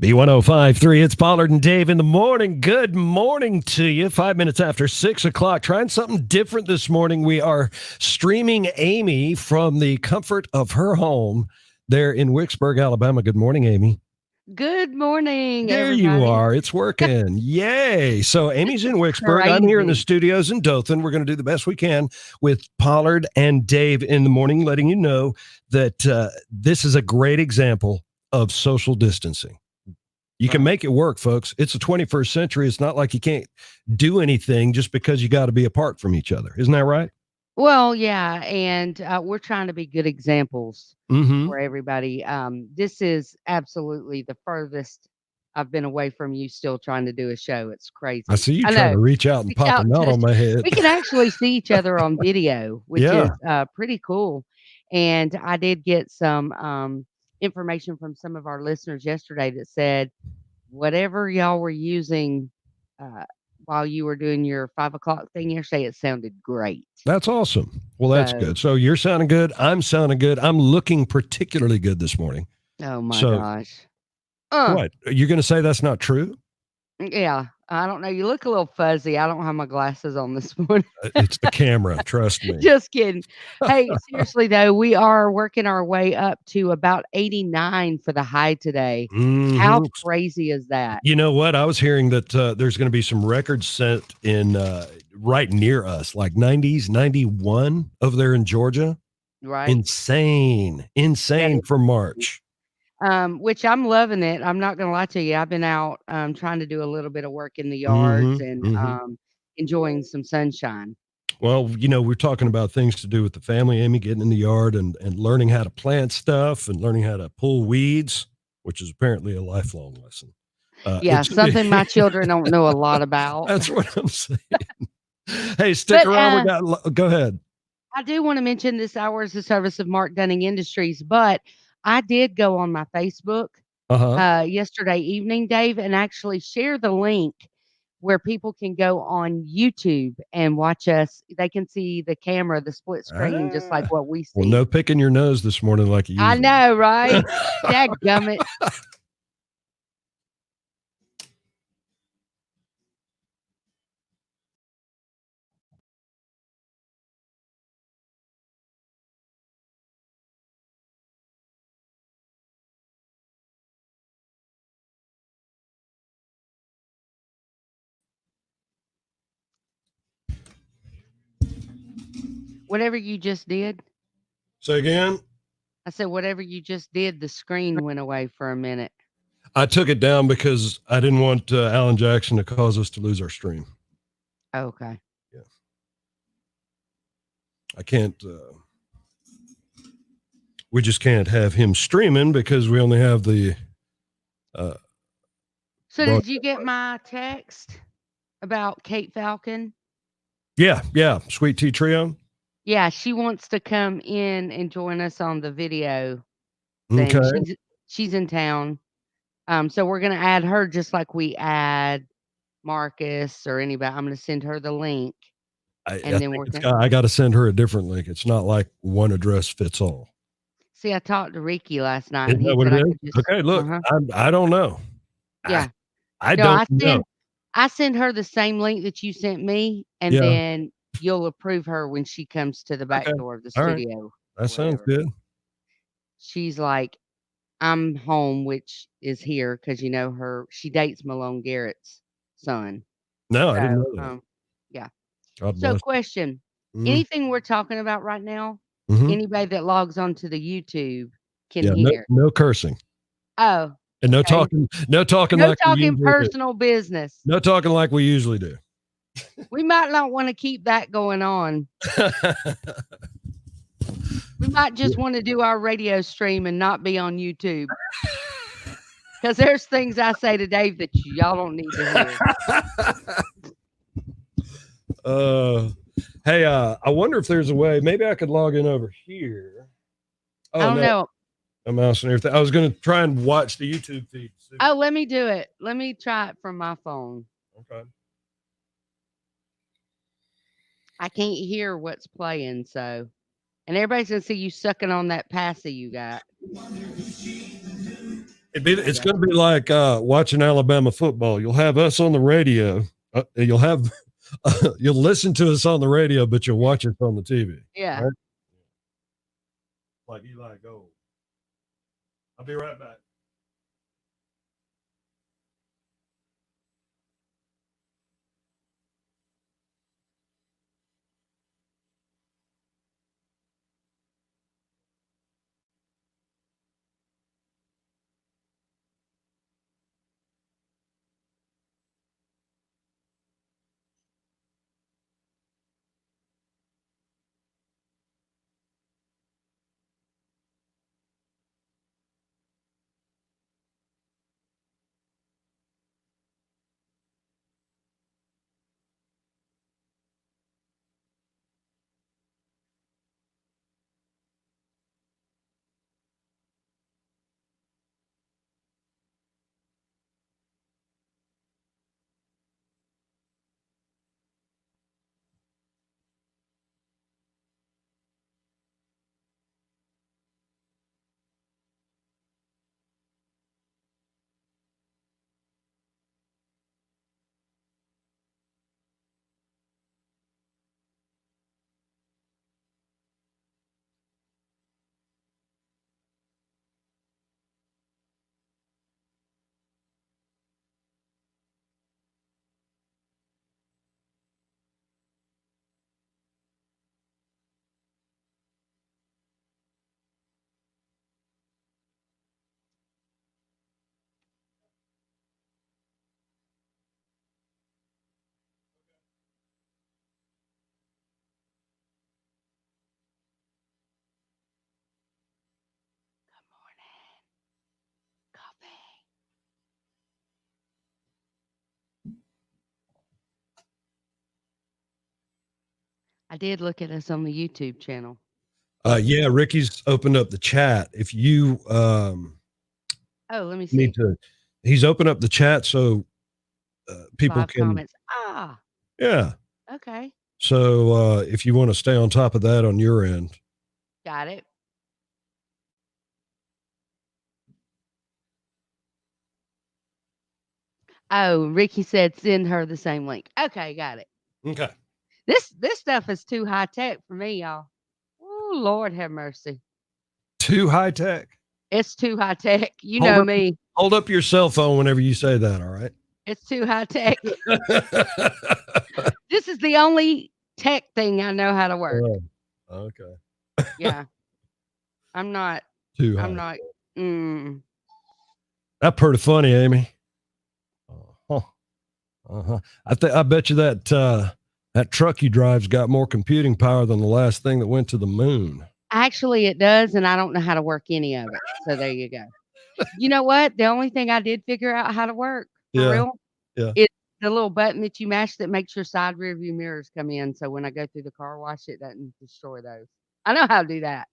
B1053, it's Pollard and Dave in the morning. Good morning to you. 5 minutes after 6 o'clock. Trying something different this morning. We are streaming Amy from the comfort of her home there in Wicksburg, Alabama. Good morning, Amy. Good morning, There everybody. you are. It's working. Yay. So Amy's in Wicksburg. I'm here in the studios in Dothan. We're going to do the best we can with Pollard and Dave in the morning, letting you know that this is a great example of social distancing. You can make it work, folks. It's the 21st century. It's not like you can't do anything just because you got to be apart from each other. Isn't that right? Well, yeah, and we're trying to be good examples for everybody. This is absolutely the furthest I've been away from you still trying to do a show. It's crazy. I see you I trying know. to reach out and Reach pop a out and knot on touch. my head. We can actually see each other on video, which Yeah. is pretty cool. And I did get some information from some of our listeners yesterday that said, whatever y'all were using while you were doing your 5 o'clock thing yesterday, it sounded great. That's awesome. Well, that's good. So you're sounding good. I'm sounding good. I'm looking particularly good this morning. Oh my gosh. What? You're going to say that's not true? Yeah. I don't know. You look a little fuzzy. I don't have my glasses on this morning. It's the camera. Trust me. Just kidding. Hey, seriously though, we are working our way up to about 89 for the high today. How crazy is that? You know what? I was hearing that there's going to be some records set in right near us, like 90s, 91 over there in Georgia. Right. Insane for March. Which I'm loving it. I'm not gonna lie to you. I've been out trying to do a little bit of work in the yards and enjoying some sunshine. Well, you know, we're talking about things to do with the family, Amy, getting in the yard and learning how to plant stuff and learning how to pull weeds, which is apparently a lifelong lesson. Yeah, something my children don't know a lot about. That's what I'm saying. Hey, stick around. Go ahead. I do want to mention this hour is the service of Mark Dunning Industries, but I did go on my Facebook yesterday evening, Dave, and actually share the link where people can go on YouTube and watch us. They can see the camera, the split screen, just like what we see. Well, no picking your nose this morning like you usually. I know, right? Dadgummit. Whatever you just did. Say again? I said, whatever you just did, the screen went away for a minute. I took it down because I didn't want Alan Jackson to cause us to lose our stream. Okay. Yeah. I can't, we just can't have him streaming because we only have the. So did you get my text about Kate Falcon? Yeah. Sweet Tea Trio. Yeah, she wants to come in and join us on the video thing. Okay. She's in town. So we're gonna add her just like we add Marcus or anybody. I'm gonna send her the link. I got to send her a different link. It's not like one address fits all. See, I talked to Ricky last night. Isn't that what it is? Okay, look, I don't know. Yeah, I don't know. I send her the same link that you sent me, and then you'll approve her when she comes to the back door of the studio. Right. That sounds good. She's like, I'm home, which is here because you know she dates Malone Garrett's son. No, I didn't know that. Yeah. So, question: anything we're talking about right now, anybody that logs onto the YouTube can hear. No cursing. Oh. And no talking personal business. No talking like we usually do. We might not want to keep that going on. We might just want to do our radio stream and not be on YouTube. Because there's things I say to Dave that y'all don't need to hear. Hey, I wonder if there's a way. Maybe I could log in over here. I don't know. A mouse and everything. I was going to try and watch the YouTube feed. Oh, let me do it. Let me try it from my phone. Okay. I can't hear what's playing, so. And everybody's going to see you sucking on that passy you got. It's going to be like watching Alabama football. You'll have us on the radio. You'll listen to us on the radio, but you'll watch us on the TV. Yeah. Right? Like Eli Gold. I'll be right back. I did look at us on the YouTube channel. Yeah, Ricky's opened up the chat. If you let me see. He's opened up the chat so people 5 can comments. Yeah. Okay. So if you want to stay on top of that on your end. Got it. Oh, Ricky said send her the same link. Okay, got it. Okay. This stuff is too high tech for me, y'all. Oh, Lord have mercy. Too high tech. It's too high tech. You know me. Hold up your cell phone whenever you say that, all right? It's too high tech. This is the only tech thing I know how to work. Oh, okay. Yeah. I'm not. Too high. I'm not. That's pretty funny, Amy. I bet you that that truck you drive's got more computing power than the last thing that went to the moon. Actually, it does, and I don't know how to work any of it. So there you go. You know what? The only thing I did figure out how to work for real is the little button that you mash that makes your side rear view mirrors come in. So when I go through the car wash, it doesn't destroy those. I know how to do that.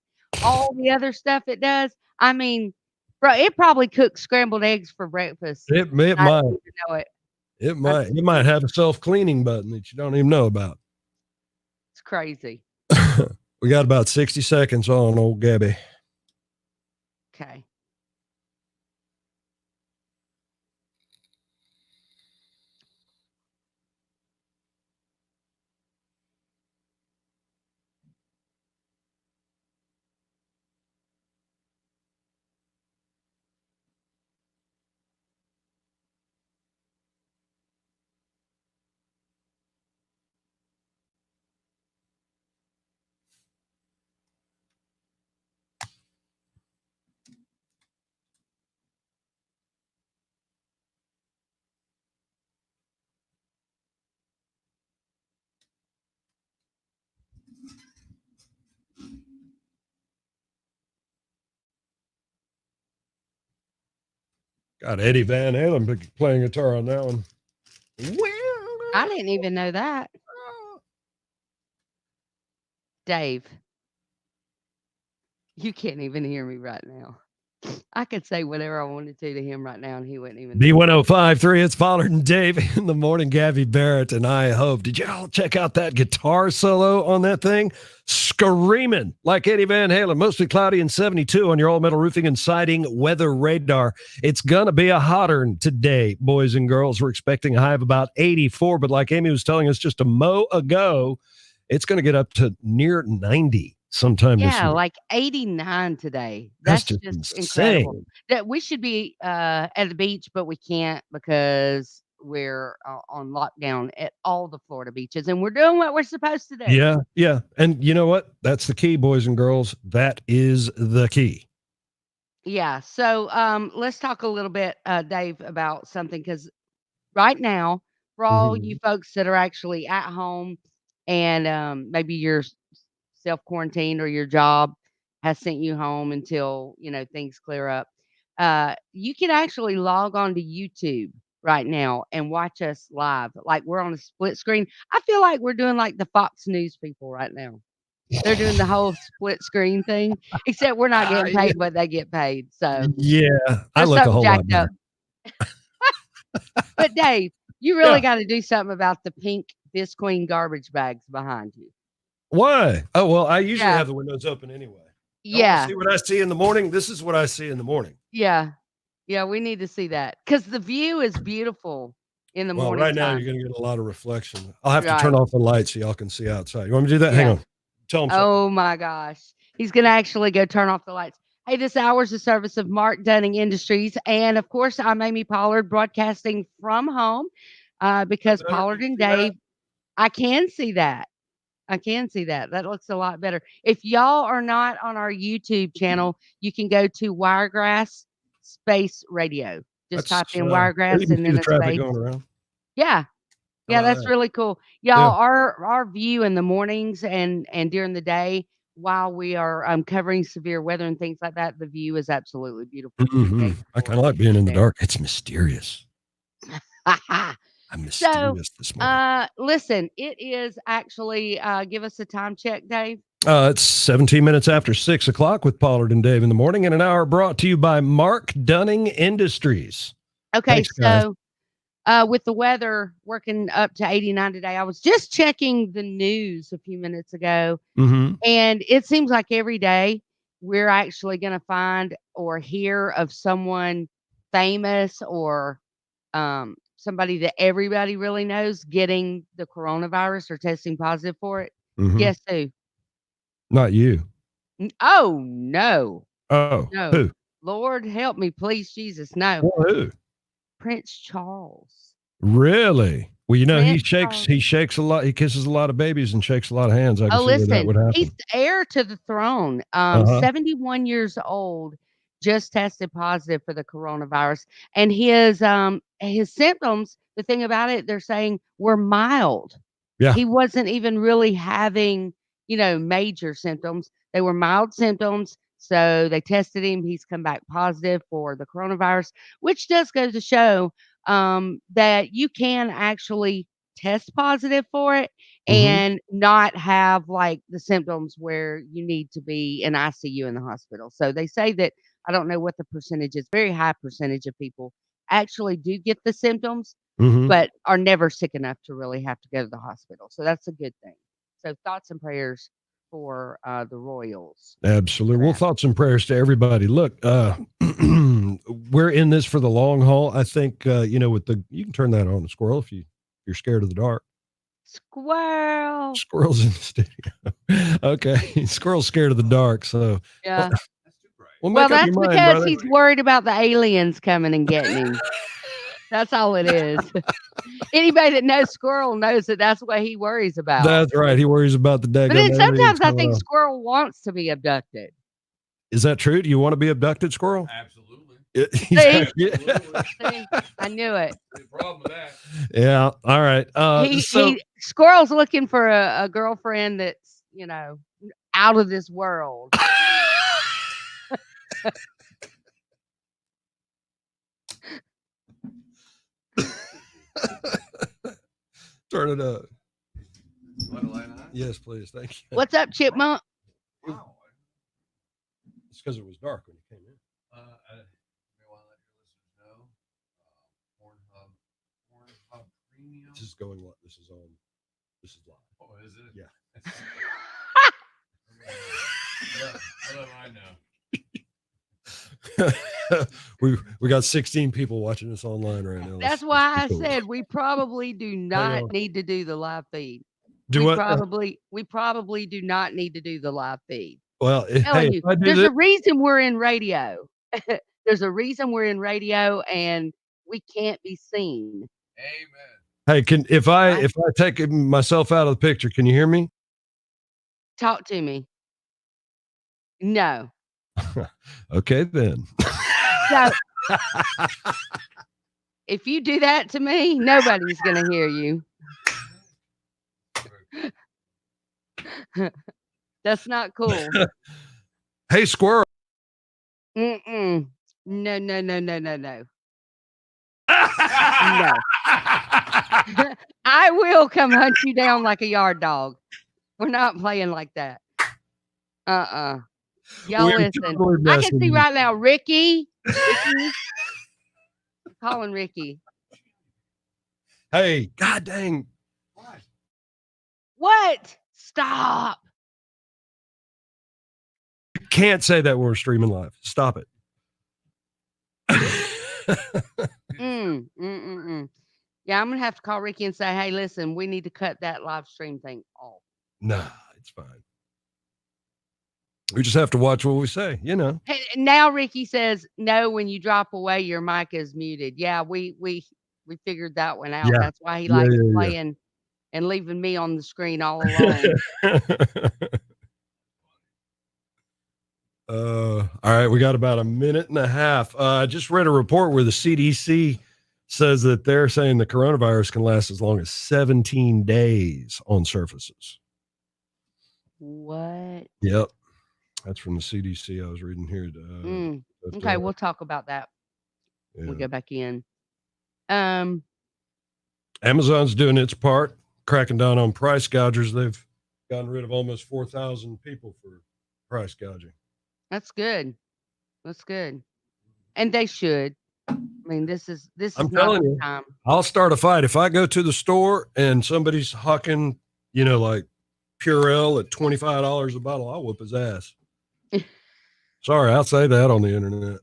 All the other stuff it does, I mean, bro, it probably cooks scrambled eggs for breakfast. It might. I don't even know it. It might. It might have a self-cleaning button that you don't even know about. It's crazy. We got about 60 seconds on old Gabby. Okay. Got Eddie Van Halen playing guitar on that one. I didn't even know that. Dave, you can't even hear me right now. I could say whatever I wanted to him right now, and he wouldn't even know. B1053, it's Pollard and Dave in the morning. Gabby Barrett and I hope. Did y'all check out that guitar solo on that thing? Screaming like Eddie Van Halen. Mostly cloudy and 72 on your all metal roofing and siding weather radar. It's going to be a hotter today, boys and girls. We're expecting a high of about 84, but like Amy was telling us just a mo ago, it's going to get up to near 90 sometime this year. Like 89 today. That's That's just just incredible. insane. That we should be at the beach, but we can't because we're on lockdown at all the Florida beaches, and we're doing what we're supposed to do. Yeah. And you know what? That's the key, boys and girls. That is the key. Yeah. So let's talk a little bit, Dave, about something because right now, for all you folks that are actually at home and maybe you're self-quarantined or your job has sent you home until, things clear up, you can actually log on to YouTube right now and watch us live. Like we're on a split screen. I feel like we're doing like the Fox News people right now. They're doing the whole split screen thing, except we're not getting paid what they get paid. So yeah, I there's look a something whole lot jacked better. up. But Dave, you really got to do something about the pink Bisqueen garbage bags behind you. Why? Oh, well, I usually have the windows open anyway. Yeah. See what I see in the morning? This is what I see in the morning. Yeah. Yeah, we need to see that because the view is beautiful in the morning. Right now, you're going to get a lot of reflection. I'll have to turn off the lights so y'all can see outside. You want me to do that? Hang on. Tell them something. Oh, my gosh. He's going to actually go turn off the lights. Hey, this hour is the service of Mark Dunning Industries. And, of course, I'm Amy Pollard broadcasting from home because Pollard and Dave, I can see that. I can see that. That looks a lot better. If y'all are not on our YouTube channel, you can go to Wiregrass Space Radio. Just type in Wiregrass and then the a traffic space. going around. Yeah. Yeah, that's really cool. Y'all, our view in the mornings and during the day while we are covering severe weather and things like that, the view is absolutely beautiful. I kind of like being in the dark. It's mysterious. I'm mysterious this morning. Listen, it is actually give us a time check, Dave. It's 17 minutes after 6 o'clock with Pollard and Dave in the morning, and an hour brought to you by Mark Dunning Industries. Okay, so with the weather working up to 89 today, I was just checking the news a few minutes ago, and it seems like every day we're actually going to find or hear of someone famous or somebody that everybody really knows getting the coronavirus or testing positive for it. Guess who? Not you. Oh, no. Oh, no. Who? Lord help me, please, Jesus. No. Well, who? Prince Charles. Really? Well, Prince he shakes a lot. He kisses a lot of babies and shakes a lot of hands. I can see where that would happen. He's heir to the throne. 71 years old, just tested positive for the coronavirus. And his symptoms, the thing about it, they're saying were mild. Yeah. He wasn't even really having, major symptoms. They were mild symptoms. So they tested him. He's come back positive for the coronavirus, which does go to show that you can actually test positive for it and not have like the symptoms where you need to be in ICU in the hospital. So they say that, I don't know what the percentage is, very high percentage of people actually do get the symptoms, but are never sick enough to really have to go to the hospital. So that's a good thing. So thoughts and prayers for the Royals. Absolutely. Well, thoughts and prayers to everybody. Look, we're in this for the long haul. I think, you can turn that on, the squirrel, if you're scared of the dark. Squirrel. Squirrel's in the studio. Okay. Squirrel's scared of the dark. So, yeah. Well, that's because he's worried about the aliens coming and getting him. That's all it is. Anybody that knows Squirrel knows that that's what he worries about. That's right. He worries about the day. But then sometimes I think Squirrel wants to be abducted. Is that true? Do you want to be abducted, Squirrel? Absolutely. See, I knew it. No problem with that. Yeah. All right. Squirrel's looking for a girlfriend that's, out of this world. Turn it up. Yes, please. Thank you. What's up, Chipmunk? Wow. It's because it was dark when you came in. I want to let your listeners know. Pornhub Premium. This is going live. This is on. This is live. Oh, is it? Yeah. I'll let mine know. we got 16 people watching this online right now. That's why I said we probably do not need to do the live feed. We probably do not need to do the live feed. Well, hey, there's a reason we're in radio. There's a reason we're in radio, and we can't be seen. Amen. Hey, if I take myself out of the picture, can you hear me? Talk to me. No. Okay, then. So, if you do that to me, nobody's going to hear you. That's not cool. Hey, squirrel. Mm-mm. No. No. I will come hunt you down like a yard dog. We're not playing like that. Y'all listen. Totally I can see right now, Ricky. Calling Ricky. Hey, god dang. What? Stop. You can't say that when we're streaming live. Stop it. Yeah, I'm going to have to call Ricky and say, hey, listen, we need to cut that live stream thing off. Nah, it's fine. We just have to watch what we say, you know. Hey, now Ricky says, no, when you drop away, your mic is muted. Yeah, we figured that one out. Yeah. That's why he likes playing and leaving me on the screen all alone. All right, we got about a minute and a half. I just read a report where the CDC says that they're saying the coronavirus can last as long as 17 days on surfaces. What? Yep. That's from the CDC. I was reading here. Okay, we'll talk about that. Yeah. We'll go back in. Amazon's doing its part, cracking down on price gougers. They've gotten rid of almost 4,000 people for price gouging. That's good. That's good. And they should. I mean, this is I'm telling you, time. I'll start a fight. If I go to the store and somebody's hawking, like Purell at $25 a bottle, I'll whoop his ass. Sorry, I'll say that on the internet.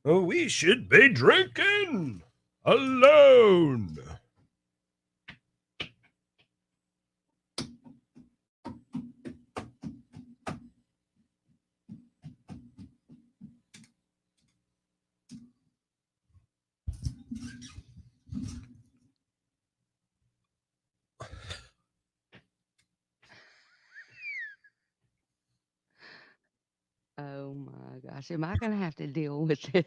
Oh, we should be drinking alone. Oh my gosh, am I going to have to deal with this?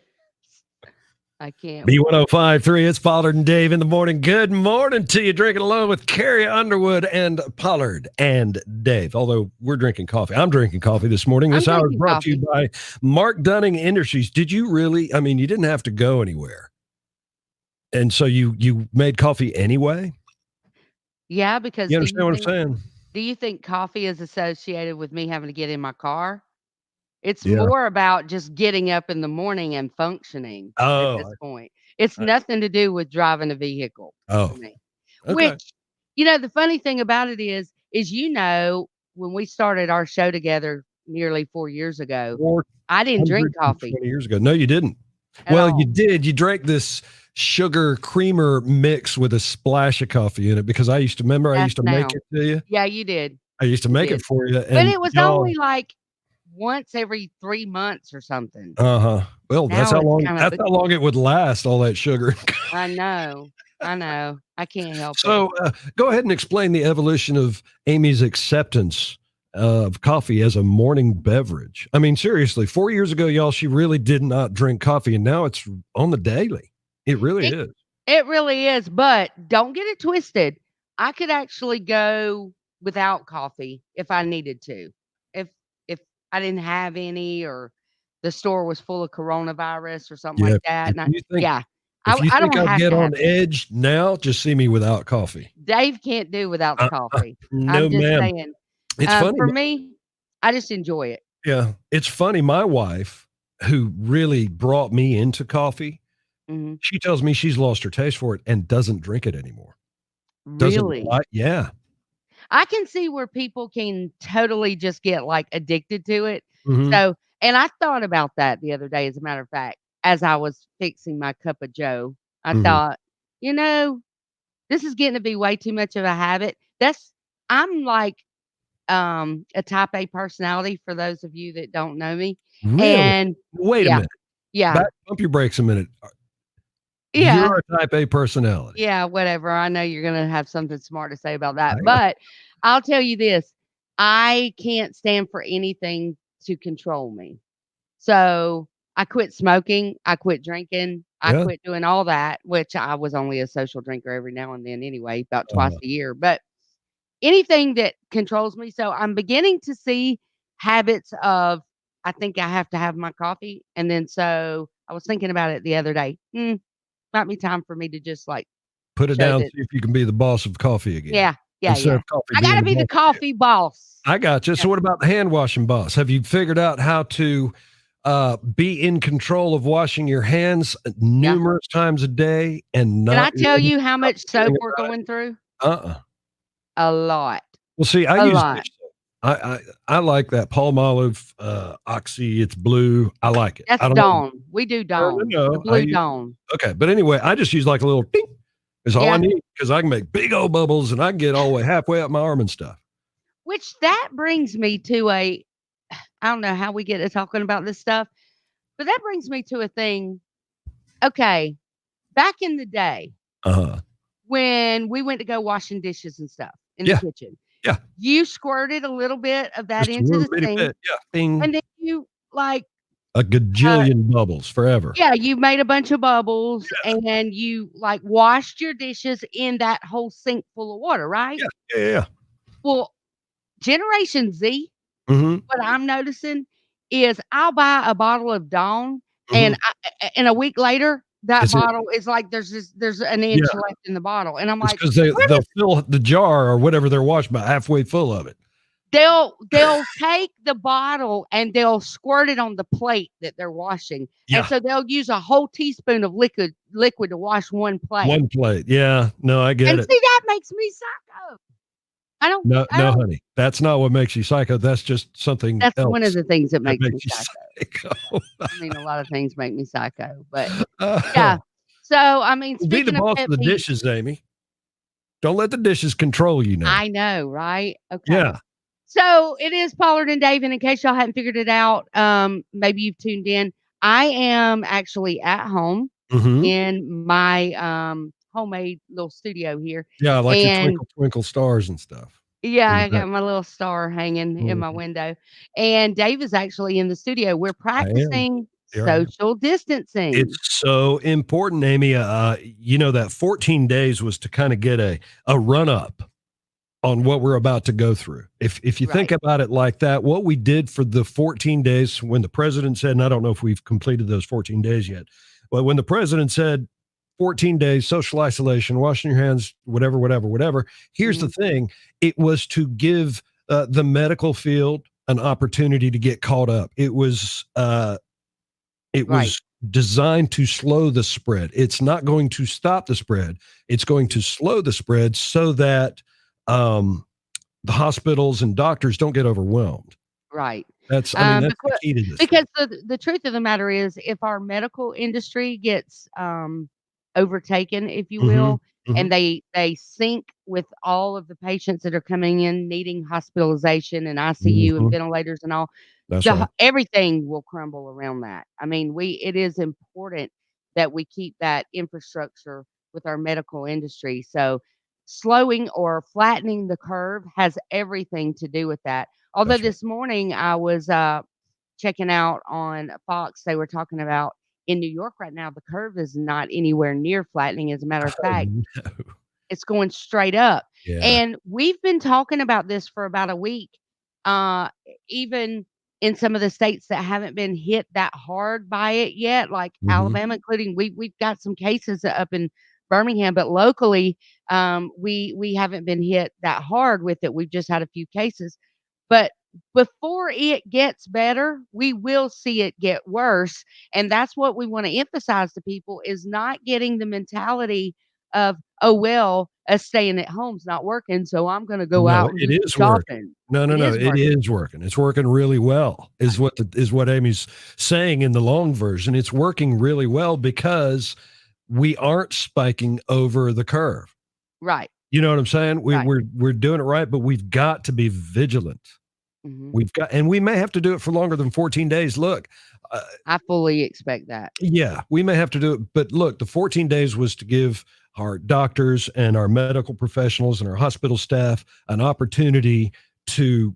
I can't. B1053, it's Pollard and Dave in the morning. Good morning to you, drinking alone with Carrie Underwood and Pollard and Dave. Although we're drinking coffee. I'm drinking coffee this morning. This hour is brought to you by Mark Dunning Industries. Did you really? I mean, you didn't have to go anywhere. And so you made coffee anyway? Yeah, because you understand what I'm saying? Do you think coffee is associated with me having to get in my car? It's more about just getting up in the morning and functioning at this point. It's nothing to do with driving a vehicle. Oh, for me. Okay. Which, the funny thing about it is when we started our show together nearly 4 years ago, I didn't drink coffee. 20 years ago. No, you didn't. Well, you did. You drank this sugar creamer mix with a splash of coffee in it because I used to make it to you. Yeah, you did. I used to make it for you. But it was only like once every 3 months or something. Well, that's how long it would last, all that sugar. I know. I can't help it. So go ahead and explain the evolution of Amy's acceptance of coffee as a morning beverage. I mean, seriously, 4 years ago, y'all, she really did not drink coffee, and now it's on the daily. It really is. It really is, but don't get it twisted. I could actually go without coffee if I needed to. If I didn't have any or the store was full of coronavirus or something like that. And If you I think don't I'll have get to on have it. edge now, just see me without coffee. Dave can't do without the coffee. No, I'm just ma'am. saying. It's funny. For me, I just enjoy it. Yeah, it's funny. My wife, who really brought me into coffee, Mhm. she tells me she's lost her taste for it and doesn't drink it anymore. Doesn't Really? like, yeah. I can see where people can totally just get, like, addicted to it. Mhm. So and I thought about that the other day, as a matter of fact, as I was fixing my cup of joe. I Mhm. thought, "You know, this is getting to be way too much of a habit." I'm like, a type A personality for those of you that don't know me, Really? and Wait a yeah, minute. yeah, Pump your brakes a minute. yeah, You're a type A personality. yeah, whatever. I know you're gonna have something smart to say about that, I but I'll tell you this, I can't stand for anything to control me. So, I quit smoking, I quit drinking, I Yeah. quit doing all that, which I was only a social drinker every now and then anyway, about twice Uh, a year, but anything that controls me. So I'm beginning to see habits of, I think I have to have my coffee. And then so I was thinking about it the other day. Might be time for me to just like put it show down, that. see if you can be the boss of coffee again Yeah, yeah, instead yeah. of coffee I being gotta the be the boss of you. coffee boss. I got you. Yeah. So what about the hand washing boss? Have you figured out how to be in control of washing your hands Yeah. numerous times a day and Can I not tell worry you how about much soap forgetting we're about it? going through? Uh-uh. A lot. Well, see, I A use lot. dish soap. I like that Palmolive Oxy. It's blue. I like it. That's I don't know. Dawn. We do No, Dawn. no, The no. I blue use Dawn. okay, but anyway, I just use like a little ding is all I Yeah. need because I can make big old bubbles and I can get all the way halfway up my arm and stuff. Which that brings me to I don't know how we get to talking about this stuff, but that brings me to a thing. Okay, back in the day Uh-huh. when we went to go washing dishes and stuff in the Yeah, kitchen, yeah. you squirted a little bit of that Just a into little the bitty sink, bit. Yeah. Bing. and then you like, A uh, gajillion bubbles forever. yeah, you made a bunch of bubbles and you like washed your dishes in that whole sink full of water, right? Yeah, yeah, yeah. Well, Generation Z, Mhm, what I'm noticing is I'll buy a bottle of Dawn, and mhm. and a week later, that Is it bottle is like there's an yeah, inch left in the bottle, and I'm it's like, because "Where they'll did" fill the jar or whatever they're washed about halfway full of it. they'll take the bottle and they'll squirt it on the plate that they're washing, and Yeah, so they'll use a whole teaspoon of liquid to wash one plate, one plate. Yeah, no, I get and it. see, that makes me psycho. No, I no, don't honey, that's not what makes you psycho. That's just something that's one of else the things that that makes me makes you psycho. psycho. I mean, a lot of things make me psycho, but Uh, yeah. So, I mean, be the speaking of boss pet of the peeves, dishes, Amy. Don't let the dishes control you now. I know, right? Okay. Yeah. So it is Pollard and Dave, and in case y'all hadn't figured it out, maybe you've tuned in. I am actually at home Mhm. in my homemade little studio here. Yeah, like your And twinkle twinkle stars and stuff yeah, in the I back. got my little star hanging in my Mhm. window. And Dave is actually in the studio. We're I am. practicing Here I am. social It's distancing. so important, Amy. That 14 days was to kind of get a run up on what we're about to go through. If you think Right. about it like that, what we did for the 14 days when the president said, and I don't know if we've completed those 14 days yet, but when the president said 14 days, social isolation, washing your hands, whatever, whatever, whatever, here's the Mhm. thing. It was to give the medical field an opportunity to get caught up. It Right. was designed to slow the spread. It's not going to stop the spread. It's going to slow the spread so that um, the hospitals and doctors don't get overwhelmed. Right. That's the key to this thing. Because the truth of the matter is if our medical industry gets, overtaken, if you Mhm, will, and mhm. they sync with all of the patients that are coming in needing hospitalization and ICU and Mhm. ventilators and all, That's right. everything will crumble around that. I mean, it is important that we keep that infrastructure with our medical industry. So, slowing or flattening the curve has everything to do with that. Although That's right. this morning I was, checking out on Fox, they were talking about in New York right now, the curve is not anywhere near flattening. As a matter of Oh, fact, no. it's going straight up. Yeah. And we've been talking about this for about a week. Even in some of the states that haven't been hit that hard by it yet, like Alabama, including we've got some cases up in Birmingham, but locally, we haven't been hit that hard with it. We've just had a few cases. But before it gets better, we will see it get worse. And that's what we want to emphasize to people is not getting the mentality of, oh, well, us staying at home's not working, so I'm going to go No, out and it do is shopping. working. No. It is working. It's working really well. Is what Amy's saying in the long version. It's working really well because we aren't spiking over the curve. Right. You know what I'm saying? Right. We're doing it right, but we've got to be vigilant. And we may have to do it for longer than 14 days. Look, I fully expect that. Yeah, we may have to do it, but look, the 14 days was to give our doctors and our medical professionals and our hospital staff an opportunity to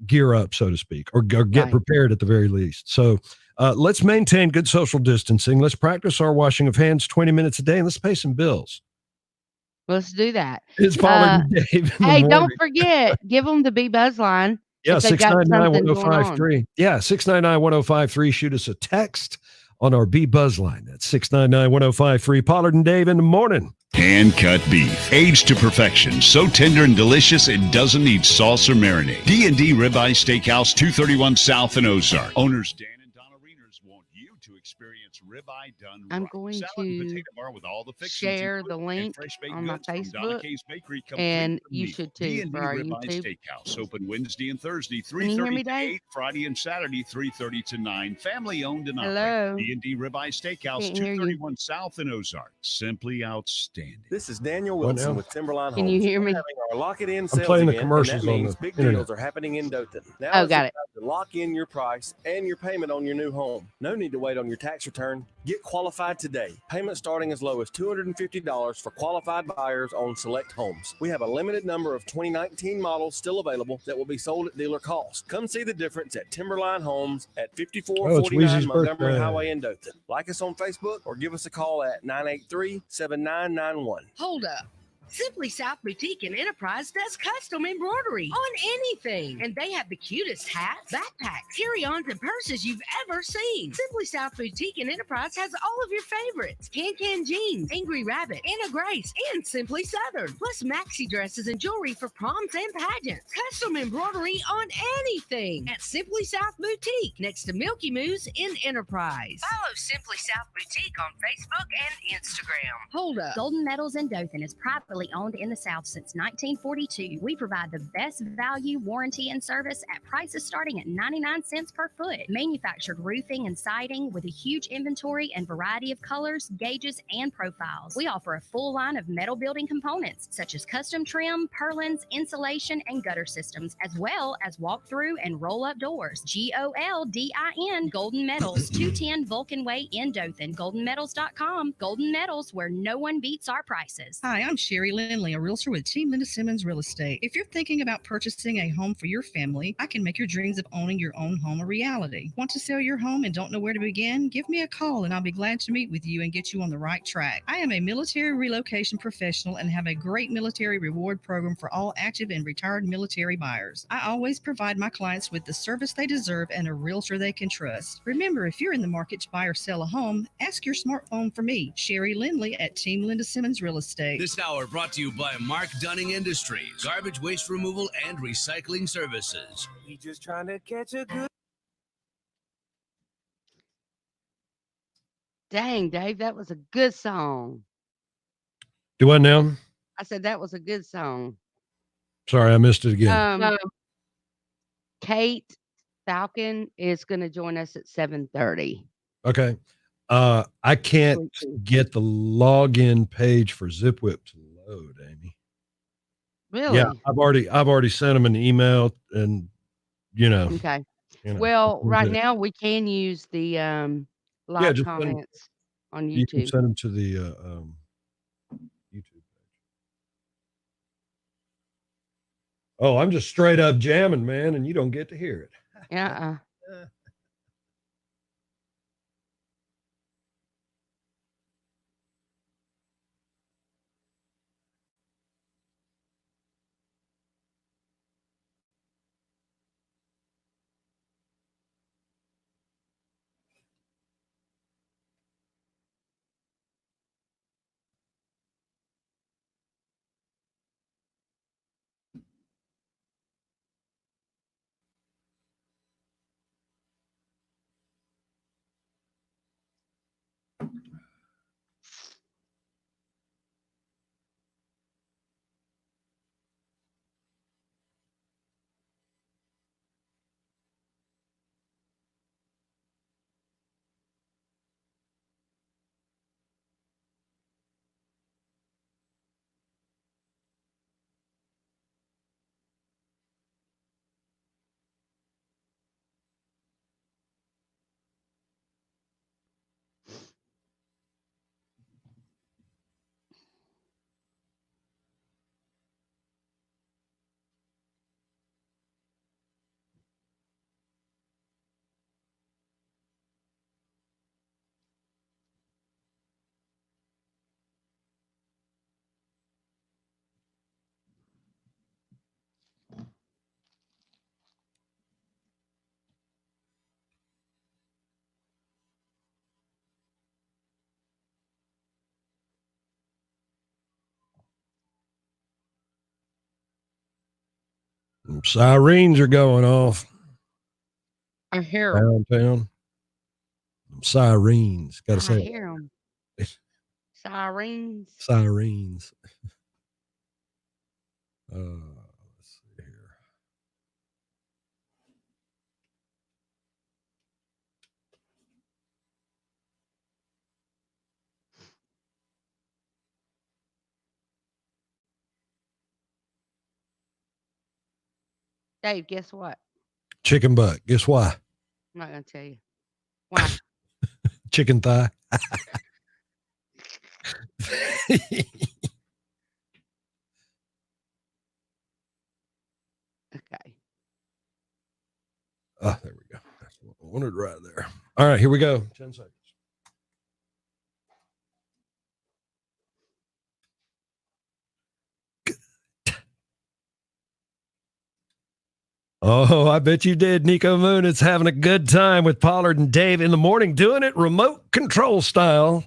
gear up, so to speak, or get prepared at the very least. So let's maintain good social distancing. Let's practice our washing of hands 20 minutes a day, and let's pay some bills. Let's do that. It's Pollard and Dave. Hey, don't forget, give them the B Buzz line. Yeah, 699-1053. Yeah, 699-1053. Shoot us a text on our B Buzz line. That's 699-1053. Pollard and Dave in the morning. Hand-cut beef, aged to perfection, so tender and delicious it doesn't need sauce or marinade. D&D Ribeye Steakhouse, 231 South in Ozark. Owners Dan and Donna Reyners want you to experience ribeye done right. I'm going to with all the share the link on my Facebook, and you should too for our YouTube. Steakhouse, open Wednesday and Thursday, 3:30 to 8, Friday and Saturday, 3:30 to 9. Family owned and Hello. operated. D&D Ribeye Steakhouse, 231 South in Ozark. Simply outstanding. This is Daniel Wilson with Timberline Homes. Can you hear me? We're having our Lock It In I'm sales playing the event, commercials and that on means the big internet. deals are happening in Dothan. Now Oh, is got the it. time to lock in your price and your payment on your new home. No need to wait on your tax return. Get qualified today. Payment starting as low as $250 for qualified buyers on select homes. We have a limited number of 2019 models still available that will be sold at dealer cost. Come see the difference at Timberline Homes at 5449 Montgomery Highway in Dothan. Like us on Facebook or give us a call at 983-7991. Hold up. Simply South Boutique and Enterprise does custom embroidery on anything. And they have the cutest hats, backpacks, carry-ons, and purses you've ever seen. Simply South Boutique and Enterprise has all of your favorites. Can Jeans, Angry Rabbit, Anna Grace, and Simply Southern. Plus maxi dresses and jewelry for proms and pageants. Custom embroidery on anything at Simply South Boutique next to Milky Moo's in Enterprise. Follow Simply South Boutique on Facebook and Instagram. Hold up. Golden Metals in Dothan is privately owned in the South since 1942. We provide the best value, warranty, and service at prices starting at 99 cents per foot. Manufactured roofing and siding with a huge inventory and variety of colors, gauges, and profiles. We offer a full line of metal building components such as custom trim, purlins, insulation, and gutter systems, as well as walk-through and roll-up doors. GOLDIN, Golden Metals, 210 Vulcan Way in Dothan. GoldenMetals.com. Golden Metals, where no one beats our prices. Hi, I'm Sherry Lindley, a realtor with Team Linda Simmons Real Estate. If you're thinking about purchasing a home for your family, I can make your dreams of owning your own home a reality. Want to sell your home and don't know where to begin? Give me a call and I'll be glad to meet with you and get you on the right track. I am a military relocation professional and have a great military reward program for all active and retired military buyers. I always provide my clients with the service they deserve and a realtor they can trust. Remember, if you're in the market to buy or sell a home, ask your smartphone for me, Sherry Lindley at Team Linda Simmons Real Estate. This hour brought to you by Mark Dunning Industries, garbage waste removal and recycling services. We just trying to catch a good. Dang, Dave, that was a good song. Do what now? I said that was a good song. Sorry, I missed it again. Kate Falcon is going to join us at 7:30. Okay. I can't get the login page for ZipWhip to load, Amy. Really? Yeah, I've already sent them an email, and Okay. Well, right now we can use the live comments on YouTube. You can send them to the YouTube page. Oh, I'm just straight up jamming, man, and you don't get to hear it. Yeah. Sirens are going off. I hear them. Downtown. Sirens. Got to say I it. hear them. Sirens. Sirens. Let's see here. Dave, guess what? Chicken butt. Guess why? I'm not going to tell you. Why? Chicken thigh. Okay. Oh, there we go. That's what I wanted right there. All right, here we go. 10 seconds. Oh, I bet you did, Nico Moon. It's having a good time with Pollard and Dave in the morning, doing it remote control style.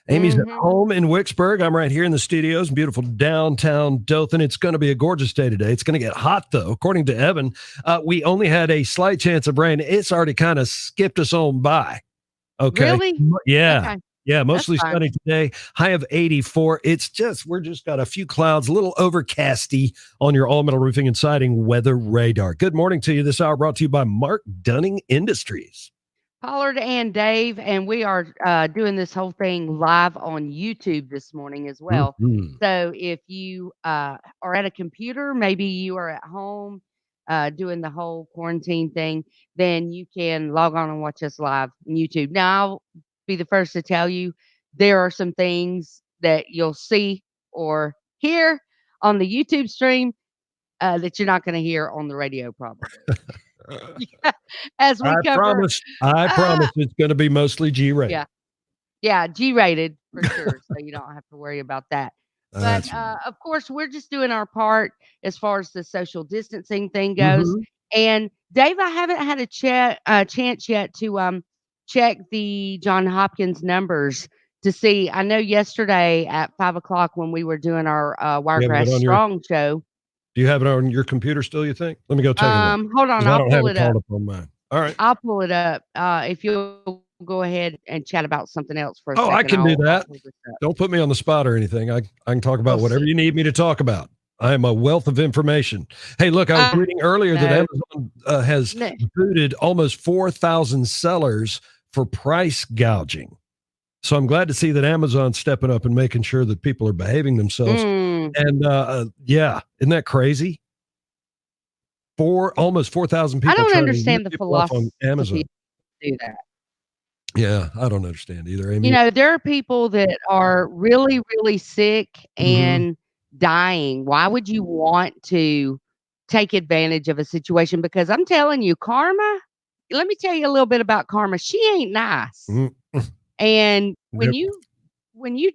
Amy's at home in Wicksburg. I'm right here in the studios, beautiful downtown Dothan. It's going to be a gorgeous day today. It's going to get hot, though. According to Evan, we only had a slight chance of rain. It's already kind of skipped us on by. Okay. Really? Yeah. Okay. Yeah, mostly sunny today. High of 84. We're just got a few clouds, a little overcasty on your all metal roofing and siding weather radar. Good morning to you. This hour brought to you by Mark Dunning Industries. Pollard and Dave, and we are doing this whole thing live on YouTube this morning as well. Mm-hmm. So if you are at a computer, maybe you are at home doing the whole quarantine thing, then you can log on and watch us live on YouTube. Now, I'll be the first to tell you there are some things that you'll see or hear on the YouTube stream that you're not going to hear on the radio probably. Yeah, as we cover. I promise it's going to be mostly G-rated. Yeah, G-rated for sure. So you don't have to worry about that. But of course, we're just doing our part as far as the social distancing thing goes. Mm-hmm. And Dave, I haven't had a chance yet to check the John Hopkins numbers to see. I know yesterday at 5:00 when we were doing our Wiregrass Strong show. Do you have it on your computer still, you think? Let me go take a look. Hold on, I'll pull it up. On mine. All right. I'll pull it up. If you'll go ahead and chat about something else for a second. I can do that. Don't put me on the spot or anything. I can talk about whatever you need me to talk about. I am a wealth of information. Hey, look, I was reading earlier that Amazon has booted almost 4,000 sellers for price gouging. So I'm glad to see that Amazon's stepping up and making sure that people are behaving themselves. And yeah, isn't that crazy? Almost 4,000 people. I don't understand the philosophy on Amazon. To do that. Yeah, I don't understand either. Amy. You know, there are people that are really, really sick and dying. Why would you want to take advantage of a situation? Because I'm telling you, karma, let me tell you a little bit about karma. She ain't nice. And when you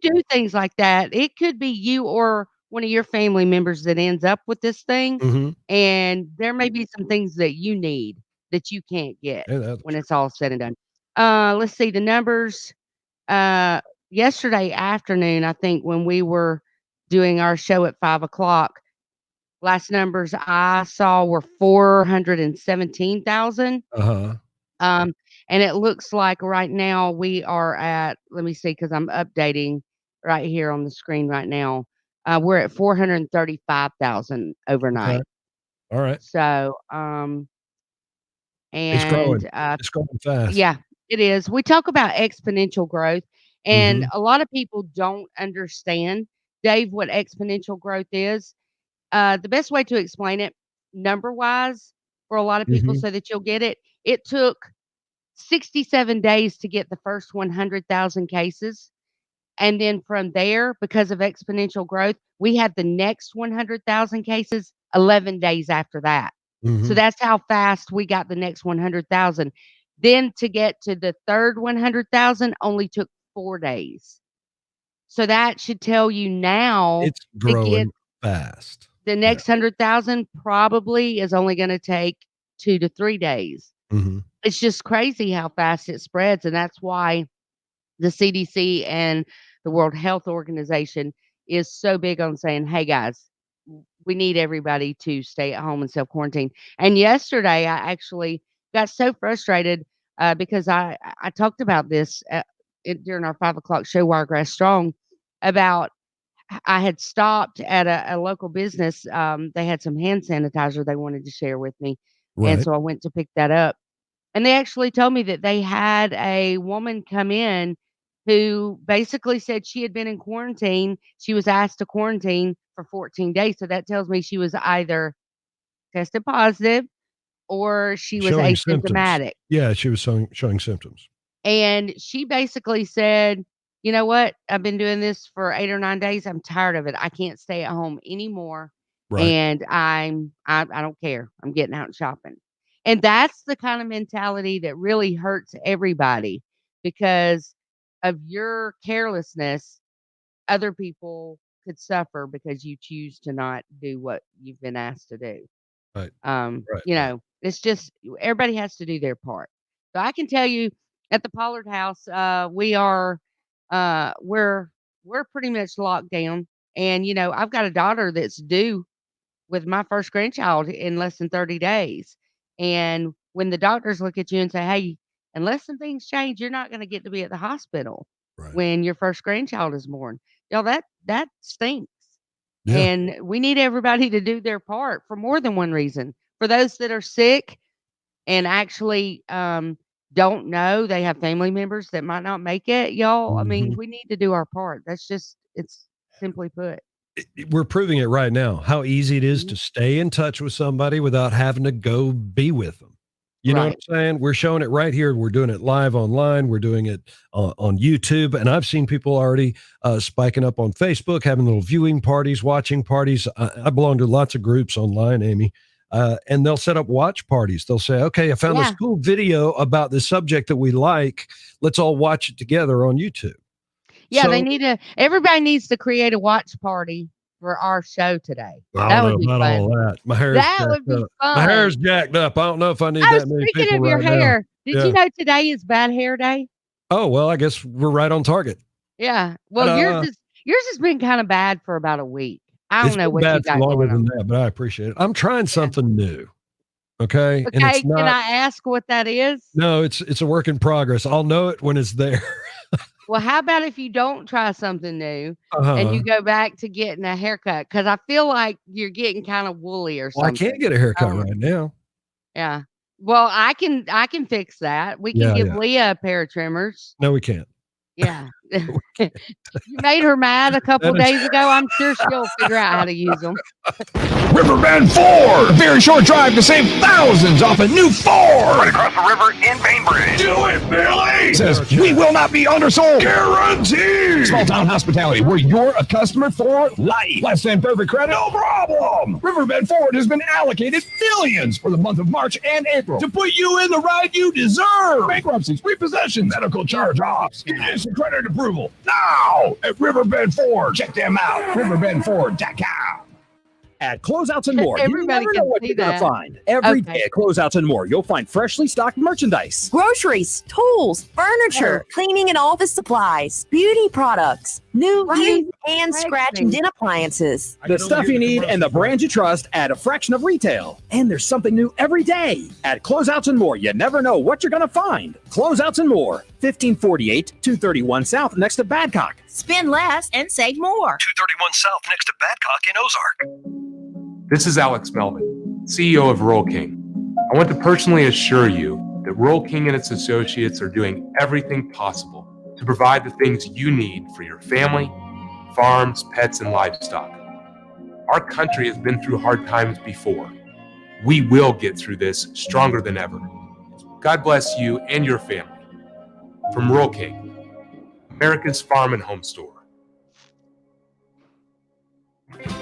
do things like that, it could be you or one of your family members that ends up with this thing. And there may be some things that you need that you can't get when it's all said and done. Let's see the numbers. Yesterday afternoon, I think when we were doing our show at 5:00, last numbers I saw were 417,000. And it looks like right now we are at, let me see, because I'm updating right here on the screen right now. We're at 435,000 overnight. Okay. All right. So, it's growing fast. Yeah, it is. We talk about exponential growth, and a lot of people don't understand, Dave, what exponential growth is. The best way to explain it, number-wise, for a lot of people so that you'll get it, it took 67 days to get the first 100,000 cases. And then from there, because of exponential growth, we had the next 100,000 cases 11 days after that. So that's how fast we got the next 100,000. Then to get to the third 100,000 only took 4 days. So that should tell you now it's growing fast. The next 100,000 probably is only going to take 2 to 3 days. It's just crazy how fast it spreads. And that's why the CDC and the World Health Organization is so big on saying, hey, guys, we need everybody to stay at home and self-quarantine. And yesterday, I actually got so frustrated because I talked about this during our 5 o'clock show, Wiregrass Strong, about I had stopped at a local business. They had some hand sanitizer they wanted to share with me. And Right. so I went to pick that up. And they actually told me that they had a woman come in who basically said she had been in quarantine. She was asked to quarantine for 14 days. So that tells me she was either tested positive or she was Showing symptoms. asymptomatic. Yeah, she was showing symptoms. And she basically said, "You know what? I've been doing this for 8 or 9 days. I'm tired of it. I can't stay at home anymore, Right. and I don't care. I'm getting out and shopping." And that's the kind of mentality that really hurts everybody because of your carelessness. Other people could suffer because you choose to not do what you've been asked to do. Right. It's just everybody has to do their part. So I can tell you at the Pollard house, we are we're pretty much locked down. And I've got a daughter that's due with my first grandchild in less than 30 days. And when the doctors look at you and say, "Hey, unless some things change, you're not going to get to be at the hospital Right. when your first grandchild is born." That stinks. Yeah. And we need everybody to do their part for more than one reason. For those that are sick and actually don't know they have family members that might not make it, y'all. I mean, we need to do our part. It's simply put. We're proving it right now, how easy it is Mhm. to stay in touch with somebody without having to go be with them. You know what I'm saying? We're showing it right here. We're doing it live online. We're doing it on YouTube. And I've seen people already spiking up on Facebook, having little viewing parties, watching parties. I belong to lots of groups online, Amy. And they'll set up watch parties. They'll say, "Okay, I found this cool video about the subject that we like. Let's all watch it together on YouTube." Yeah, So, everybody needs to create a watch party for our show today. I That don't would know be about fun. all that. My hair's That jacked would be up. My hair's fun. jacked up. I don't know if I need Oh, that many speaking people of your right now. hair, did Yeah. you know today is bad hair day? Oh, well, I guess we're right on target. Yeah. Well, Ta-da. yours has been kind of bad for about a week. I It's don't know been what you bad for got longer going on. than that, but I appreciate it. I'm trying something new. Okay. And Okay, it's can not, I ask what that is? no, it's a work in progress. I'll know it when it's there. Well, how about if you don't try something new and Uh-huh. you go back to getting a haircut? Because I feel like you're getting kind of woolly or Well, I something. can't get a haircut right now. Yeah. Well, I can fix that. We can Yeah, give yeah. Leah a pair of trimmers. No, we can't. Yeah. You made her mad a couple That is- days ago. I'm sure she'll figure out how to use them. Riverbend Ford! A very short drive to save thousands off a new Ford! Right across the river in Bainbridge. Do it, Billy! Says, we will not be undersold. Guaranteed! Small town hospitality, where you're a customer for life. Less than perfect credit? No problem! Riverbend Ford has been allocated millions for the month of March and April to put you in the ride you deserve. Bankruptcies, repossessions, medical charge-offs, instant credit approval. Now at Riverbend Ford. Check them out. riverbendford.com. At Closeouts and More, you Everybody never know can what see you're going to that. find. Every Okay. day at Closeouts and More, you'll find freshly stocked merchandise. Groceries, tools, furniture, cleaning and office supplies, beauty products, new, used, and scratch and dent appliances. The stuff you need and the brand you trust at a fraction of retail. And there's something new every day. At Closeouts and More, you never know what you're going to find. Closeouts and More, 1548 231 South next to Badcock. Spend less and save more. 231 South next to Badcock in Ozark. This is Alex Melvin, CEO of Rural King. I want to personally assure you that Rural King and its associates are doing everything possible to provide the things you need for your family, farms, pets, and livestock. Our country has been through hard times before. We will get through this stronger than ever. God bless you and your family. From Rural King, America's farm and home store.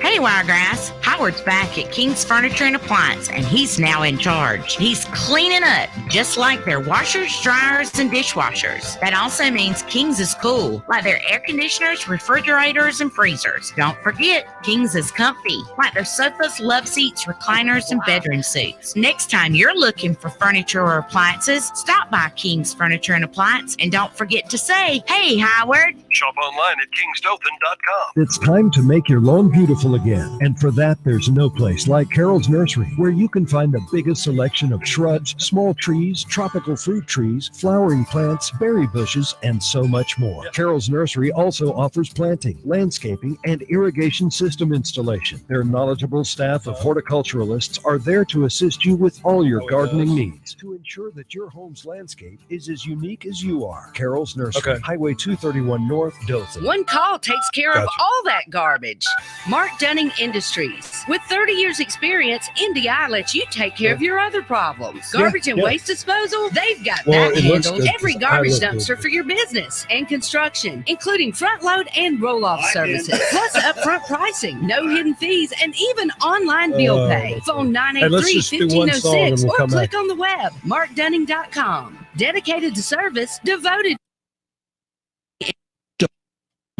Hey Wiregrass, Howard's back at King's Furniture and Appliance, and he's now in charge. He's cleaning up, just like their washers, dryers, and dishwashers. That also means King's is cool, like their air conditioners, refrigerators, and freezers. Don't forget, King's is comfy, like their sofas, love seats, recliners, and bedroom suites. Next time you're looking for furniture or appliances, stop by King's Furniture and Appliance, and don't forget to say, "Hey Howard." Shop online at kingsdothan.com. It's time to make your lawn beautiful again again. And for that, there's no place like Carol's Nursery, where you can find the biggest selection of shrubs, small trees, tropical fruit trees, flowering plants, berry bushes, and so much more. Carol's Nursery also offers planting, landscaping, and irrigation system installation. Their knowledgeable staff of horticulturalists are there to assist you with all your gardening needs to ensure that your home's landscape is as unique as you are. Carol's Nursery, Highway 231 North, Dothan. One call takes care of all that garbage. Mark Dunning Industries. With 30 years experience, NDI lets you take care of your other problems. Garbage and waste disposal, they've got that handled. Every garbage dumpster for your business and construction, including front load and roll-off services. Plus upfront pricing, no hidden fees, and even online bill pay. Phone 983-1506 or click on the web, markdunning.com. Dedicated to service, devoted.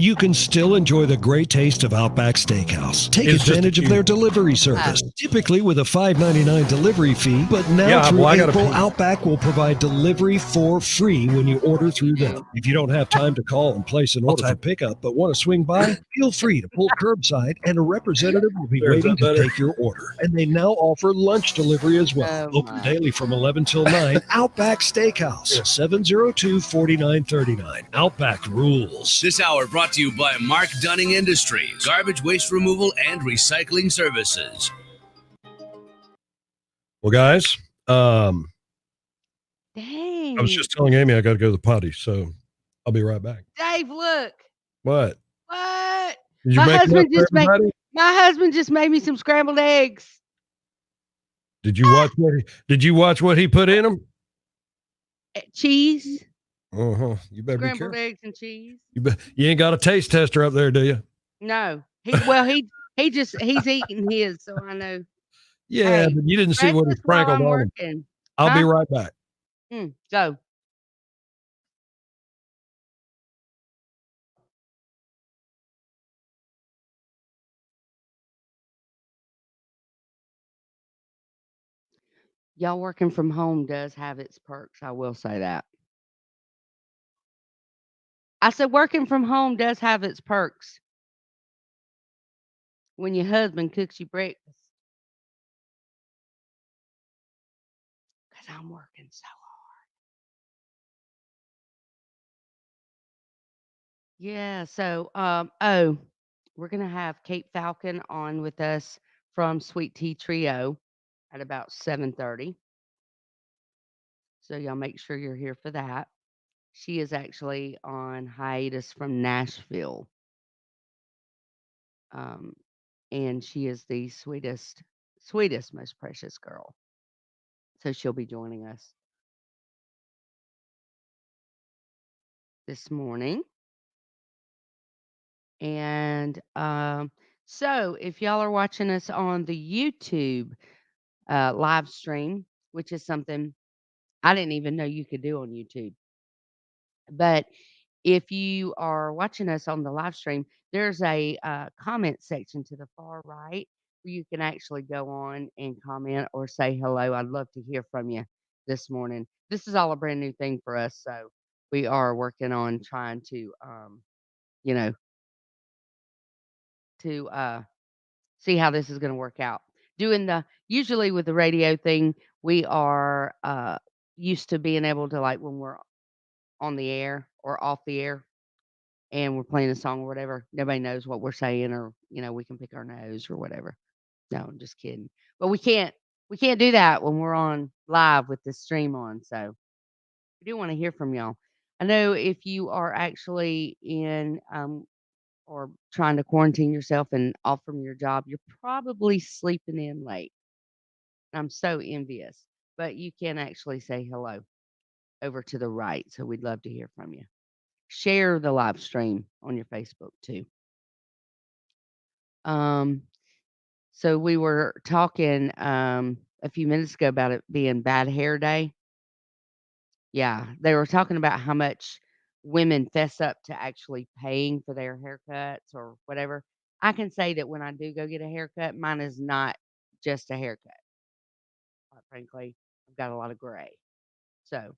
You can still enjoy the great taste of Outback Steakhouse. Take advantage of their delivery service, typically with a $5.99 delivery fee, but now through April, Outback will provide delivery for free when you order through them. If you don't have time to call and place an order for pickup, but want to swing by, feel free to pull curbside, and a representative will be waiting to take your order. And they now offer lunch delivery as well. Open daily from 11 till 9. Outback Steakhouse, 702-4939. Outback rules. This hour brought to you by Mark Dunning Industries, garbage waste removal and recycling services. Well, guys, Dang. I was just telling Amy I got to go to the potty, so I'll be right back. Dave, look. What? What? Did you make My husband just made me some scrambled eggs. Did you watch what he put in them? Cheese. You better be Scrambled careful. eggs and cheese. You ain't got a taste tester up there, do you? No. He's eating his, so I know. Yeah, Hey, but you didn't see what he sprinkled on them. I'll be right back. Go. Y'all working from home does have its perks. I will say that. I said working from home does have its perks. When your husband cooks you breakfast. Because I'm working so hard. Yeah, so we're gonna have Kate Falcon on with us from Sweet Tea Trio at about 7:30. So y'all make sure you're here for that. She is actually on hiatus from Nashville. And she is the sweetest, most precious girl. So she'll be joining us this morning. And so if y'all are watching us on the YouTube live stream, which is something I didn't even know you could do on YouTube. But if you are watching us on the live stream, there's a comment section to the far right where you can actually go on and comment or say hello. I'd love to hear from you this morning. This is all a brand new thing for us, so we are working on trying to, see how this is going to work out. Usually with the radio thing, we are used to being able to, like, when we're on the air or off the air and we're playing a song or whatever, nobody knows what we're saying, or we can pick our nose or whatever. No, I'm just kidding. But we can't do that when we're on live with the stream on. So we do want to hear from y'all. I know if you are actually in or trying to quarantine yourself and off from your job, you're probably sleeping in late. I'm so envious, but you can actually say hello over to the right. So we'd love to hear from you. Share the live stream on your Facebook too. So we were talking a few minutes ago about it being Bad Hair Day. Yeah, they were talking about how much women fess up to actually paying for their haircuts or whatever. I can say that when I do go get a haircut, mine is not just a haircut. Quite frankly, I've got a lot of gray. So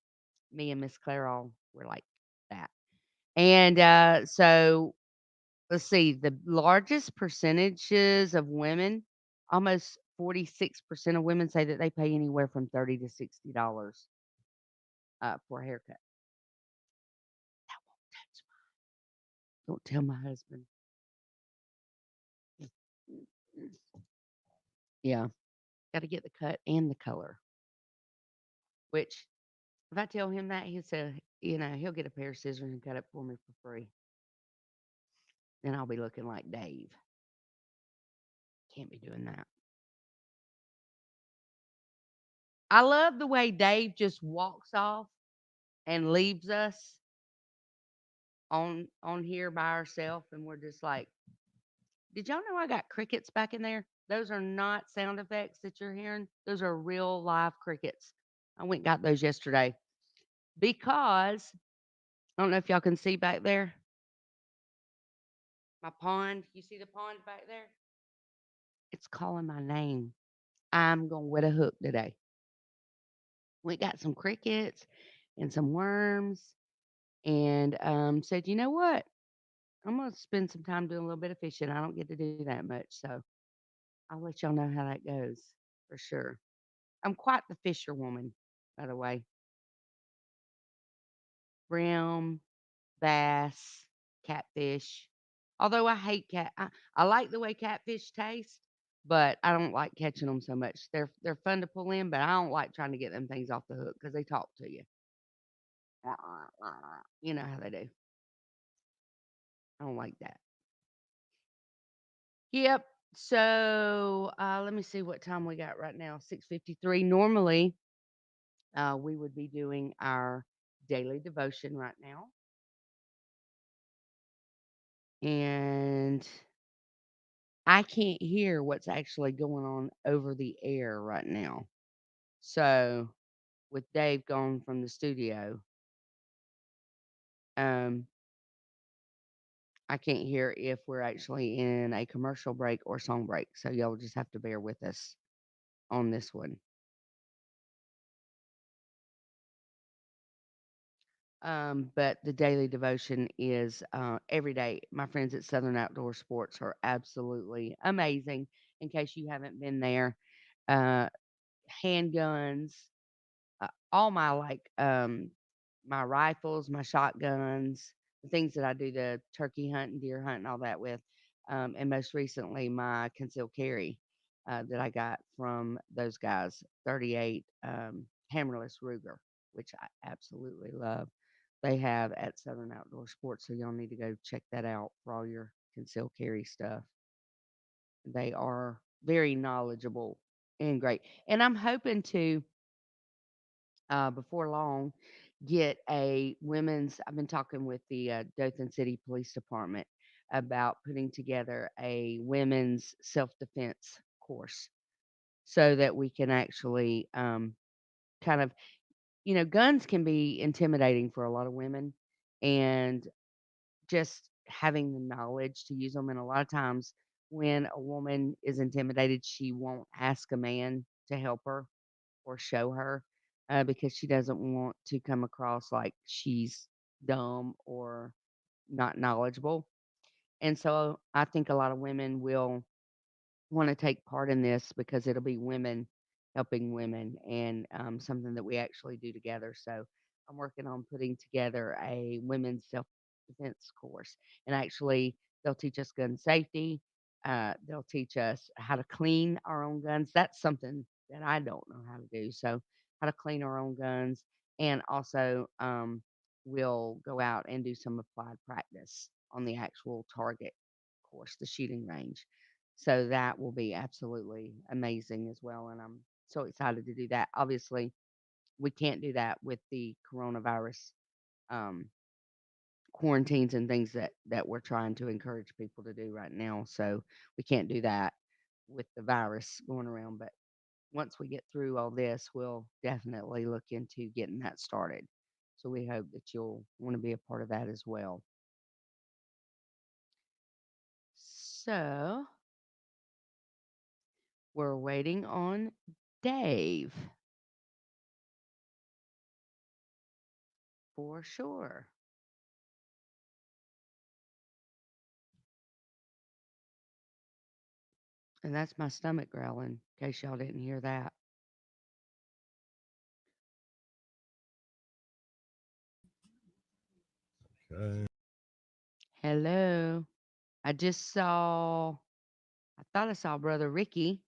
me and Miss Clairol were like that. And so let's see, the largest percentages of women, almost 46% of women say that they pay anywhere from $30 to $60 for a haircut. That won't touch mine. Don't tell my husband. Yeah, got to get the cut and the color. Which, if I tell him that, he'll say, he'll get a pair of scissors and cut it for me for free. Then I'll be looking like Dave. Can't be doing that. I love the way Dave just walks off and leaves us on here by ourselves, and we're just like, did y'all know I got crickets back in there? Those are not sound effects that you're hearing. Those are real live crickets. I went and got those yesterday because I don't know if y'all can see back there. My pond. You see the pond back there? It's calling my name. I'm going to wet a hook today. We got some crickets and some worms and said, you know what? I'm going to spend some time doing a little bit of fishing. I don't get to do that much. So I'll let y'all know how that goes for sure. I'm quite the fisherwoman, by the way. Brim, bass, catfish. Although I hate I like the way catfish taste, but I don't like catching them so much. They're fun to pull in, but I don't like trying to get them things off the hook because they talk to you. You know how they do. I don't like that. Yep. So let me see what time we got right now. 6:53. Normally, we would be doing our daily devotion right now. And I can't hear what's actually going on over the air right now. So, with Dave gone from the studio, I can't hear if we're actually in a commercial break or song break. So, y'all just have to bear with us on this one. But the daily devotion is every day. My friends at Southern Outdoor Sports are absolutely amazing. In case you haven't been there, handguns, all my rifles, my shotguns, the things that I do the turkey hunt and deer hunt and all that with, and most recently my concealed carry that I got from those guys, 38 hammerless Ruger, which I absolutely love. They have at Southern Outdoor Sports, so y'all need to go check that out for all your concealed carry stuff. They are very knowledgeable and great, and I'm hoping to before long get a women's. I've been talking with the Dothan City Police Department about putting together a women's self-defense course so that we can actually kind of, guns can be intimidating for a lot of women, and just having the knowledge to use them. And a lot of times when a woman is intimidated, she won't ask a man to help her or show her because she doesn't want to come across like she's dumb or not knowledgeable. And so I think a lot of women will want to take part in this because it'll be women helping women and something that we actually do together. So I'm working on putting together a women's self defense course. And actually, they'll teach us gun safety. They'll teach us how to clean our own guns. That's something that I don't know how to do. So, how to clean our own guns. And also, we'll go out and do some applied practice on the actual target course, the shooting range. So that will be absolutely amazing as well. And I'm so excited to do that. Obviously, we can't do that with the coronavirus um, quarantines and things that we're trying to encourage people to do right now. So we can't do that with the virus going around. But once we get through all this, we'll definitely look into getting that started. So we hope that you'll want to be a part of that as well. So we're waiting on Dave for sure. And that's my stomach growling, in case y'all didn't hear that. Okay. Hello. I thought I saw Brother Ricky.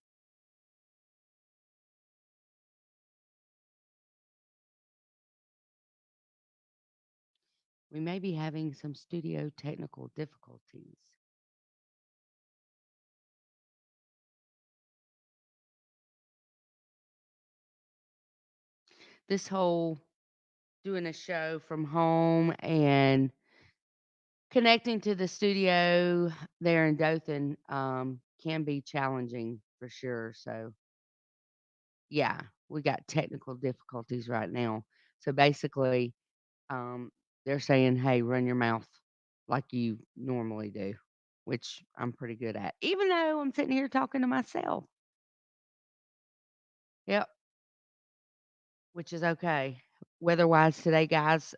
We may be having some studio technical difficulties. This whole doing a show from home and connecting to the studio there in Dothan can be challenging for sure. So, yeah, we got technical difficulties right now. So basically, um, they're saying, "Hey, run your mouth like you normally do," which I'm pretty good at, even though I'm sitting here talking to myself. Yep, which is okay. Weather-wise today, guys,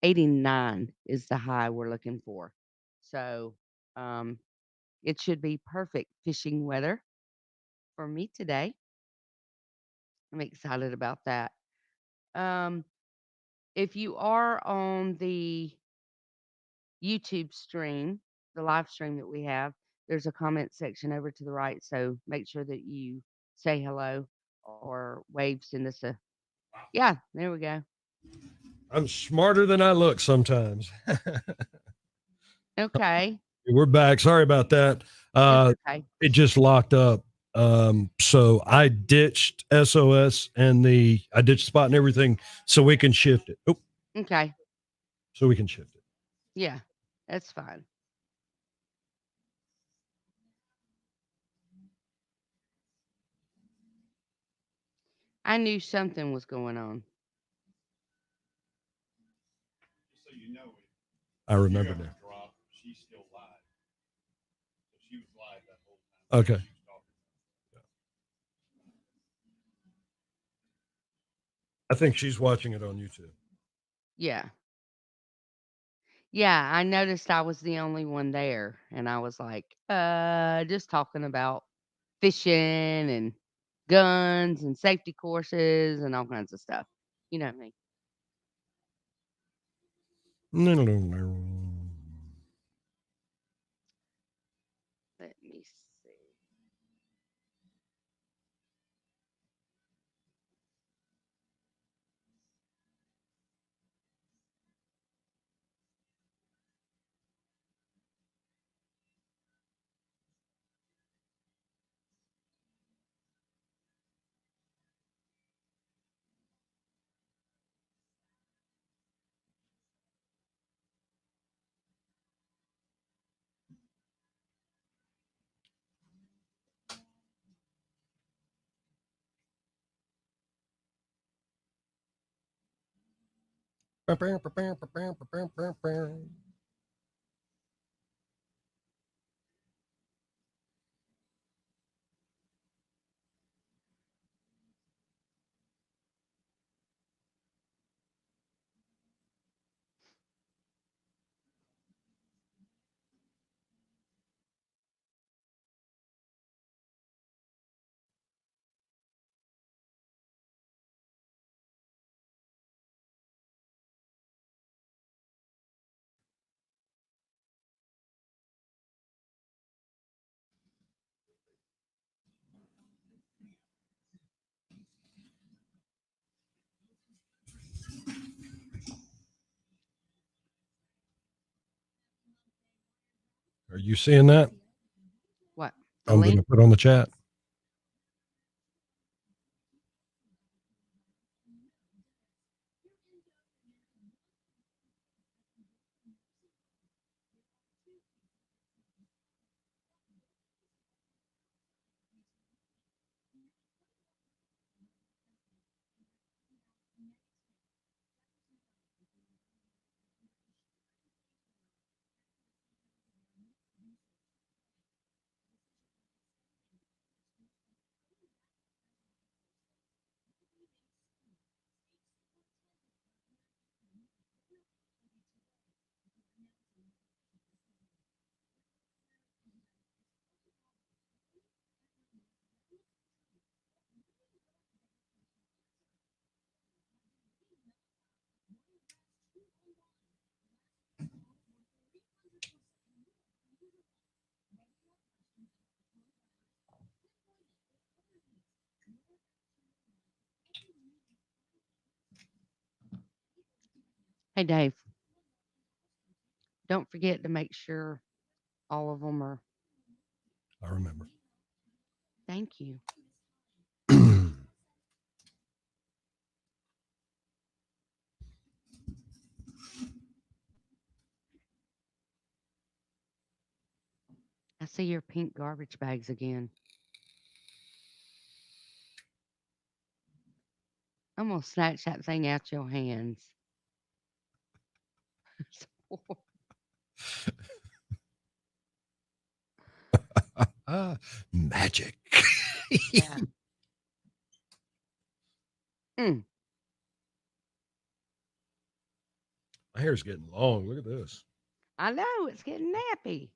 89 is the high we're looking for. So, um, it should be perfect fishing weather for me today. I'm excited about that. Um, if you are on the YouTube stream, the live stream that we have, there's a comment section over to the right. So make sure that you say hello or wave, send us a, yeah, there we go. I'm smarter than I look sometimes. Okay. We're back. Sorry about that. Okay. It just locked up. So I ditched SOS and I ditched spot and everything so we can shift it. Oh, Okay. so we can shift it. Yeah, that's fine. I knew something was going on. So you know, I remember now. She's still live. So she was live that whole time. Okay. I think she's watching it on YouTube. Yeah. Yeah, I noticed I was the only one there, and I was like, just talking about fishing and guns and safety courses and all kinds of stuff. You know me. No. Let me see. Are you seeing that? What? I'm going to put on the chat. Hey, Dave, don't forget to make sure all of them are. I remember. Thank you. I see your pink garbage bags again. I'm going to snatch that thing out your hands. Magic. Yeah. My hair's getting long. Look at this. I know. It's getting nappy.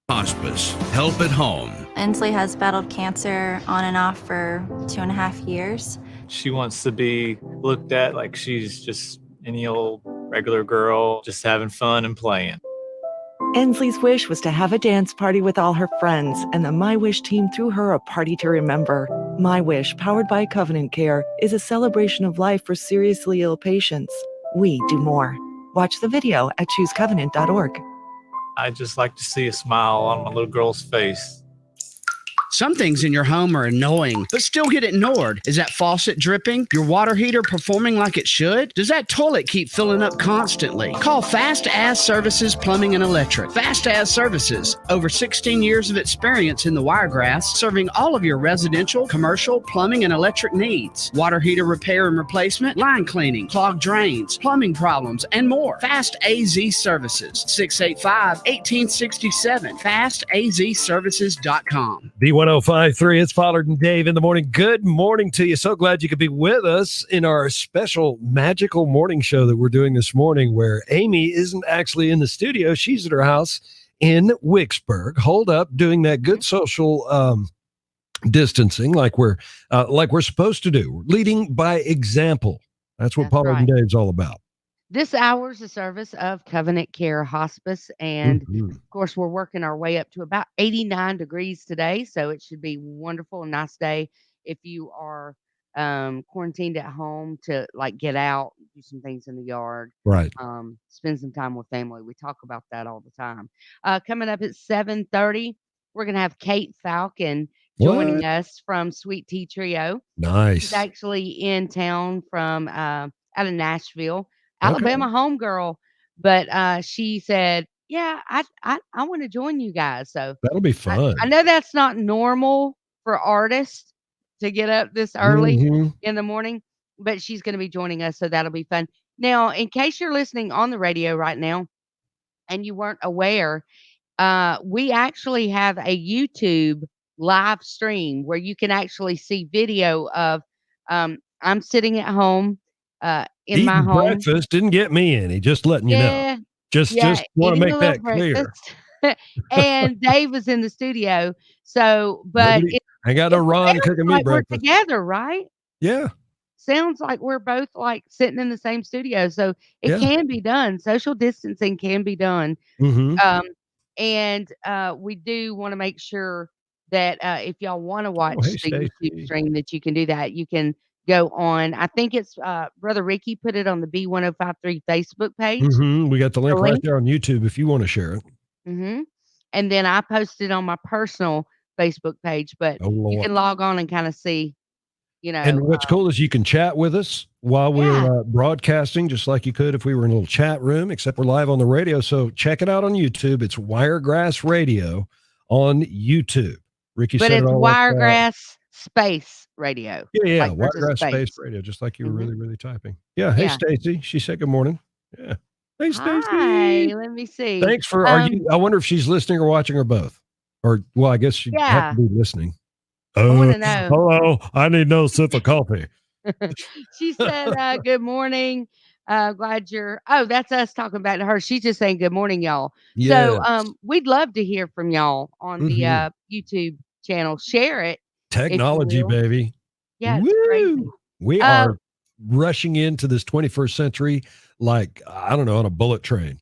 Hospice, help at home. Inslee has battled cancer on and off for 2.5 years. She wants to be looked at like she's just any old regular girl, just having fun and playing. Inslee's wish was to have a dance party with all her friends, and the My Wish team threw her a party to remember. My Wish, powered by Covenant Care, is a celebration of life for seriously ill patients. We do more. Watch the video at choosecovenant.org. I just like to see a smile on my little girl's face. Some things in your home are annoying, but still get ignored. Is that faucet dripping? Your water heater performing like it should? Does that toilet keep filling up constantly? Call Fast As Services Plumbing and Electric. Fast As Services, over 16 years of experience in the Wiregrass, serving all of your residential, commercial, plumbing, and electric needs. Water heater repair and replacement, line cleaning, clogged drains, plumbing problems, and more. Fast AZ Services, 685-1867, fastazservices.com. B1053, it's Pollard and Dave in the morning. Good morning to you. So glad you could be with us in our special magical morning show that we're doing this morning, where Amy isn't actually in the studio. She's at her house in Wicksburg, holed up, doing that good social distancing like we're supposed to do, leading by example. That's what Pollard and Dave's all about. This hour is a service of Covenant Care Hospice. And of course, we're working our way up to about 89 degrees today. So it should be wonderful, a nice day if you are quarantined at home to like get out, do some things in the yard, right? Spend some time with family. We talk about that all the time. Coming up at 7:30, we're going to have Kate Falcon joining us from Sweet Tea Trio. Nice. She's actually in town from out of Nashville. Alabama homegirl, but she said, "Yeah, I want to join you guys." So that'll be fun. I know that's not normal for artists to get up this early in the morning, but she's going to be joining us, so that'll be fun. Now, in case you're listening on the radio right now and you weren't aware, we actually have a YouTube live stream where you can actually see video of I'm sitting at home. In my home. Breakfast didn't get me any, just letting you know. Just want to make that clear. And Dave was in the studio. So, but I got a Ron cooking me breakfast. We're together, right? Yeah. Sounds like we're both like sitting in the same studio. So it can be done. Social distancing can be done. And we do want to make sure that if y'all want to watch the YouTube stream, that you can do that. You can go on. I think it's Brother Ricky put it on the B1053 Facebook page. We got the link right there on YouTube if you want to share it. And then I posted on my personal Facebook page, but you can log on and kind of see, And what's cool is you can chat with us while we're broadcasting, just like you could if we were in a little chat room, except we're live on the radio. So check it out on YouTube. It's Wiregrass Radio on YouTube. Ricky said it's Wiregrass Space Radio. Yeah, like Wiregrass Space Radio, just like you were really, really typing. Yeah. Hey, Stacy. She said good morning. Yeah. Hey, Stacy. Hi. Let me see. Thanks for. I wonder if she's listening or watching or both. Or, well, I guess you have to be listening. I want to know. Hello, I need no sip of coffee. She said, good morning. Glad you're, that's us talking back to her. She's just saying, good morning, y'all. Yes. So we'd love to hear from y'all on the YouTube channel. Share it. Technology, baby. Yeah, it's crazy. We are rushing into this 21st century like, I don't know, on a bullet train.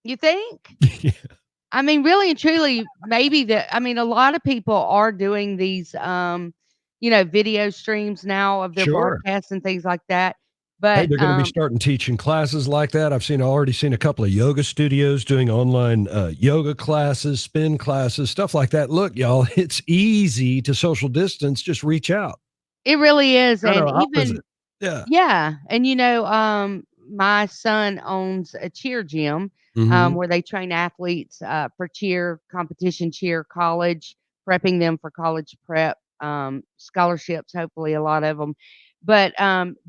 You think? Yeah. I mean, really and truly, maybe a lot of people are doing these, video streams now of their broadcasts and things like that. But hey, they're going to be starting teaching classes like that. I've already seen a couple of yoga studios doing online yoga classes, spin classes, stuff like that. Look, y'all, it's easy to social distance. Just reach out. It really is. And even, yeah. And, my son owns a cheer gym where they train athletes for cheer, competition cheer, college, prepping them for college prep, scholarships, hopefully a lot of them. But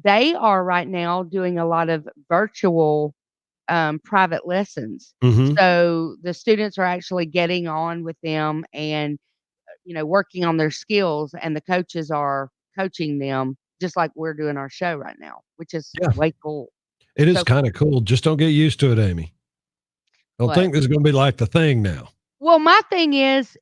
they are right now doing a lot of virtual private lessons. So the students are actually getting on with them and, working on their skills, and the coaches are coaching them just like we're doing our show right now, which is way cool. It is kind of cool. Just don't get used to it, Amy. Don't think this is going to be like the thing now. Well, my thing is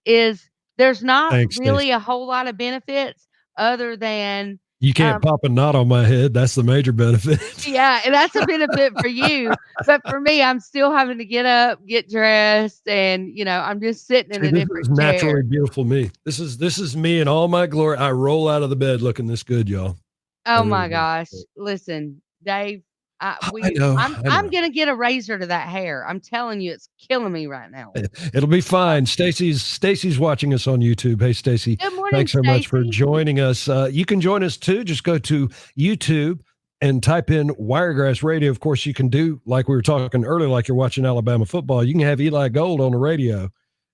there's not really Stacey. a whole lot of benefits other than you can't pop a knot on my head. That's the major benefit. Yeah, and that's a benefit for you. But for me, I'm still having to get up, get dressed, and I'm just sitting in a different chair. Naturally beautiful me. This is me in all my glory. I roll out of the bed looking this good, y'all. Oh my gosh. Listen, Dave, I'm gonna get a razor to that hair. I'm telling you, it's killing me right now. It'll be fine. Stacy's watching us on YouTube. Hey, Stacy. Good morning. Thanks so much for joining us. You can join us too. Just go to YouTube and type in Wiregrass Radio. Of course, you can do like we were talking earlier, like you're watching Alabama football. You can have Eli Gold on the radio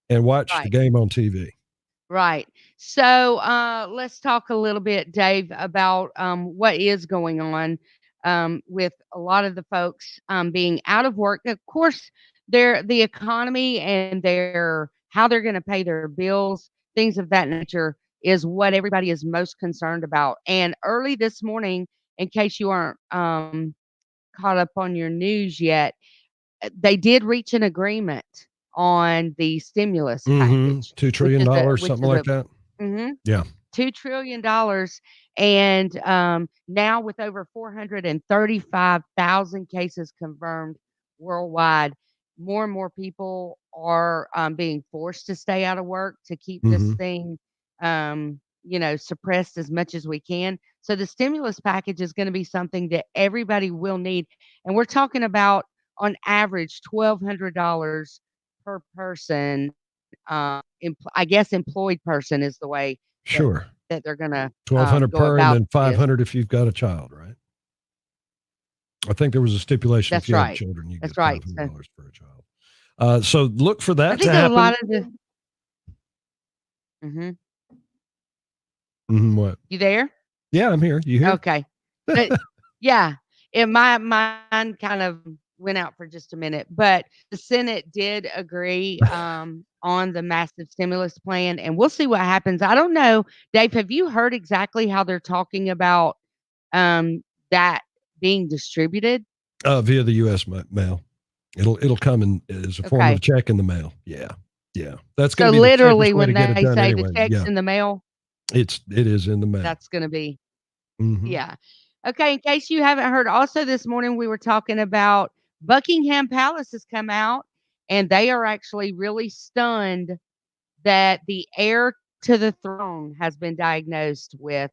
and watch the game on TV. Right. So let's talk a little bit, Dave, about what is going on with a lot of the folks being out of work. Of course, the economy and how they're going to pay their bills, things of that nature, is what everybody is most concerned about. And early this morning, in case you aren't caught up on your news yet, they did reach an agreement on the stimulus package. $2 trillion, something like that. Yeah. $2 trillion. And now with over 435,000 cases confirmed worldwide, more and more people are being forced to stay out of work to keep this thing, suppressed as much as we can. So the stimulus package is going to be something that everybody will need. And we're talking about, on average, $1,200 per person. I guess employed person is the way that they're going to $1,200 per, and then $500 if you've got a child, right? I think there was a stipulation. That's if you right. have children, you That's get right. $500 per child. So look for that I think to happen. a lot of the. What? You there? Yeah, I'm here. You here? Okay. But, yeah. My mind kind of went out for just a minute, but the Senate did agree on the massive stimulus plan, and we'll see what happens. I don't know, Dave, have you heard exactly how they're talking about that being distributed? Via the U.S. mail. It'll come in as a form of check in the mail. Yeah. That's going to be literally when they say the check's in the mail. It is in the mail. That's going to be. Yeah. Okay. In case you haven't heard, also this morning we were talking about Buckingham Palace has come out, and they are actually really stunned that the heir to the throne has been diagnosed with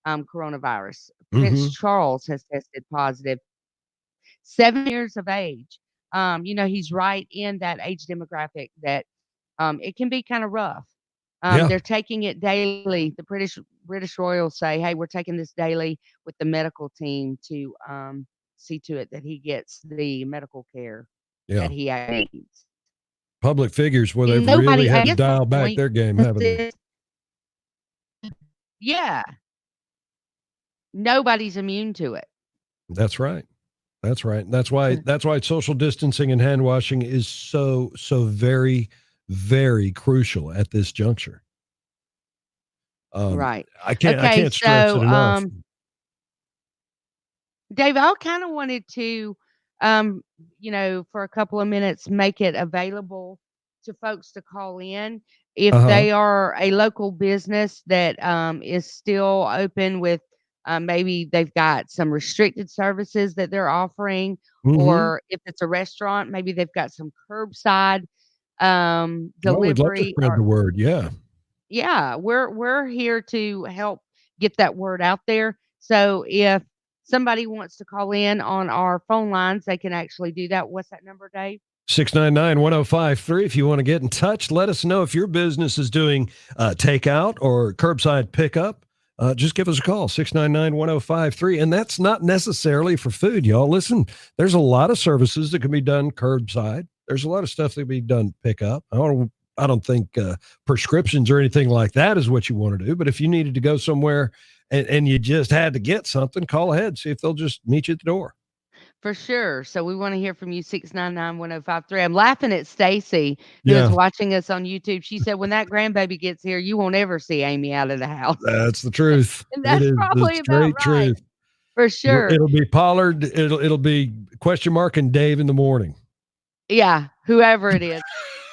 coronavirus. Prince Charles has tested positive. 7 years of age. He's right in that age demographic that it can be kind of rough. They're taking it daily. The British royals say, hey, we're taking this daily with the medical team to see to it that he gets the medical care that he needs. Public figures where they've really had to dial back their game, haven't they? Yeah. Nobody's immune to it. That's right. That's right. That's why social distancing and hand washing is so very, very crucial at this juncture. Right. I can't stress it enough. Dave, I kind of wanted to, for a couple of minutes, make it available to folks to call in if they are a local business that is still open with maybe they've got some restricted services that they're offering, or if it's a restaurant, maybe they've got some curbside Well, we'd love to delivery. spread the word. Yeah. Yeah, we're here to help get that word out there. So if somebody wants to call in on our phone lines, they can actually do that. What's that number, Dave? 699-1053. If you want to get in touch, let us know if your business is doing takeout or curbside pickup. Just give us a call, 699-1053. And that's not necessarily for food, y'all. Listen, there's a lot of services that can be done curbside. There's a lot of stuff that can be done pickup. I don't think prescriptions or anything like that is what you want to do. But if you needed to go somewhere and you just had to get something, call ahead, see if they'll just meet you at the door. For sure. So we want to hear from you, 699-1053. I'm laughing at Stacy, who is watching us on YouTube. She said, when that grandbaby gets here, you won't ever see Amy out of the house. That's the truth. And that's probably the straight about right. truth. For sure. It'll be Pollard. It'll be question mark and Dave in the morning. Yeah, whoever it is.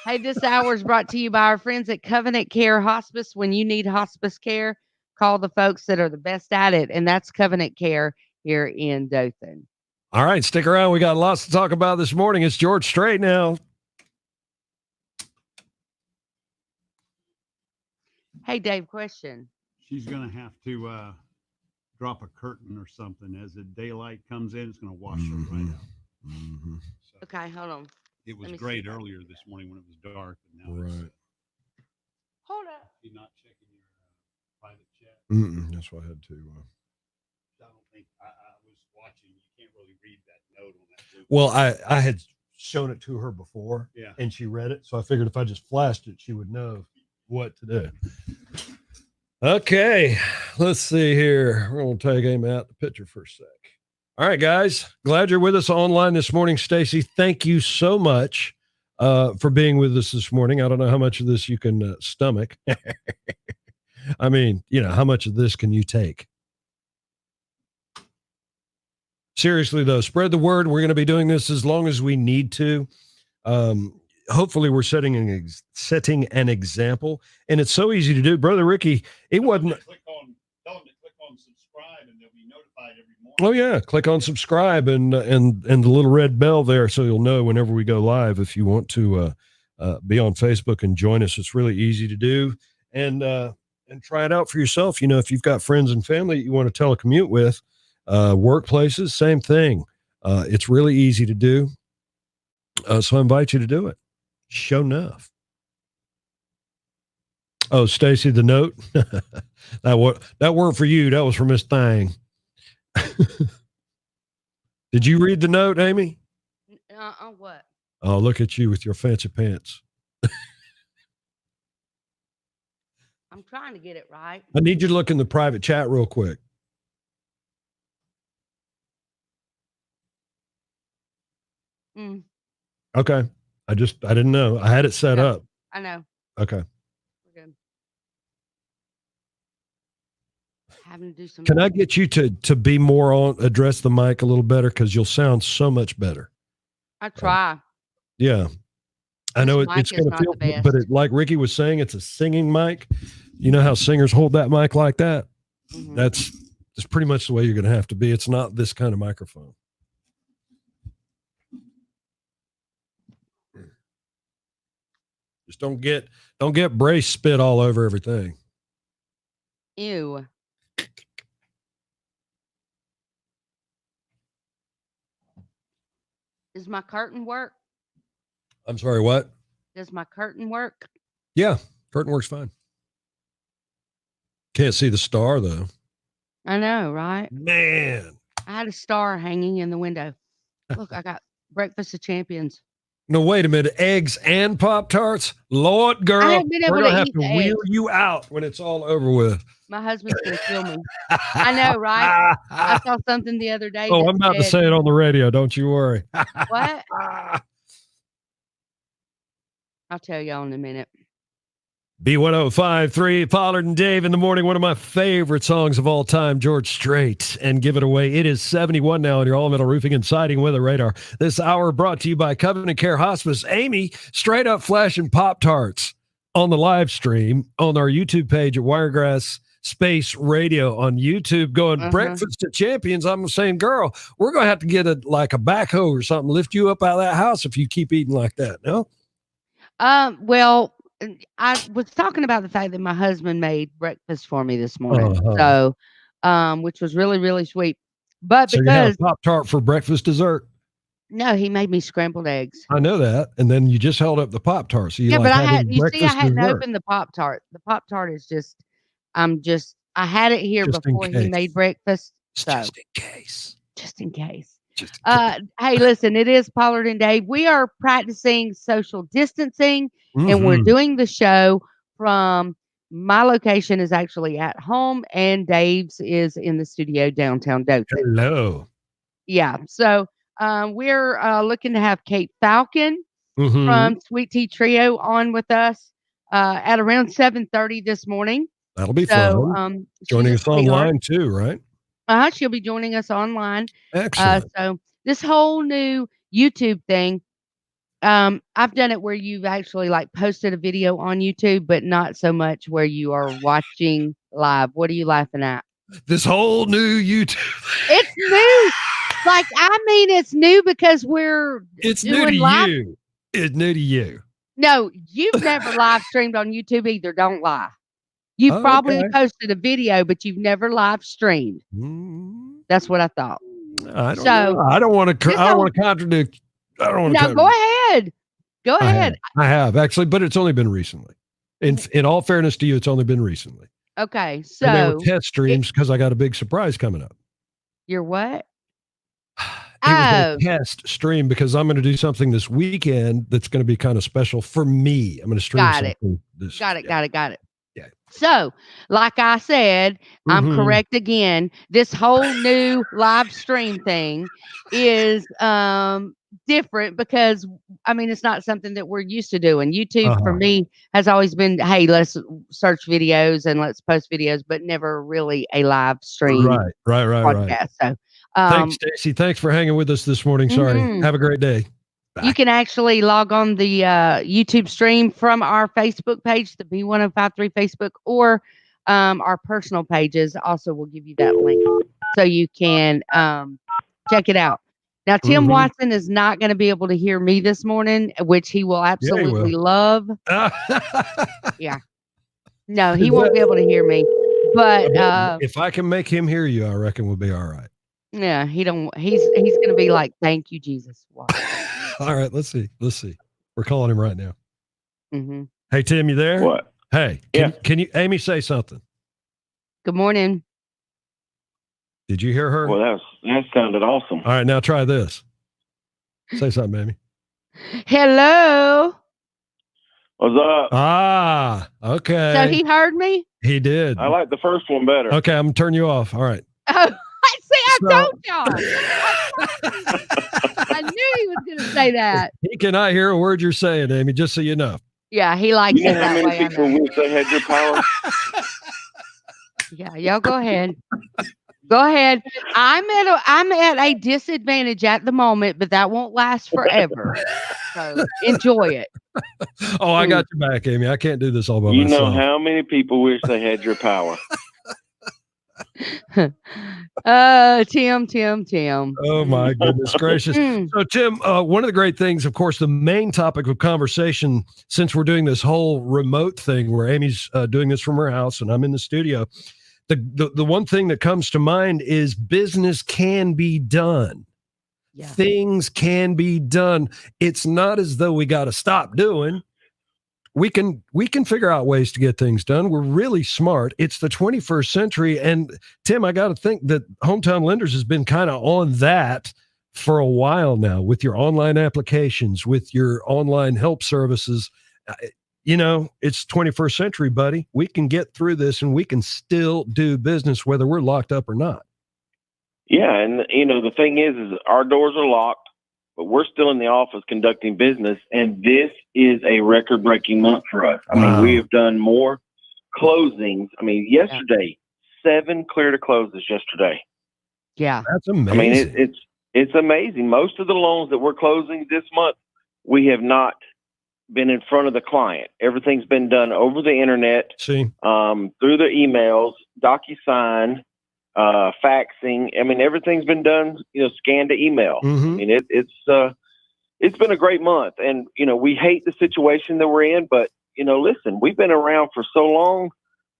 Hey, this hour is brought to you by our friends at Covenant Care Hospice. When you need hospice care, call the folks that are the best at it, and that's Covenant Care here in Dothan. All right, stick around. We got lots to talk about this morning. It's George Strait now. Hey, Dave, question. She's going to have to drop a curtain or something. As the daylight comes in, it's going to wash her right out. Mm-hmm. So Okay, hold on. it was great earlier this morning when it was dark, but now it's Hold up. you're not checking your private chat. That's why I had to. I don't think I was watching. You can't really read that note on that blue. Well, I had shown it to her before, and she read it, so I figured if I just flashed it, she would know what to do. Okay, let's see here. We're going to take Amy out the picture for a sec. All right, guys, glad you're with us online this morning. Stacy, thank you so much for being with us this morning. I don't know how much of this you can stomach. I mean, how much of this can you take? Seriously, though, spread the word. We're going to be doing this as long as we need to. Hopefully, we're setting an example, and it's so easy to do. Brother Ricky, it wasn't. Tell them to click on subscribe, and they'll be notified every morning. Oh yeah, click on subscribe and the little red bell there, so you'll know whenever we go live. If you want to be on Facebook and join us, it's really easy to do, and try it out for yourself. If you've got friends and family that you want to telecommute with. Workplaces, same thing. It's really easy to do. So I invite you to do it. Show enough. Oh, Stacy, the note. that weren't for you. That was for Miss Thang. Did you read the note, Amy? What? Oh, look at you with your fancy pants. I'm trying to get it right. I need you to look in the private chat real quick. Okay. I didn't know. I had it set up. I know. Okay. We're good. Having to do some. Can I get you to be more on, address the mic a little better? Because you'll sound so much better. I try. Yeah. I know it's going to feel, but like Ricky was saying, it's a singing mic. You know how singers hold that mic like that? Mm-hmm. That's pretty much the way you're going to have to be. It's not this kind of microphone. Just don't get brace spit all over everything. Ew. Does my curtain work? I'm sorry, what? Does my curtain work? Yeah, curtain works fine. Can't see the star though. I know, right? Man. I had a star hanging in the window. Look, I got breakfast of champions. No, wait a minute. Eggs and Pop-Tarts? Lord, girl, we're going to have to wheel you out when it's all over with. My husband's going to kill me. I know, right? I saw something the other day. Oh, I'm about to say it on the radio. Don't you worry. What? I'll tell y'all in a minute. B1053, Pollard and Dave in the morning. One of my favorite songs of all time, George Strait, and Give It Away. It is 71 now on your all-metal roofing and siding weather radar. This hour brought to you by Covenant Care Hospice. Amy, straight up flashing Pop-Tarts on the live stream on our YouTube page at Wiregrass Space Radio on YouTube, going breakfast at champions. I'm saying, girl, we're going to have to get a backhoe or something, lift you up out of that house if you keep eating like that. No? Well, I was talking about the fact that my husband made breakfast for me this morning. So, which was really, really sweet. But so because you had a Pop-Tart for breakfast dessert? No, he made me scrambled eggs. I know that. And then you just held up the Pop-Tart. So but I hadn't opened the Pop-Tart. The Pop-Tart is I had it here before he made breakfast. So just in case. Hey, listen, it is Pollard and Dave. We are practicing social distancing and we're doing the show from my location is actually at home and Dave's is in the studio downtown Dothan. Hello. Yeah. So we're looking to have Kate Falcon from Sweet Tea Trio on with us at around 7:30 this morning. That'll be fun. Joining us online too, right? She'll be joining us online. Excellent. So this whole new YouTube thing, I've done it where you've actually posted a video on YouTube, but not so much where you are watching live. What are you laughing at? This whole new YouTube. It's new. It's new because it's new to you. It's new to you. No, you've never live streamed on YouTube either. Don't lie. You've probably posted a video, but you've never live streamed. That's what I thought. I don't know. I don't want to contradict. I don't want to. No, go ahead. Go ahead. I have actually, but it's only been recently. In all fairness to you, it's only been recently. Okay, so and they were test streams because I got a big surprise coming up. You're what? It was a test stream because I'm going to do something this weekend that's going to be kind of special for me. I'm going to stream something. Got it. Yeah. So, like I said, I'm correct again. This whole new live stream thing is different because it's not something that we're used to doing. YouTube for me has always been, hey, let's search videos and let's post videos, but never really a live stream podcast. So thanks, Stacy. Thanks for hanging with us this morning. Sorry. Have a great day. Bye. You can actually log on the YouTube stream from our Facebook page, the B1053 Facebook, or our personal pages. Also, we'll give you that link so you can check it out. Now, Tim Watson is not going to be able to hear me this morning, which he will absolutely love. Yeah. No, he won't be able to hear me. But if I can make him hear you, I reckon we'll be all right. Yeah, he's going to be like, thank you, Jesus. Wow. All right, let's see. We're calling him right now. Hey, Tim, you there? What? Hey, can you, Amy, say something? Good morning. Did you hear her? Well, that sounded awesome. All right, now try this. Say something, Amy. Hello. What's up? Ah, okay. So he heard me? He did. I like the first one better. Okay, I'm going to turn you off. All right. Oh, I told y'all. I knew he was going to say that. He cannot hear a word you're saying, Amy, just so you know. Yeah, he likes it that way. How many people wish they had your power? Yeah, y'all go ahead. Go ahead. I'm at a disadvantage at the moment, but that won't last forever. So enjoy it. Oh, I got your back, Amy. I can't do this all by myself. You know how many people wish they had your power? Tim. Oh my goodness gracious. So Tim, one of the great things, of course, the main topic of conversation, since we're doing this whole remote thing where Amy's doing this from her house and I'm in the studio, the one thing that comes to mind is business can be done. Yeah. Things can be done. It's not as though we got to stop doing. We can figure out ways to get things done. We're really smart. It's the 21st century. And Tim, I got to think that Hometown Lenders has been kind of on that for a while now with your online applications, with your online help services. It's 21st century, buddy. We can get through this and we can still do business whether we're locked up or not. Yeah. And, the thing is our doors are locked. but we're still in the office conducting business, and this is a record-breaking month for us. I mean, we have done more closings. I mean, yesterday, 7 clear to closes yesterday. Yeah. That's amazing. I mean, it's amazing. Most of the loans that we're closing this month, we have not been in front of the client. Everything's been done over the internet, through the emails, DocuSign, faxing. I mean, everything's been done, scan to email. I mean, it's been a great month, and we hate the situation that we're in, but listen, we've been around for so long.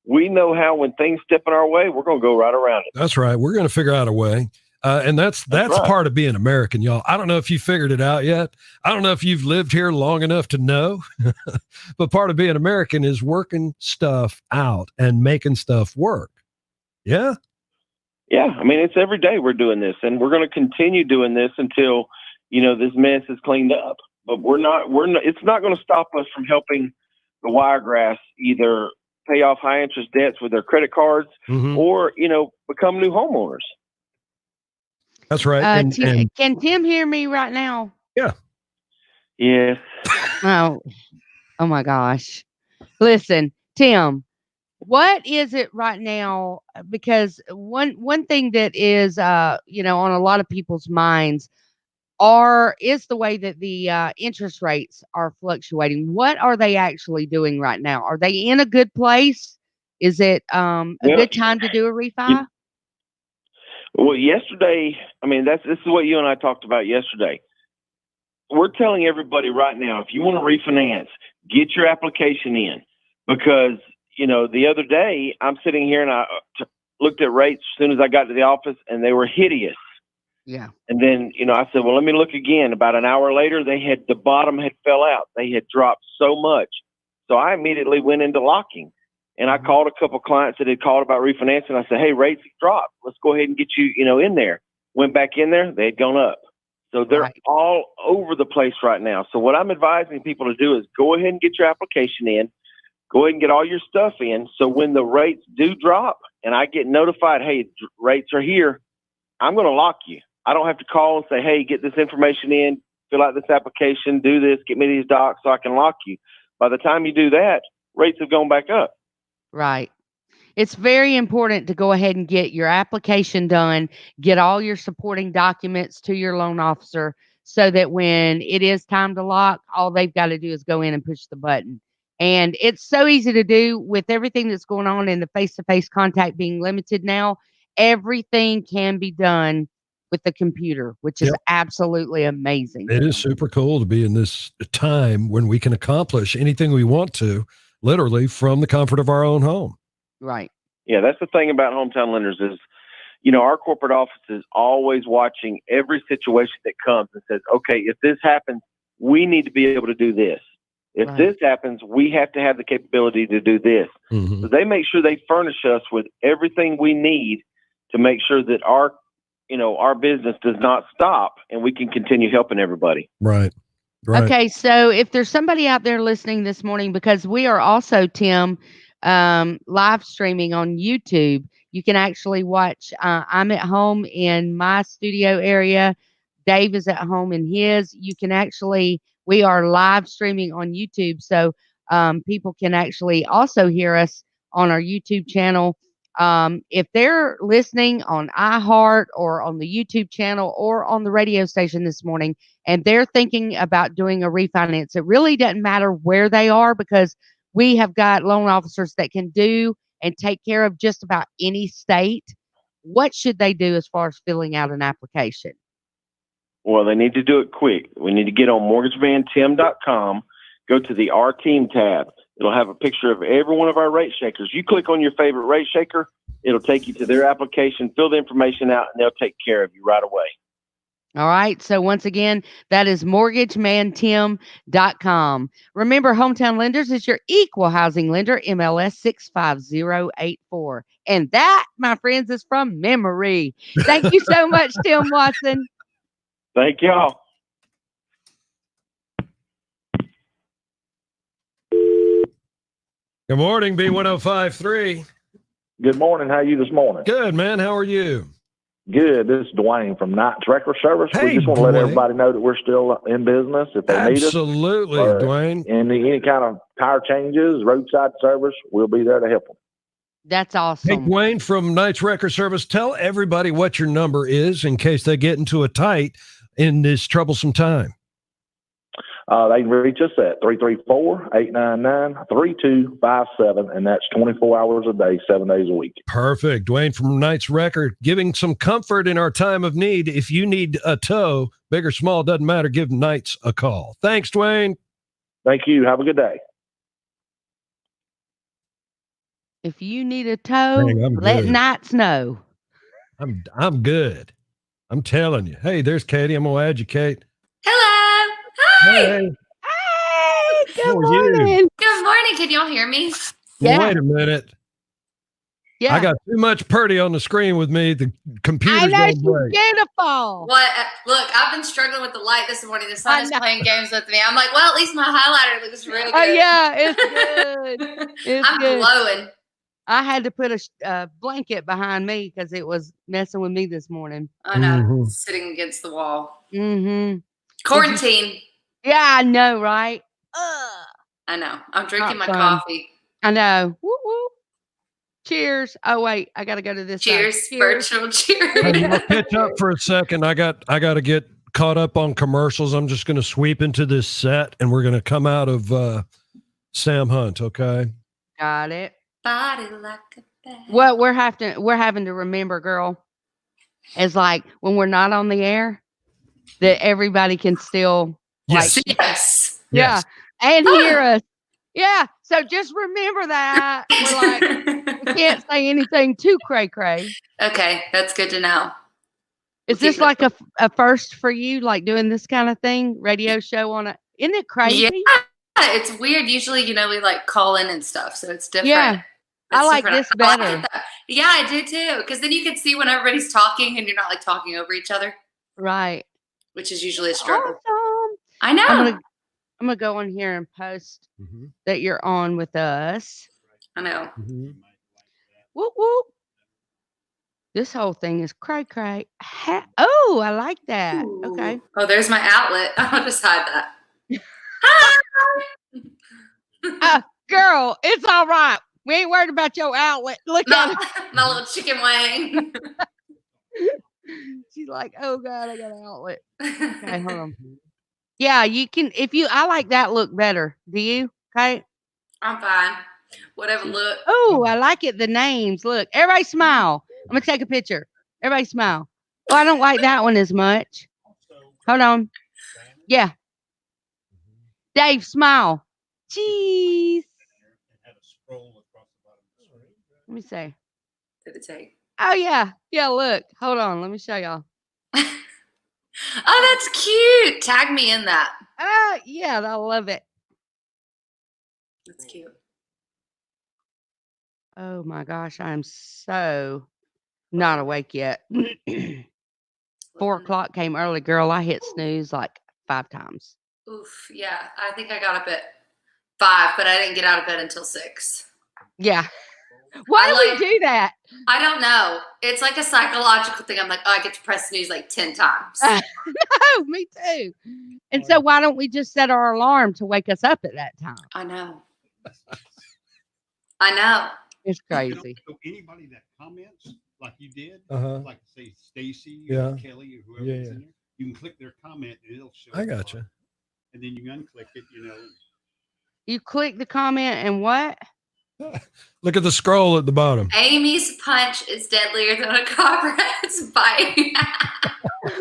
We know how when things step in our way, we're going to go right around it. That's right. We're going to figure out a way. And that's right. part of being American, y'all. I don't know if you figured it out yet. I don't know if you've lived here long enough to know, but part of being American is working stuff out and making stuff work. Yeah. Yeah. I mean, it's every day we're doing this, and we're going to continue doing this until, this mess is cleaned up. But it's not going to stop us from helping the Wiregrass either pay off high interest debts with their credit cards or, become new homeowners. That's right. Can Tim hear me right now? Yeah. Yes. Oh my gosh. Listen, Tim, what is it right now? Because one thing that is, on a lot of people's minds is the way that the interest rates are fluctuating. What are they actually doing right now? Are they in a good place? Is it a good time to do a refi? Well, yesterday, I mean, this is what you and I talked about yesterday. We're telling everybody right now, if you want to refinance, get your application in, because, the other day I'm sitting here and I looked at rates as soon as I got to the office, and they were hideous. Yeah. And then, I said, well, let me look again. About an hour later, the bottom had fell out. They had dropped so much. So I immediately went into locking. And I called a couple clients that had called about refinancing. I said, hey, rates have dropped. Let's go ahead and get you, in there. Went back in there. They had gone up. So they're all over the place right now. So what I'm advising people to do is go ahead and get your application in. Go ahead and get all your stuff in. So when the rates do drop and I get notified, hey, rates are here, I'm going to lock you. I don't have to call and say, hey, get this information in, fill out this application, do this, get me these docs so I can lock you. By the time you do that, rates have gone back up. Right. It's very important to go ahead and get your application done, get all your supporting documents to your loan officer, so that when it is time to lock, all they've got to do is go in and push the button. And it's so easy to do with everything that's going on and the face-to-face contact being limited now. Everything can be done with the computer, which is absolutely amazing. It is super cool to be in this time when we can accomplish anything we want to, literally from the comfort of our own home. Right. Yeah, that's the thing about Hometown Lenders is, our corporate office is always watching every situation that comes and says, okay, if this happens, we need to be able to do this. If this happens, we have to have the capability to do this. So they make sure they furnish us with everything we need to make sure that our business does not stop and we can continue helping everybody. Right. Okay. So if there's somebody out there listening this morning, because we are also, Tim, live streaming on YouTube, you can actually watch. I'm at home in my studio area. Dave is at home in his. We are live streaming on YouTube. So people can actually also hear us on our YouTube channel. If they're listening on iHeart or on the YouTube channel or on the radio station this morning, and they're thinking about doing a refinance, it really doesn't matter where they are, because we have got loan officers that can do and take care of just about any state. What should they do as far as filling out an application? Well, they need to do it quick. We need to get on mortgagemantim.com, go to the Our Team tab. It'll have a picture of every one of our rate shakers. You click on your favorite rate shaker, it'll take you to their application, fill the information out, and they'll take care of you right away. All right. So once again, that is mortgagemantim.com. Remember, Hometown Lenders is your equal housing lender, MLS 65084. And that, my friends, is from memory. Thank you so much, Tim Watson. Thank y'all. Good morning, B1053. Good morning. How are you this morning? Good, man. How are you? Good. This is Dwayne from Knight's Record Service. Hey, we just want to let Dwayne. everybody know that we're still in business if they need us. Absolutely, Dwayne. Any kind of tire changes, roadside service, we'll be there to help them. That's Hey, awesome. Dwayne from Knight's Record Service, tell everybody what your number is in case they get into a tight in this troublesome time. They can reach us at 334-899-3257, and that's 24 hours a day, 7 days a week. Perfect. Dwayne from Knight's Record, giving some comfort in our time of need. If you need a tow, big or small, doesn't matter, give Knight's a call. Thanks, Dwayne. Thank you. Have a good day. If you need a tow, Dang, let good. Knights know. I'm good. I'm telling you. Hey, there's Katie. I'm gonna add you, Kate. Hello. Hi. Hey. Hey, good How are you? morning. Good morning. Can y'all hear me? Well, Yeah. wait a minute. Yeah. I got too much Purdy on the screen with me. The computer's I know gonna she's break. beautiful. What? Look, I've been struggling with the light this morning. The sun is playing games with me. I'm like, well, at least my highlighter looks real good. Oh yeah, it's good. It's I'm good. glowing. I had to put a blanket behind me because it was messing with me this morning. I know. Sitting against the wall. Mm-hmm. Quarantine. Yeah, I know, right? I know. I'm drinking my Not fun. coffee. I know. Woo woo. Cheers. Oh wait, I gotta go to this. Cheers. Side. Virtual cheers. Hey, I'll catch up for a second. I got to get caught up on commercials. I'm just going to sweep into this set, and we're going to come out of Sam Hunt. Okay. Got it. Body like a bag. What we're having to remember, girl, is like when we're not on the air, that everybody can still Yes. Yes. yeah, and hear us. Yeah. So just remember that. We're like, we can't say anything too cray-cray. Okay, that's good to know. Is this like a first for you, like doing this kind of thing, radio show on it? Isn't it crazy? Yeah, it's weird. Usually, we like call in and stuff, so it's different. Yeah. I like different. this I like better. that. Yeah, I do too. Because then you can see when everybody's talking and you're not like talking over each other, Right. which is usually a struggle. Awesome. I know. I'm gonna go on here and post that you're on with us. I know. Whoop whoop. This whole thing is cray cray. Oh, I like that. Ooh. Okay. Oh, there's my outlet. I'll just hide that. Girl, it's all right. We ain't worried about your outlet. Look at it. My little chicken wing. She's like, oh God, I got an outlet. Okay, hold on. Yeah, you can I like that look better. Do you? Okay. I'm fine. Whatever look. Oh, I like it. The names. Look, everybody smile. I'm gonna take a picture. Everybody smile. Oh, I don't like that one as much. Hold on. Yeah. Dave, smile. Cheese. Let me see. Did it take? Oh yeah. Yeah, look. Hold on. Let me show y'all. Oh, that's cute. Tag me in that. Yeah, I love it. That's cute. Oh my gosh, I'm so not awake yet. 4 o'clock came early, girl. I hit snooze like 5 times. Oof. Yeah. I think I got up at 5, but I didn't get out of bed until 6. Yeah. Why do we do that? I don't know. It's like a psychological thing. I'm like, oh, I get to press snooze like 10 times. No, me too. And so why don't we just set our alarm to wake us up at that time? I know. I know. It's crazy. So anybody that comments like you did, Uh-huh. like say Stacy Yeah. or Kelly or whoever Yeah, is yeah. in there, you can click their comment and it'll show. I up. gotcha. And then you unclick it, You click the comment and what? Look at the scroll at the bottom. Amy's punch is deadlier than a copperhead's bite.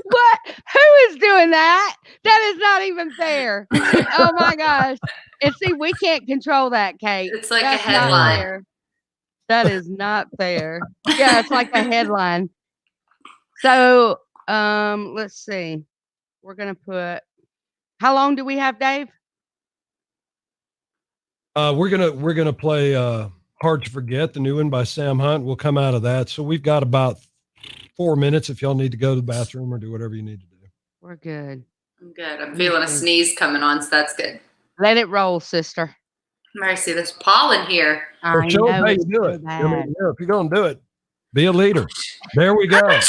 What? Who is doing that? That is not even fair. Oh my gosh. And see, we can't control that, Kate. It's like That's a headline. not fair. That is not fair. Yeah, it's like a headline. So, let's see. We're gonna put. How long do we have, Dave? We're gonna play Hard to Forget, the new one by Sam Hunt. We'll come out of that. So we've got about 4 minutes if y'all need to go to the bathroom or do whatever you need to do. We're good. I'm good. I'm feeling a sneeze coming on, so that's good. Let it roll, sister. Mercy, there's pollen here. I Show us know how you it's do so it. bad. I mean, if you're gonna do it, be a leader. There we go.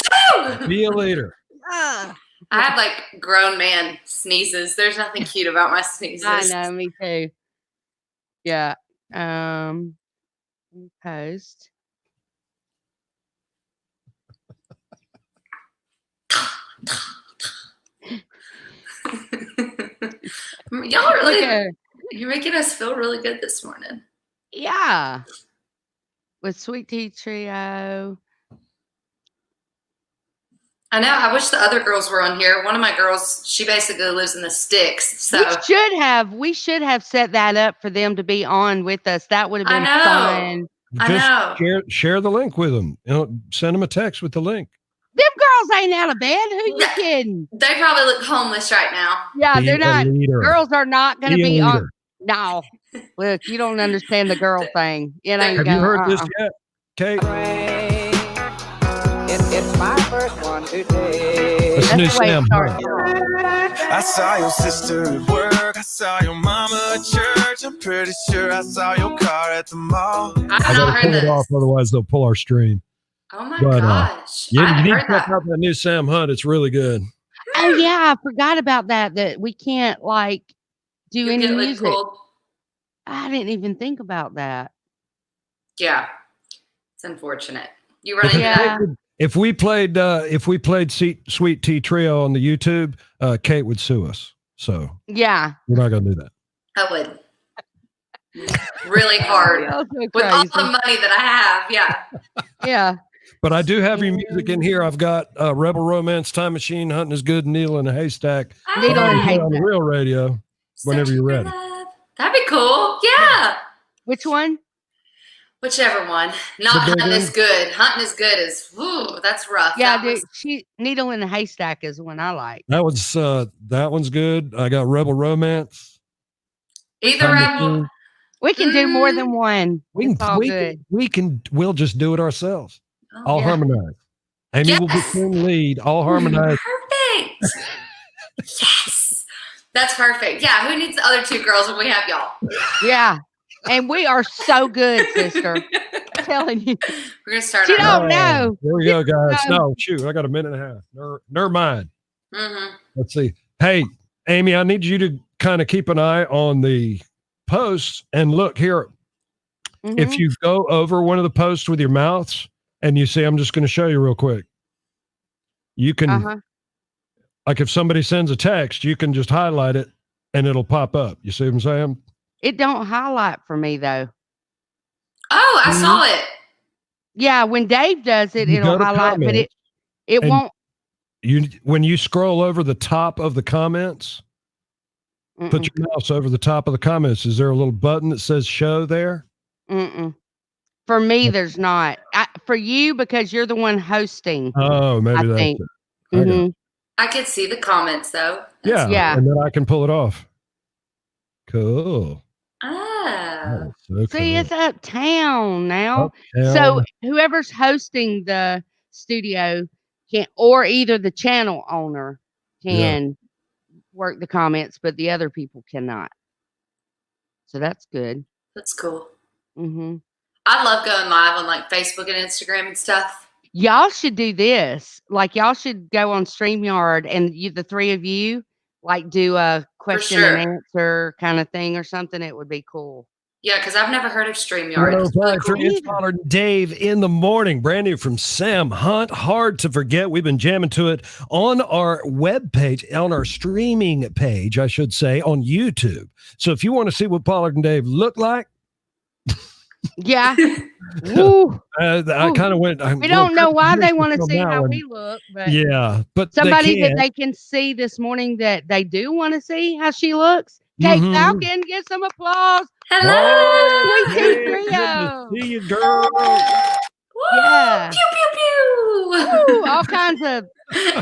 Be a leader. I have like grown man sneezes. There's nothing cute about my sneezes. I know, me too. Yeah. Post. Y'all are really, you're making us feel really good this morning. Yeah. With Sweet Tea Trio. I know. I wish the other girls were on here. One of my girls, she basically lives in the sticks. So we should have set that up for them to be on with us. That would have been fun. Just share the link with them. Send them a text with the link. Them girls ain't out of bed. Who you kidding? They probably look homeless right now. Yeah, Be they're not. a leader. Girls are not going to Be a be on. leader. No. Look, you don't understand the girl thing. Have you heard this yet, Kate? It's my first one today. That's new Sam Hunt. I saw your sister at work. I saw your mama at church. I'm pretty sure I saw your car at the mall. I gotta pull it off, otherwise they'll pull our stream. Oh my gosh. You need to check out that new Sam Hunt. It's really good. Oh yeah, I forgot about that. That we can't like do any music. I didn't even think about that. Yeah, it's unfortunate. You running that? If we played Sweet Tea Trio on the YouTube, Kate would sue us. So yeah, we're not gonna do that. I would. Really hard with all the money that I have. Yeah. Yeah. But I do have your music in here. I've got Rebel Romance, Time Machine, Hunting is Good, Needle in a Haystack. Needle in a Haystack on the real radio whenever you're ready. That'd be cool. Yeah. Which one? Whichever one. Not Hunting is Good. Hunting is Good is, whoo, that's rough. Yeah, Needle in a Haystack is the one I like. That one's good. I got Rebel Romance. Either Rebel. We can do more than one. We'll just do it ourselves. All harmonize. Amy will be team lead. All harmonize. Perfect. Yes. That's perfect. Yeah. Who needs the other two girls when we have y'all? Yeah. And we are so good, sister. I'm telling you. We're going to start. You don't know. There we go, guys. No, shoot. I got a minute and a half. Never mind. Mm-hmm. Let's see. Hey, Amy, I need you to kind of keep an eye on the posts and look here. Mm-hmm. If you go over one of the posts with your mouths and you see, I'm just going to show you real quick. You can, like if somebody sends a text, you can just highlight it and it'll pop up. You see what I'm saying? It don't highlight for me though. Oh, I saw it. Yeah, when Dave does it, it'll highlight, but it won't. When you scroll over the top of the comments, put your mouse over the top of the comments. Is there a little button that says show there? For me, there's not. For you, because you're the one hosting. Oh, maybe that's it. I could see the comments though. Yeah. And then I can pull it off. Cool. Oh. So see, it's uptown now. So whoever's hosting the studio can, or either the channel owner can work the comments, but the other people cannot. So that's good. That's cool. I love going live on like Facebook and Instagram and stuff. Y'all should do this. Like y'all should go on StreamYard and the three of you like do a question and answer kind of thing or something. It would be cool. Yeah, because I've never heard of StreamYard. It's Pollard and Dave in the morning. Brand new from Sam Hunt. Hard to forget. We've been jamming to it on our webpage, on our streaming page, I should say, on YouTube. So if you want to see what Pollard and Dave look like, yeah. I kind of went. We don't know why they want to see how we look, but but somebody that they can see this morning that they do want to see how she looks. Kate Falcon, get some applause. Hello, Sweet Tea Trio. See you, girl. Yeah. Pew pew pew. Woo, all kinds of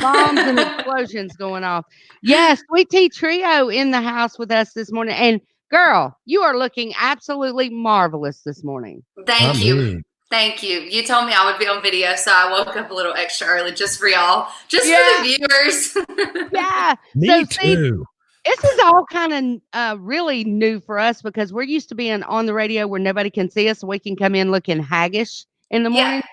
bombs and explosions going off. Yes, Sweet Tea Trio in the house with us this morning. And girl, you are looking absolutely marvelous this morning. Thank you. Thank you. You told me I would be on video, so I woke up a little extra early just for y'all, just for the viewers. Yeah. Me too. This is all kind of really new for us because we're used to being on the radio where nobody can see us, so we can come in looking haggish in the morning.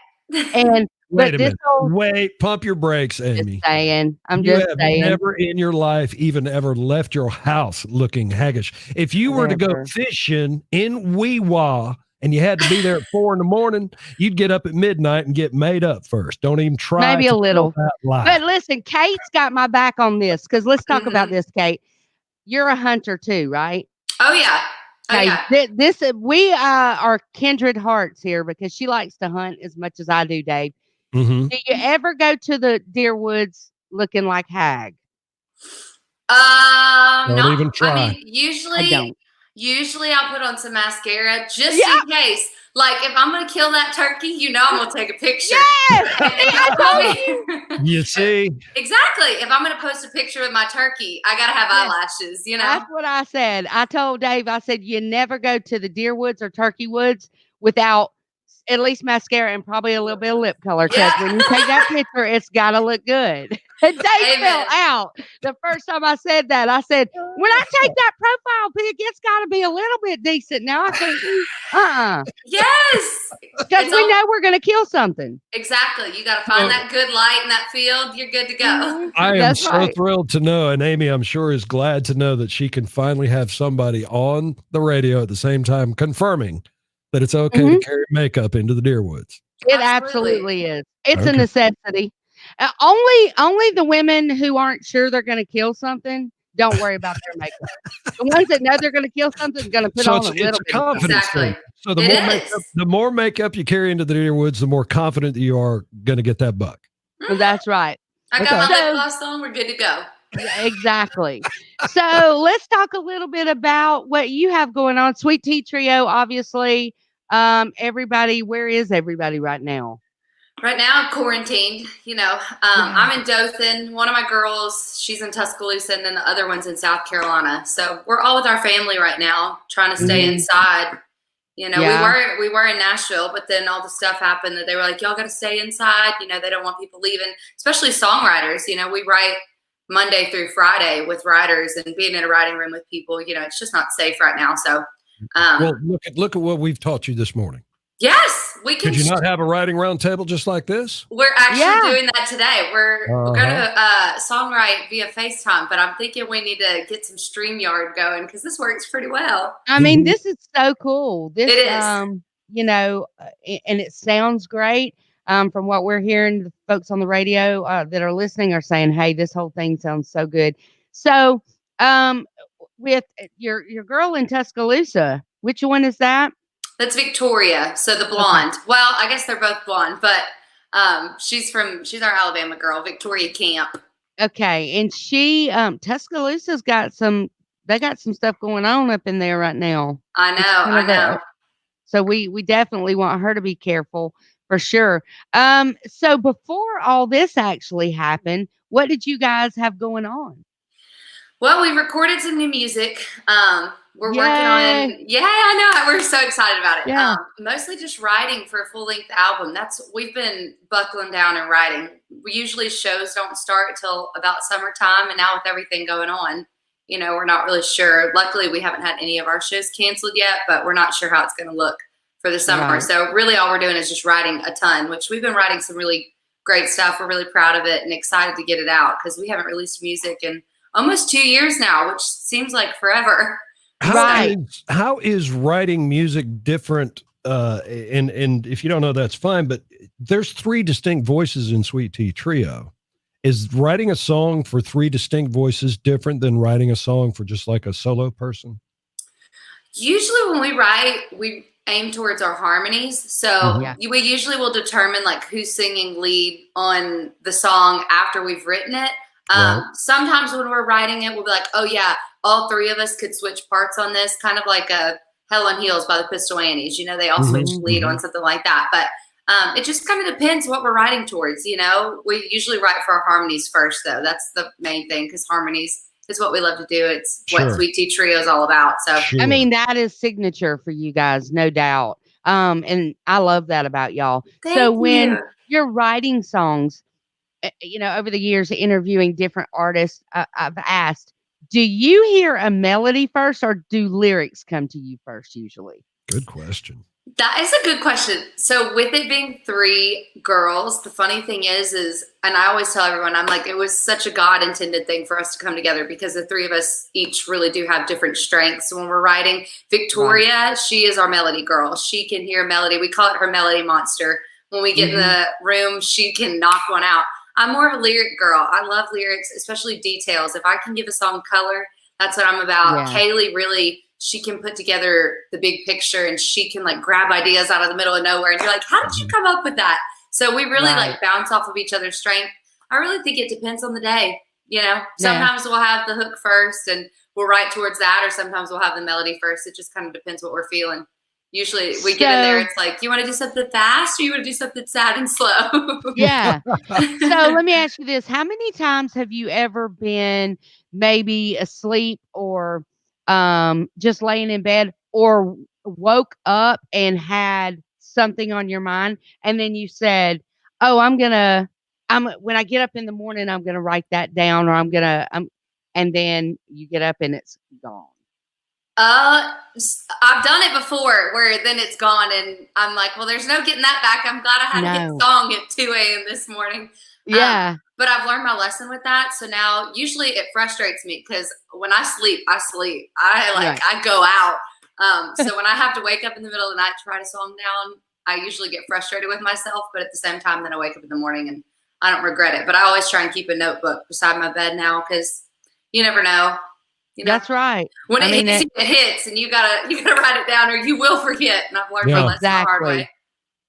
And Wait a minute. Wait, pump your brakes, Amy. I'm you just have saying. never in your life even ever left your house looking haggish. If you were to go fishing in Weewa and you had to be there at 4 a.m, you'd get up at midnight and get made up first. Don't even try. Maybe a little. Lie. But listen, Kate's got my back on this because let's talk about this, Kate. You're a hunter too, right? Oh yeah. We are kindred hearts here because she likes to hunt as much as I do, Dave. Mm-hmm. Do you ever go to the deer woods looking like hag? Don't even try. I mean, usually I'll put on some mascara just in case. Like if I'm gonna kill that turkey, I'm gonna take a picture. Yes, I told you. You see, exactly. If I'm gonna post a picture with my turkey, I gotta have eyelashes. That's what I said. I told Dave. I said you never go to the deer woods or turkey woods without at least mascara and probably a little bit of lip color. Because when you take that picture, it's gotta look good. And Dave fell out the first time I said that. I said, when I take that profile pic, it's got to be a little bit decent. Now I can't. Yes, because we know we're going to kill something. Exactly. You got to find that good light in that field. You're good to go. I am so thrilled to know, and Amy, I'm sure, is glad to know that she can finally have somebody on the radio at the same time confirming that it's okay to carry makeup into the deer woods. It absolutely is. It's a necessity. Only the women who aren't sure they're going to kill something don't worry about their makeup. The ones that know they're going to kill something are going to put on a little bit. Confidence thing. So the more makeup you carry into the deer woods, the more confident that you are going to get that buck. Well, that's right. I got my lip gloss on. We're good to go. Exactly. So let's talk a little bit about what you have going on. Sweet Tea Trio, obviously. Everybody, where is everybody right now? Right now, I'm quarantined. I'm in Dothan. One of my girls, she's in Tuscaloosa, and then the other one's in South Carolina. So we're all with our family right now, trying to stay inside. We were in Nashville, but then all the stuff happened that they were like, y'all got to stay inside. They don't want people leaving, especially songwriters. We write Monday through Friday with writers, and being in a writing room with people, it's just not safe right now. So, well, look at what we've taught you this morning. Yes, we can. Could you not have a writing round table just like this? We're actually doing that today. We're going to songwrite via FaceTime, but I'm thinking we need to get some StreamYard going because this works pretty well. I mean, this is so cool. This, it is. And it sounds great. From what we're hearing, the folks on the radio that are listening are saying, "Hey, this whole thing sounds so good." So, with your girl in Tuscaloosa, which one is that? That's Victoria. So the blonde. Okay. Well, I guess they're both blonde, but she's our Alabama girl, Victoria Camp. Okay. And she Tuscaloosa's got some stuff going on up in there right now. I know. So we definitely want her to be careful for sure. So before all this actually happened, what did you guys have going on? Well, we recorded some new music. We're working on, I know. We're so excited about it. Yeah. Mostly just writing for a full-length album. We've been buckling down and writing. Usually shows don't start till about summertime, and now with everything going on, we're not really sure. Luckily, we haven't had any of our shows canceled yet, but we're not sure how it's going to look for the summer. Right. So really all we're doing is just writing a ton, which we've been writing some really great stuff. We're really proud of it and excited to get it out because we haven't released music in almost 2 years now, which seems like forever. How is writing music different? And if you don't know, that's fine. But there's 3 distinct voices in Sweet Tea Trio. Is writing a song for 3 distinct voices different than writing a song for just like a solo person? Usually when we write, we aim towards our harmonies. So we usually will determine like who's singing lead on the song after we've written it. Sometimes when we're writing it, we'll be like, oh yeah, all 3 of us could switch parts on this, kind of like a Hell on Heels by the Pistol Annies. They all switch lead on something like that. But it just kind of depends what we're writing towards. We usually write for our harmonies first, though. That's the main thing because harmonies is what we love to do. It's what Sweet Tea Trio is all about. So I mean, that is signature for you guys, no doubt. And I love that about y'all. When you're writing songs, over the years interviewing different artists, I've asked, do you hear a melody first or do lyrics come to you first usually? Good question. That is a good question. So with it being 3 girls, the funny thing is, and I always tell everyone, I'm like, it was such a God intended thing for us to come together because the 3 of us each really do have different strengths. So when we're writing, Victoria, she is our melody girl. She can hear melody. We call it her melody monster. When we get in the room, she can knock one out. I'm more of a lyric girl. I love lyrics, especially details. If I can give a song color, that's what I'm about. Yeah. Kaylee really, she can put together the big picture and she can like grab ideas out of the middle of nowhere. And you're like, how did you come up with that? So we really like bounce off of each other's strength. I really think it depends on the day. You know, sometimes we'll have the hook first and we'll write towards that, or sometimes we'll have the melody first. It just kind of depends what we're feeling. Usually we get in there, it's like, you want to do something fast or you want to do something sad and slow? Yeah. So let me ask you this. How many times have you ever been maybe asleep or just laying in bed or woke up and had something on your mind and then you said, oh, when I get up in the morning, I'm going to write that down, or and then you get up and it's gone? I've done it before where then it's gone and I'm like, well, there's no getting that back. I'm glad I had a hit song at 2 a.m. this morning. Yeah. But I've learned my lesson with that. So now usually it frustrates me because when I sleep, I sleep. I go out. So when I have to wake up in the middle of the night to write a song down, I usually get frustrated with myself. But at the same time, then I wake up in the morning and I don't regret it. But I always try and keep a notebook beside my bed now because you never know. You know? That's right. When it hits and you gotta write it down or you will forget. And I've learned my lesson the hard way.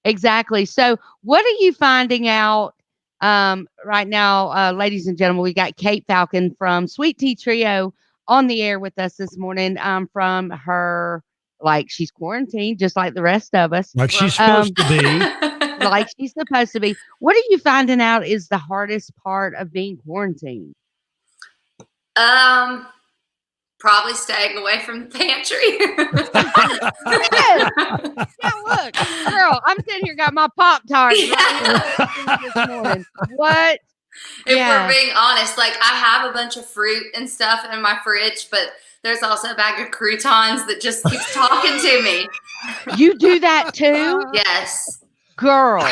Exactly. So what are you finding out right now, ladies and gentlemen? We got Kate Falcon from Sweet Tea Trio on the air with us this morning. From her, like she's quarantined just like the rest of us. Like she's supposed to be. Like she's supposed to be. What are you finding out is the hardest part of being quarantined? Probably staying away from the pantry. Yeah, look, girl, I'm sitting here got my Pop-Tarts right this morning. What? If we're being honest, like I have a bunch of fruit and stuff in my fridge, but there's also a bag of croutons that just keeps talking to me. You do that too? Yes. Girl.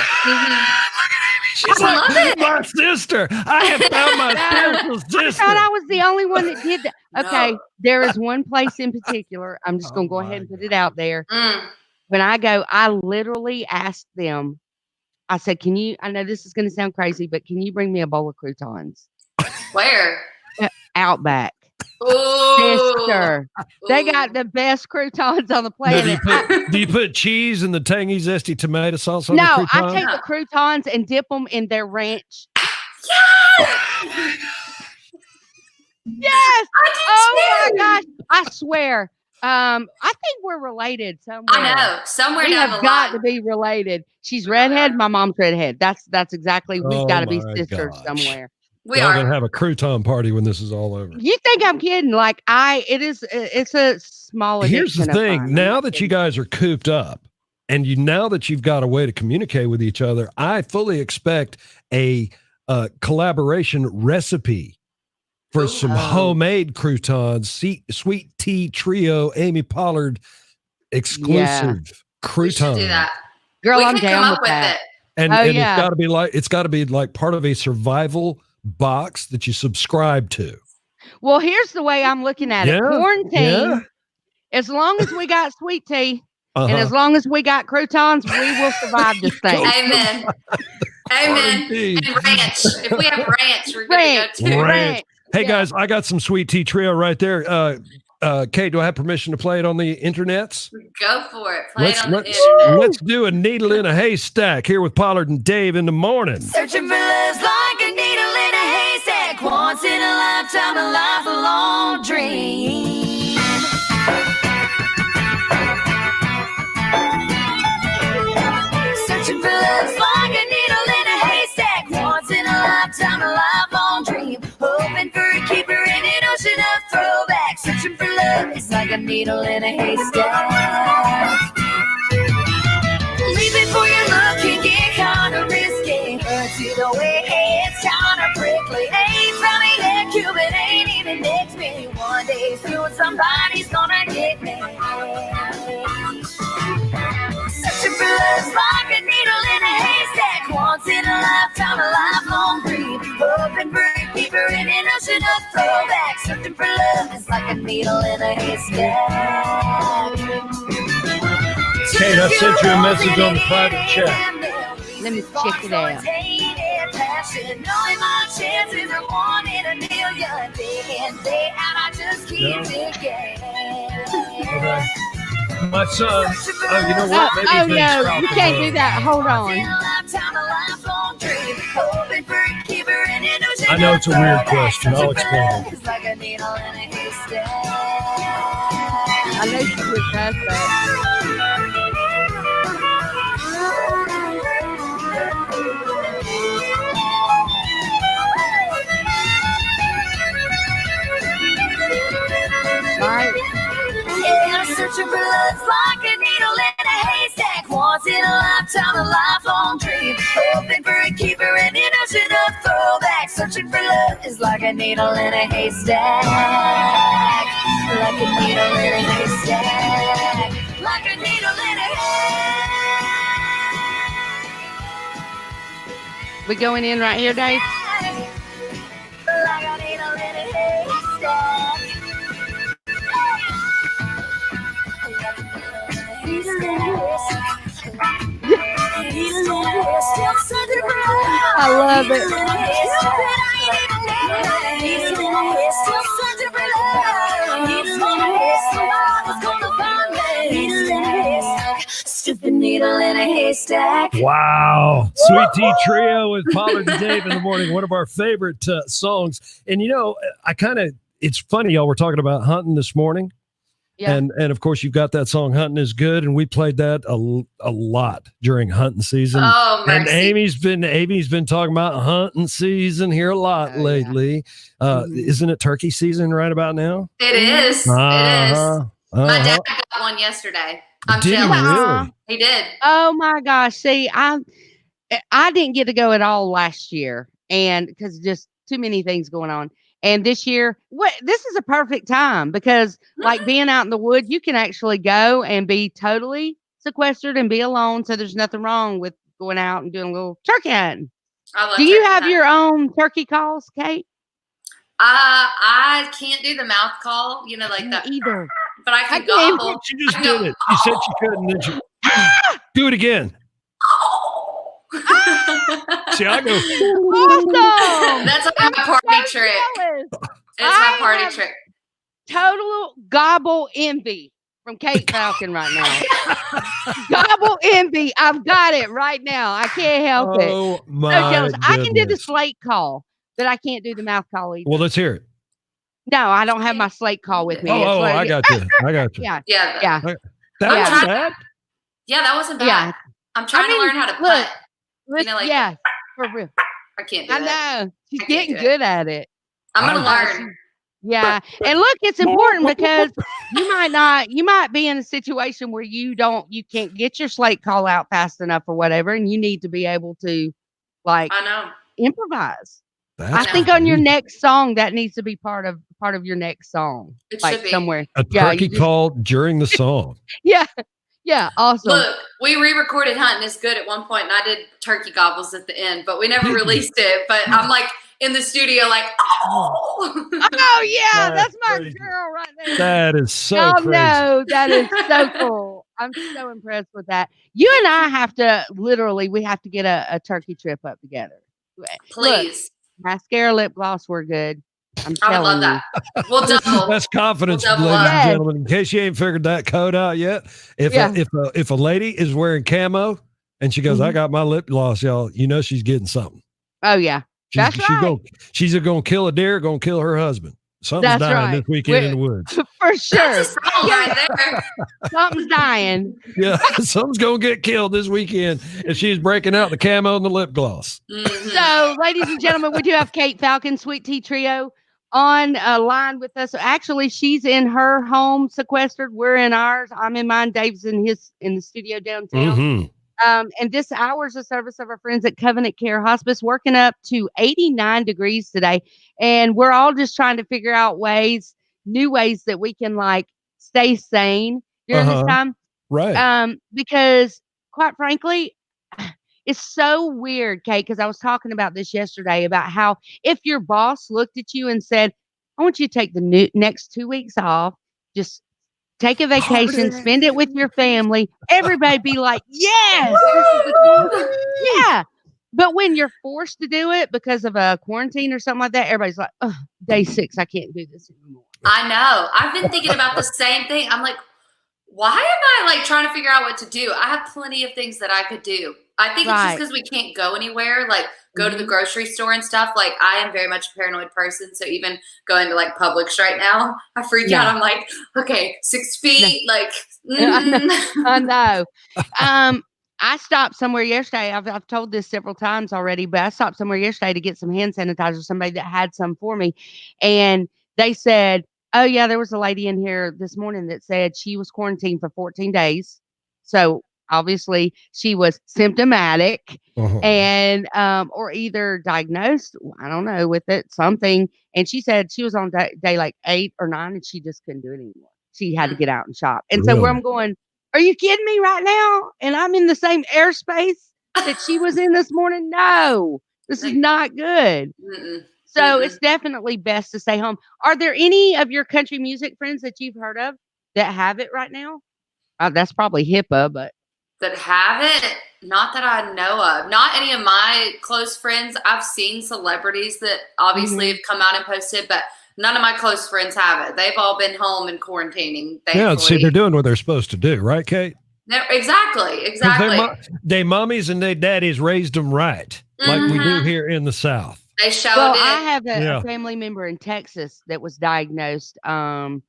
She's like, my sister. I have found my spiritual sister. I thought I was the only one that did that. Okay, there is one place in particular. I'm just going to go ahead and put it out there. When I go, I literally asked them, I said, I know this is going to sound crazy, but can you bring me a bowl of croutons? Where? Outback. Ooh. Sister. They got the best croutons on the planet. Do you put cheese and the tangy, zesty tomato sauce on the No, croutons? I take the croutons and dip them in their ranch. Yes! Oh my gosh. I swear. I think we're related somewhere. I know. Somewhere we down have the got line. to be related. She's redhead. My mom's redhead. That's exactly. We've got to be sisters somewhere. We Y'all are gonna have a crouton party when this is all over. You think I'm kidding? Like it's a small addiction. Here's the thing. Now that you guys are cooped up and now that you've got a way to communicate with each other, I fully expect a collaboration recipe for some homemade croutons, Sweet Tea Trio, Amy Pollard exclusive crouton. Do that. Girl, we I'm can down come with up with that. it. And it's got to be like part of a survival box that you subscribe to. Well, here's the way I'm looking at it. Quarantine. As long as we got sweet tea and as long as we got croutons, we will survive this thing. Amen. Amen. And ranch. If we have ranch, we're going to go too. Ranch. Hey guys, I got some Sweet Tea Trio right there. Kate, do I have permission to play it on the internets? Go for it. Play it on the internet. Let's do a needle in a haystack here with Pollard and Dave in the morning. Searching for love's like a needle in a haystack. Once in a lifetime, a lifelong dream. Searching for love's like a needle in a haystack. Once in a lifetime, a lifelong dream. Hoping for a keeper in an ocean of throwback. Searching for love is like a needle in a haystack. Leaving for your look can get kinda risky. Hurts either way, it's kinda prickly. Ain't running that Cuban, ain't even next to me. One day soon somebody's gonna get me. ocean of throwbacks. Searching for love is like a needle in a haystack. Kate, I sent you a message on the private chat. Let me check it out. Knowing my chances are 1 in a million. Day in, day out, I just keep digging. Okay. My son, you know what? Maybe Oh, he's been no, sprouting you can't do up. that. Hold on. I know it's a weird question. I'll explain it. I know she just does that. Right. Yeah, searching for love's like a needle in a haystack. Once in a lifetime, a lifelong dream. Hoping for a keeper in an ocean of throwbacks. Searching for love is like a needle in a haystack. Like a needle in a haystack. Like a needle in a haystack. We going in right here, Dave? Like a needle in a haystack. I love it. Needle in a haystack. Wow. Sweet Tea Trio with Pollard and Dave in the morning. One of our favorite songs. And, you know, it's funny, y'all. We're talking about hunting this morning. Yeah. And of course, you've got that song "Hunting is Good," and we played that a lot during hunting season. Oh, mercy. And Amy's been talking about hunting season here a lot lately. Yeah. Isn't it turkey season right about now? It is. It is. My dad got one yesterday. I'm jealous. Really? He did. Oh my gosh! See, I didn't get to go at all last year, and because just too many things going on. And this year, this is a perfect time because, like being out in the woods, you can actually go and be totally sequestered and be alone. So there's nothing wrong with going out and doing a little turkey hunting. Do you have your own turkey calls, Kate? I can't do the mouth call, you know, like that either. But I can gobble. She just did it. You said she couldn't. Then she do it again. See, I go. Awesome. That's like my party trick. It's my party trick. Total gobble envy from Kate Falcon right now. Gobble envy. I've got it right now. I can't help it. Oh my so jealous. goodness. I can do the slate call, but I can't do the mouth call either. Well, let's hear it. No, I don't have my slate call with me. Oh, I got you. I got you. Yeah. That wasn't bad. Yeah, that wasn't bad. Yeah. I'm trying to learn how to putt. You know, like, yeah, for real. I can't do I that. know. She's getting good at it. I'm going to learn. Yeah. And look, it's important because you might be in a situation where you can't get your slate call out fast enough or whatever. And you need to be able to I know, improvise. I think on your next song, that needs to be part of your next song. It like should be. somewhere. A turkey call during the song. Yeah. Yeah. Awesome. Look, we re-recorded Hunting is Good at one point, and I did turkey gobbles at the end, but we never released it. But I'm like in the studio, like, oh yeah, that's my girl right there. That is so crazy. No, that is so cool. I'm so impressed with that. You and I have to we have to get a turkey trip up together. Please. Look, mascara, lip gloss, we're good. I would love that. We'll double. That's confidence, We'll double ladies up. and gentlemen. In case you ain't figured that code out yet, if a lady is wearing camo and she goes, I got my lip gloss, y'all, you know she's getting something. Oh yeah, that's right. She's either gonna kill a deer or gonna kill her husband. Something's dying this weekend in the woods. For sure. That's a song right there. Something's dying. Yeah, something's gonna get killed this weekend if she's breaking out the camo and the lip gloss. Mm-hmm. So, ladies and gentlemen, we do have Kate Falcon, Sweet Tea Trio, on a line with us. Actually, she's in her home sequestered. We're in ours. I'm in mine. Dave's in the studio downtown. Mm-hmm. And this hour's of service of our friends at Covenant Care Hospice, working up to 89 degrees today. And we're all just trying to figure out new ways that we can stay sane during this time. Right. Because quite frankly, it's so weird, Kate, because I was talking about this yesterday about how if your boss looked at you and said, I want you to take the next 2 weeks off, just take a vacation, spend it with your family, everybody be like, yes, this is the cool. Yeah. But when you're forced to do it because of a quarantine or something like that, everybody's like, oh, day 6, I can't do this anymore. I know. I've been thinking about the same thing. I'm like, why am I like trying to figure out what to do? I have plenty of things that I could do. I think it's just because we can't go anywhere, like go to the grocery store and stuff. Like I am very much a paranoid person. So even going to like Publix right now, I freak out. I'm like, okay, 6 feet. Like, I know. I stopped somewhere yesterday. I've told this several times already, but I stopped somewhere yesterday to get some hand sanitizer, somebody that had some for me. And they said, oh yeah, there was a lady in here this morning that said she was quarantined for 14 days. So obviously she was symptomatic and, or either diagnosed, I don't know, with it, something. And she said she was on day like 8 or 9 and she just couldn't do it anymore. She had to get out and shop. And so where I'm going, are you kidding me right now? And I'm in the same airspace that she was in this morning? No, this is not good. So it's definitely best to stay home. Are there any of your country music friends that you've heard of that have it right now? That's probably HIPAA, but. That have it? Not that I know of. Not any of my close friends. I've seen celebrities that obviously have come out and posted, but none of my close friends have it. They've all been home and quarantining. Thankfully. Yeah, see, they're doing what they're supposed to do, right, Kate? No, exactly. They mommies and they daddies raised them right, like we do here in the South. They showed well, it. I have a family member in Texas that was diagnosed almost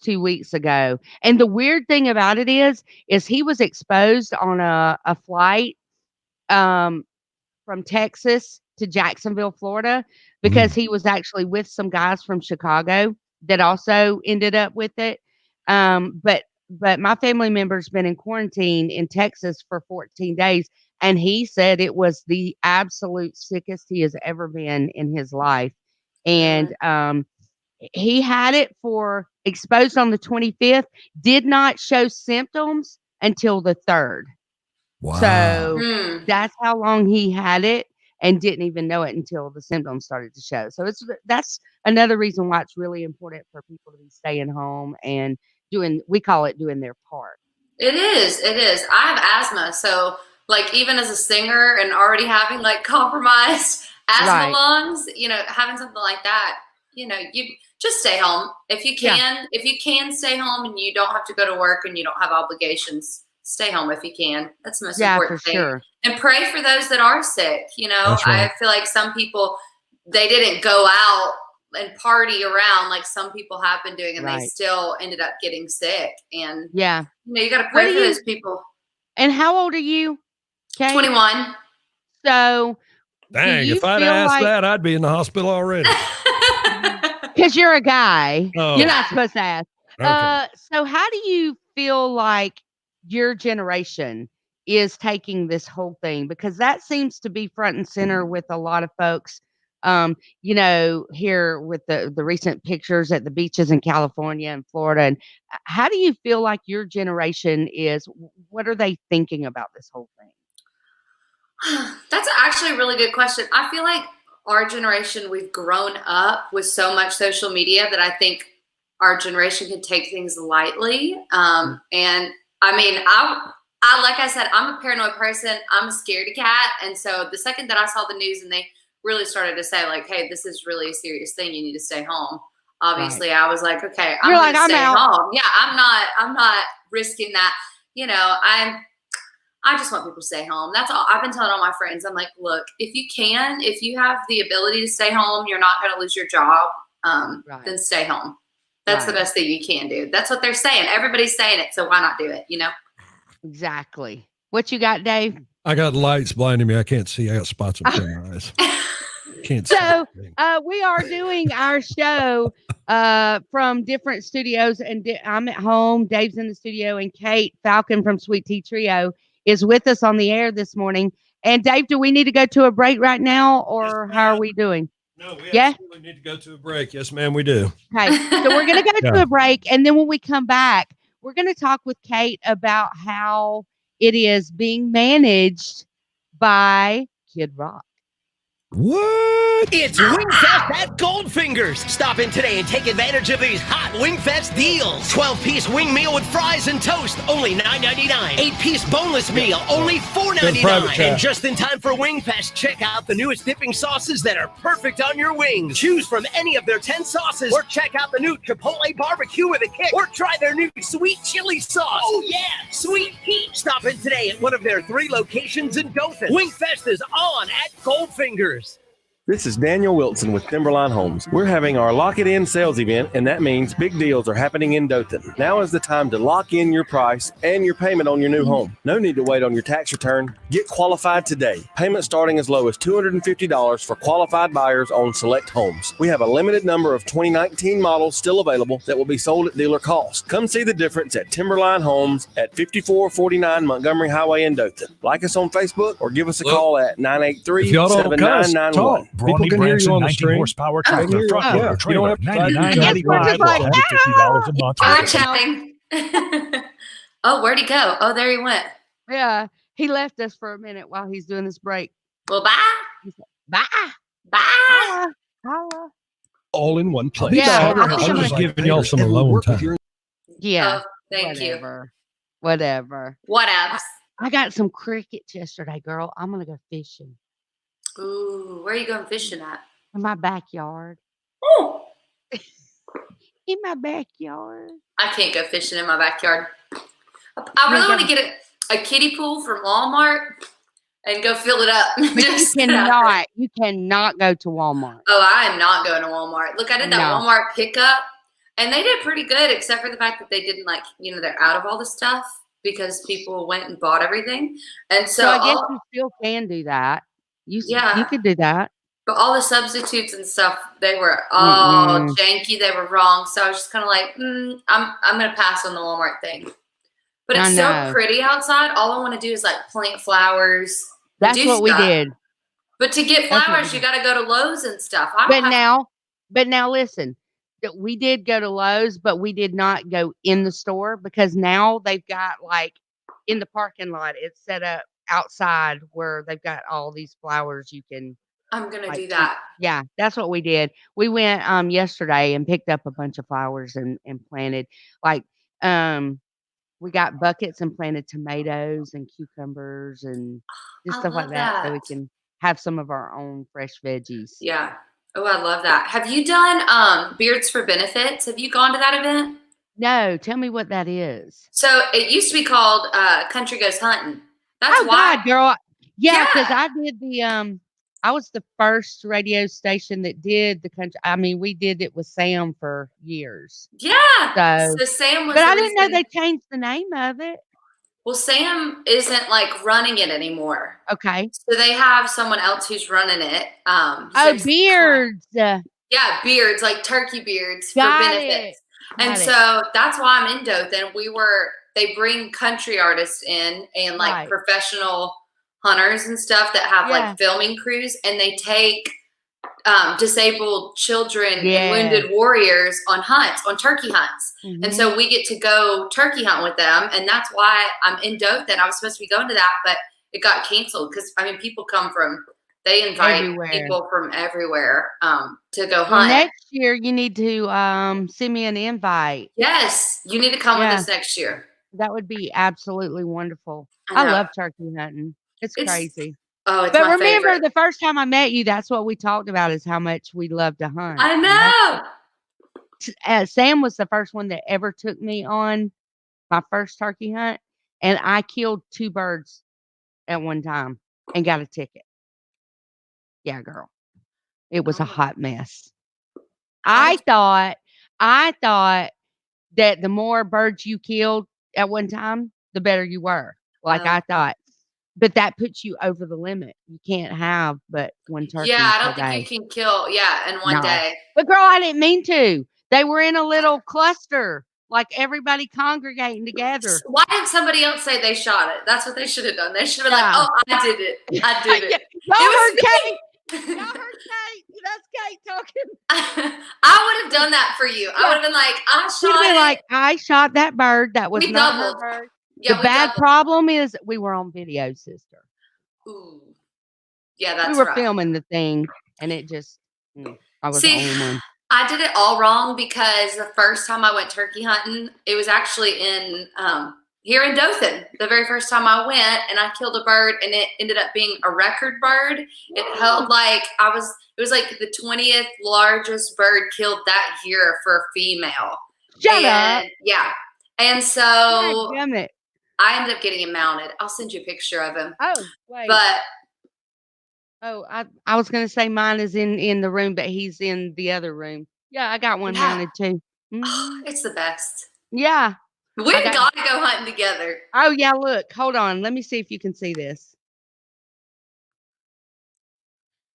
2 weeks ago. And the weird thing about it is he was exposed on a flight from Texas to Jacksonville, Florida, because he was actually with some guys from Chicago that also ended up with it. But my family member's been in quarantine in Texas for 14 days. And he said it was the absolute sickest he has ever been in his life. And he had it exposed on the 25th, did not show symptoms until the 3rd. Wow. So that's how long he had it and didn't even know it until the symptoms started to show. So that's another reason why it's really important for people to be staying home and we call it doing their part. It is. I have asthma. So like even as a singer and already having like compromised asthma lungs, having something like that, you just stay home. If you can stay home and you don't have to go to work and you don't have obligations, stay home if you can. That's the most important thing. Sure. And pray for those that are sick. I feel like some people, they didn't go out and party around like some people have been doing, and they still ended up getting sick. And you got to pray for those people. And how old are you? Okay. 21. So dang, if I'd asked that, I'd be in the hospital already. Because you're a guy. Oh. You're not supposed to ask. Okay. So how do you feel like your generation is taking this whole thing? Because that seems to be front and center with a lot of folks. Here with the recent pictures at the beaches in California and Florida. And how do you feel like your generation is? What are they thinking about this whole thing? That's actually a really good question. I feel like our generation, we've grown up with so much social media that I think our generation can take things lightly. And I mean, I like I said, I'm a paranoid person. I'm a scaredy cat. And so the second that I saw the news and they really started to say like, hey, this is really a serious thing. You need to stay home. Obviously, I was like, okay, I'm going to stay home. Yeah, I'm not risking that. I just want people to stay home. That's all. I've been telling all my friends. I'm like, look, if you have the ability to stay home, you're not going to lose your job. Then stay home. That's the best thing you can do. That's what they're saying. Everybody's saying it. So why not do it? Exactly. What you got, Dave? I got lights blinding me. I can't see. I got spots on my eyes. So we are doing our show from different studios, and I'm at home. Dave's in the studio, and Kate Falcon from Sweet Tea Trio is with us on the air this morning. And Dave, do we need to go to a break right now, or how are we doing? No, we absolutely need to go to a break. Yes, ma'am, we do. Okay, so we're going to go to a break, and then when we come back, we're going to talk with Kate about how It is being managed by Kid Rock. What? It's Wingfest at Goldfingers. Stop in today and take advantage of these hot Wingfest deals. 12-piece wing meal with fries and toast, only $9.99. 8-piece boneless meal, only $4.99. And just in time for Wingfest, check out the newest dipping sauces that are perfect on your wings. Choose from any of their 10 sauces, or check out the new Chipotle barbecue with a kick, or try their new sweet chili sauce. Oh yeah, sweet heat. Stop in today at one of their 3 locations in Dothan. Wingfest is on at Goldfingers. This is Daniel Wilson with Timberline Homes. We're having our Lock It In sales event, and that means big deals are happening in Dothan. Now is the time to lock in your price and your payment on your new home. No need to wait on your tax return. Get qualified today. Payment starting as low as $250 for qualified buyers on select homes. We have a limited number of 2019 models still available that will be sold at dealer cost. Come see the difference at Timberline Homes at 5449 Montgomery Highway in Dothan. Like us on Facebook or give us a call at 983-7991. People can hear you on the stream. Horsepower tractor, front loader, trailer, $99.95, $50 a month. We're chatting. Oh, where'd he go? Oh, there he went. Yeah, he left us for a minute while he's doing this break. Well, bye. Bye. Bye. Holla. All in one place. Yeah, I'm just giving y'all some alone time. Yeah. Oh, thank you. Whatever. Whatevs. I got some crickets yesterday, girl. I'm gonna go fishing. Ooh, where are you going fishing at? In my backyard. Oh. In my backyard. I can't go fishing in my backyard. I really want to get a kiddie pool from Walmart and go fill it up. You cannot go to Walmart. Oh, I am not going to Walmart. Look, I did that Walmart pickup, and they did pretty good, except for the fact that they didn't they're out of all the stuff because people went and bought everything. And so I guess you still can do that. You could do that. But all the substitutes and stuff, they were all janky. They were wrong. So I was just kind of like, I'm going to pass on the Walmart thing. But it's so pretty outside. All I want to do is plant flowers. That's what we did. But to get flowers, you got to go to Lowe's and stuff. But now listen, we did go to Lowe's, but we did not go in the store because now they've got in the parking lot, it's set up outside where they've got all these flowers you can. I'm gonna do that. Yeah, that's what we did. We went yesterday and picked up a bunch of flowers and planted we got buckets and planted tomatoes and cucumbers and just stuff like that so we can have some of our own fresh veggies. Yeah. Oh, I love that. Have you done Beards for Benefits? Have you gone to that event? No, tell me what that is. So it used to be called Country Goes Hunting. That's why, God, girl. Yeah, because I did I was the first radio station that did the country. I mean, we did it with Sam for years. Yeah. So Sam was. But I didn't know they changed the name of it. Well, Sam isn't running it anymore. Okay. So they have someone else who's running it. Beards. Yeah, beards, like turkey beards for benefits. And so that's why I'm in Dothan. They bring country artists in and professional hunters and stuff that have filming crews, and they take disabled children and wounded warriors on turkey hunts. And so we get to go turkey hunt with them, and that's why I'm in Dothan. I was supposed to be going to that, but it got canceled because people come from. They invite people from everywhere to go hunt. Next year, you need to send me an invite. Yes, you need to come with us next year. That would be absolutely wonderful. I love turkey hunting. It's crazy. Oh, it's but my remember, favorite. the first time I met you, that's what we talked about is how much we love to hunt. I know. Sam was the first one that ever took me on my first turkey hunt, and I killed 2 birds at one time and got a ticket. Yeah, girl. It was a hot mess. I thought that the more birds you killed at one time, the better you were. I thought. But that puts you over the limit. You can't have but one turkey. Yeah, I don't think you can kill in one day. But girl, I didn't mean to. They were in a little cluster, everybody congregating together. Why didn't somebody else say they shot it? That's what they should have done. They should have been oh, I did it. I did it. Y'all heard Kate. Y'all heard Kate. That's Kate talking. I would have done that for you. I would have been I shot it. I shot that bird. That was not her bird. Yeah, the bad problem is we were on video, sister. Ooh. Yeah, that's we were right. filming the thing, and it just I was the only one. I did it all wrong because the first time I went turkey hunting, it was actually in here in Dothan. The very first time I went, and I killed a bird, and it ended up being a record bird. It held like it was like the 20th largest bird killed that year for a female. Shut up. Yeah. And so God damn it. I ended up getting him mounted. I'll send you a picture of him. Oh, wait. But I was gonna say mine is in the room, but he's in the other room. Yeah, I got one mounted too. It's the best. Yeah. We've got to go hunting together. Oh yeah, look, hold on. Let me see if you can see this.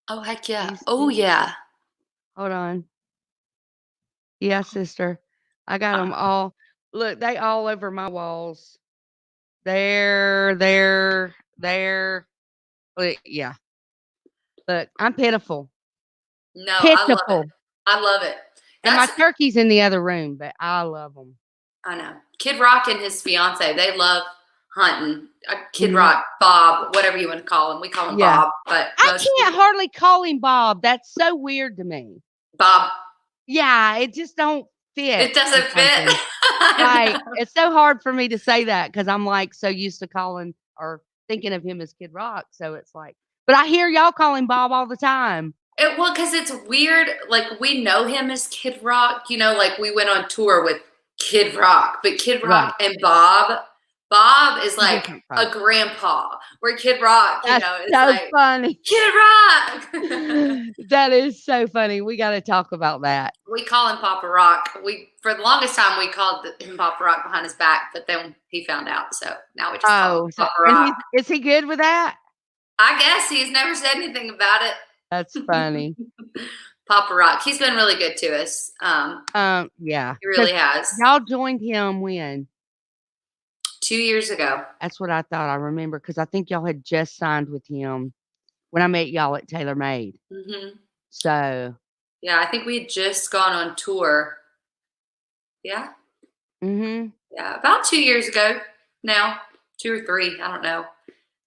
Oh heck yeah. Oh yeah. Hold on. Yeah, sister. I got them all. Look, they all over my walls. There. Look, yeah. Look, I'm pitiful. No, Pitiful. I love it. And my turkey's in the other room, but I love them. I know. Kid Rock and his fiance, they love hunting. Kid Rock, Bob, whatever you want to call him. We call him Bob, but I can't hardly call him Bob. That's so weird to me. Bob. Yeah, it just don't fit. It doesn't fit. Right. It's so hard for me to say that because I'm like so used to calling or thinking of him as Kid Rock. So it's like, but I hear y'all call him Bob all the time. Well, because it's weird. Like we know him as Kid Rock, like we went on tour with Kid Rock, but Kid Rock and Bob is like a grandpa. Where Kid Rock, That's is so like funny. Kid Rock. That is so funny. We got to talk about that. We call him Papa Rock. For the longest time we called him Papa Rock behind his back, but then he found out, so now we just call him Papa Rock. Is he good with that? I guess he's never said anything about it. That's funny. Papa Rock. He's been really good to us. Yeah. He really has. Y'all joined him when? 2 years ago. That's what I thought. I remember because I think y'all had just signed with him when I met y'all at Taylor Made. Mm-hmm. So. Yeah, I think we had just gone on tour. Yeah. Mm-hmm. Yeah, about 2 years ago now. 2 or 3. I don't know.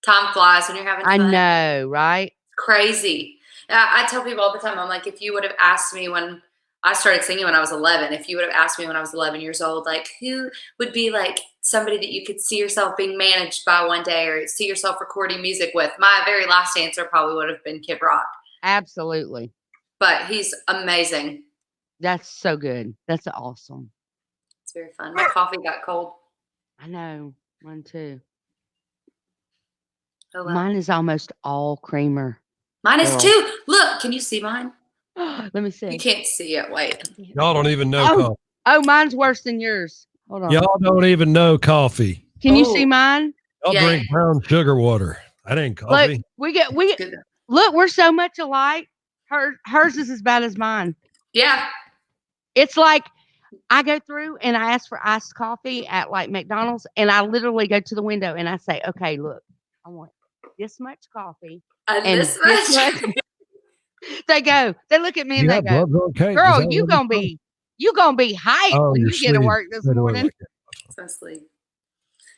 Time flies when you're having fun. I know, right? Crazy. I tell people all the time, I'm like, if you would have asked me when I started singing when I was 11, if you would have asked me when I was 11 years old, like who would be like somebody that you could see yourself being managed by one day or see yourself recording music with, my very last answer probably would have been Kid Rock. Absolutely. But he's amazing. That's so good. That's awesome. It's very fun. My coffee got cold. I know. Mine too. Oh, wow. Mine is almost all creamer. Mine is too. Look, can you see mine? Let me see. You can't see it. Wait. Y'all don't even know coffee. Oh, mine's worse than yours. Hold on. Y'all don't even know coffee. Can you see mine? Y'all drink brown sugar water. That ain't coffee. Look, look, we're so much alike. Hers is as bad as mine. Yeah. It's like I go through and I ask for iced coffee at like McDonald's, and I literally go to the window and I say, okay, look, I want this much coffee. And this much. They look at me and they go, girl, you gonna be hyped when you get to work this morning. So sleep.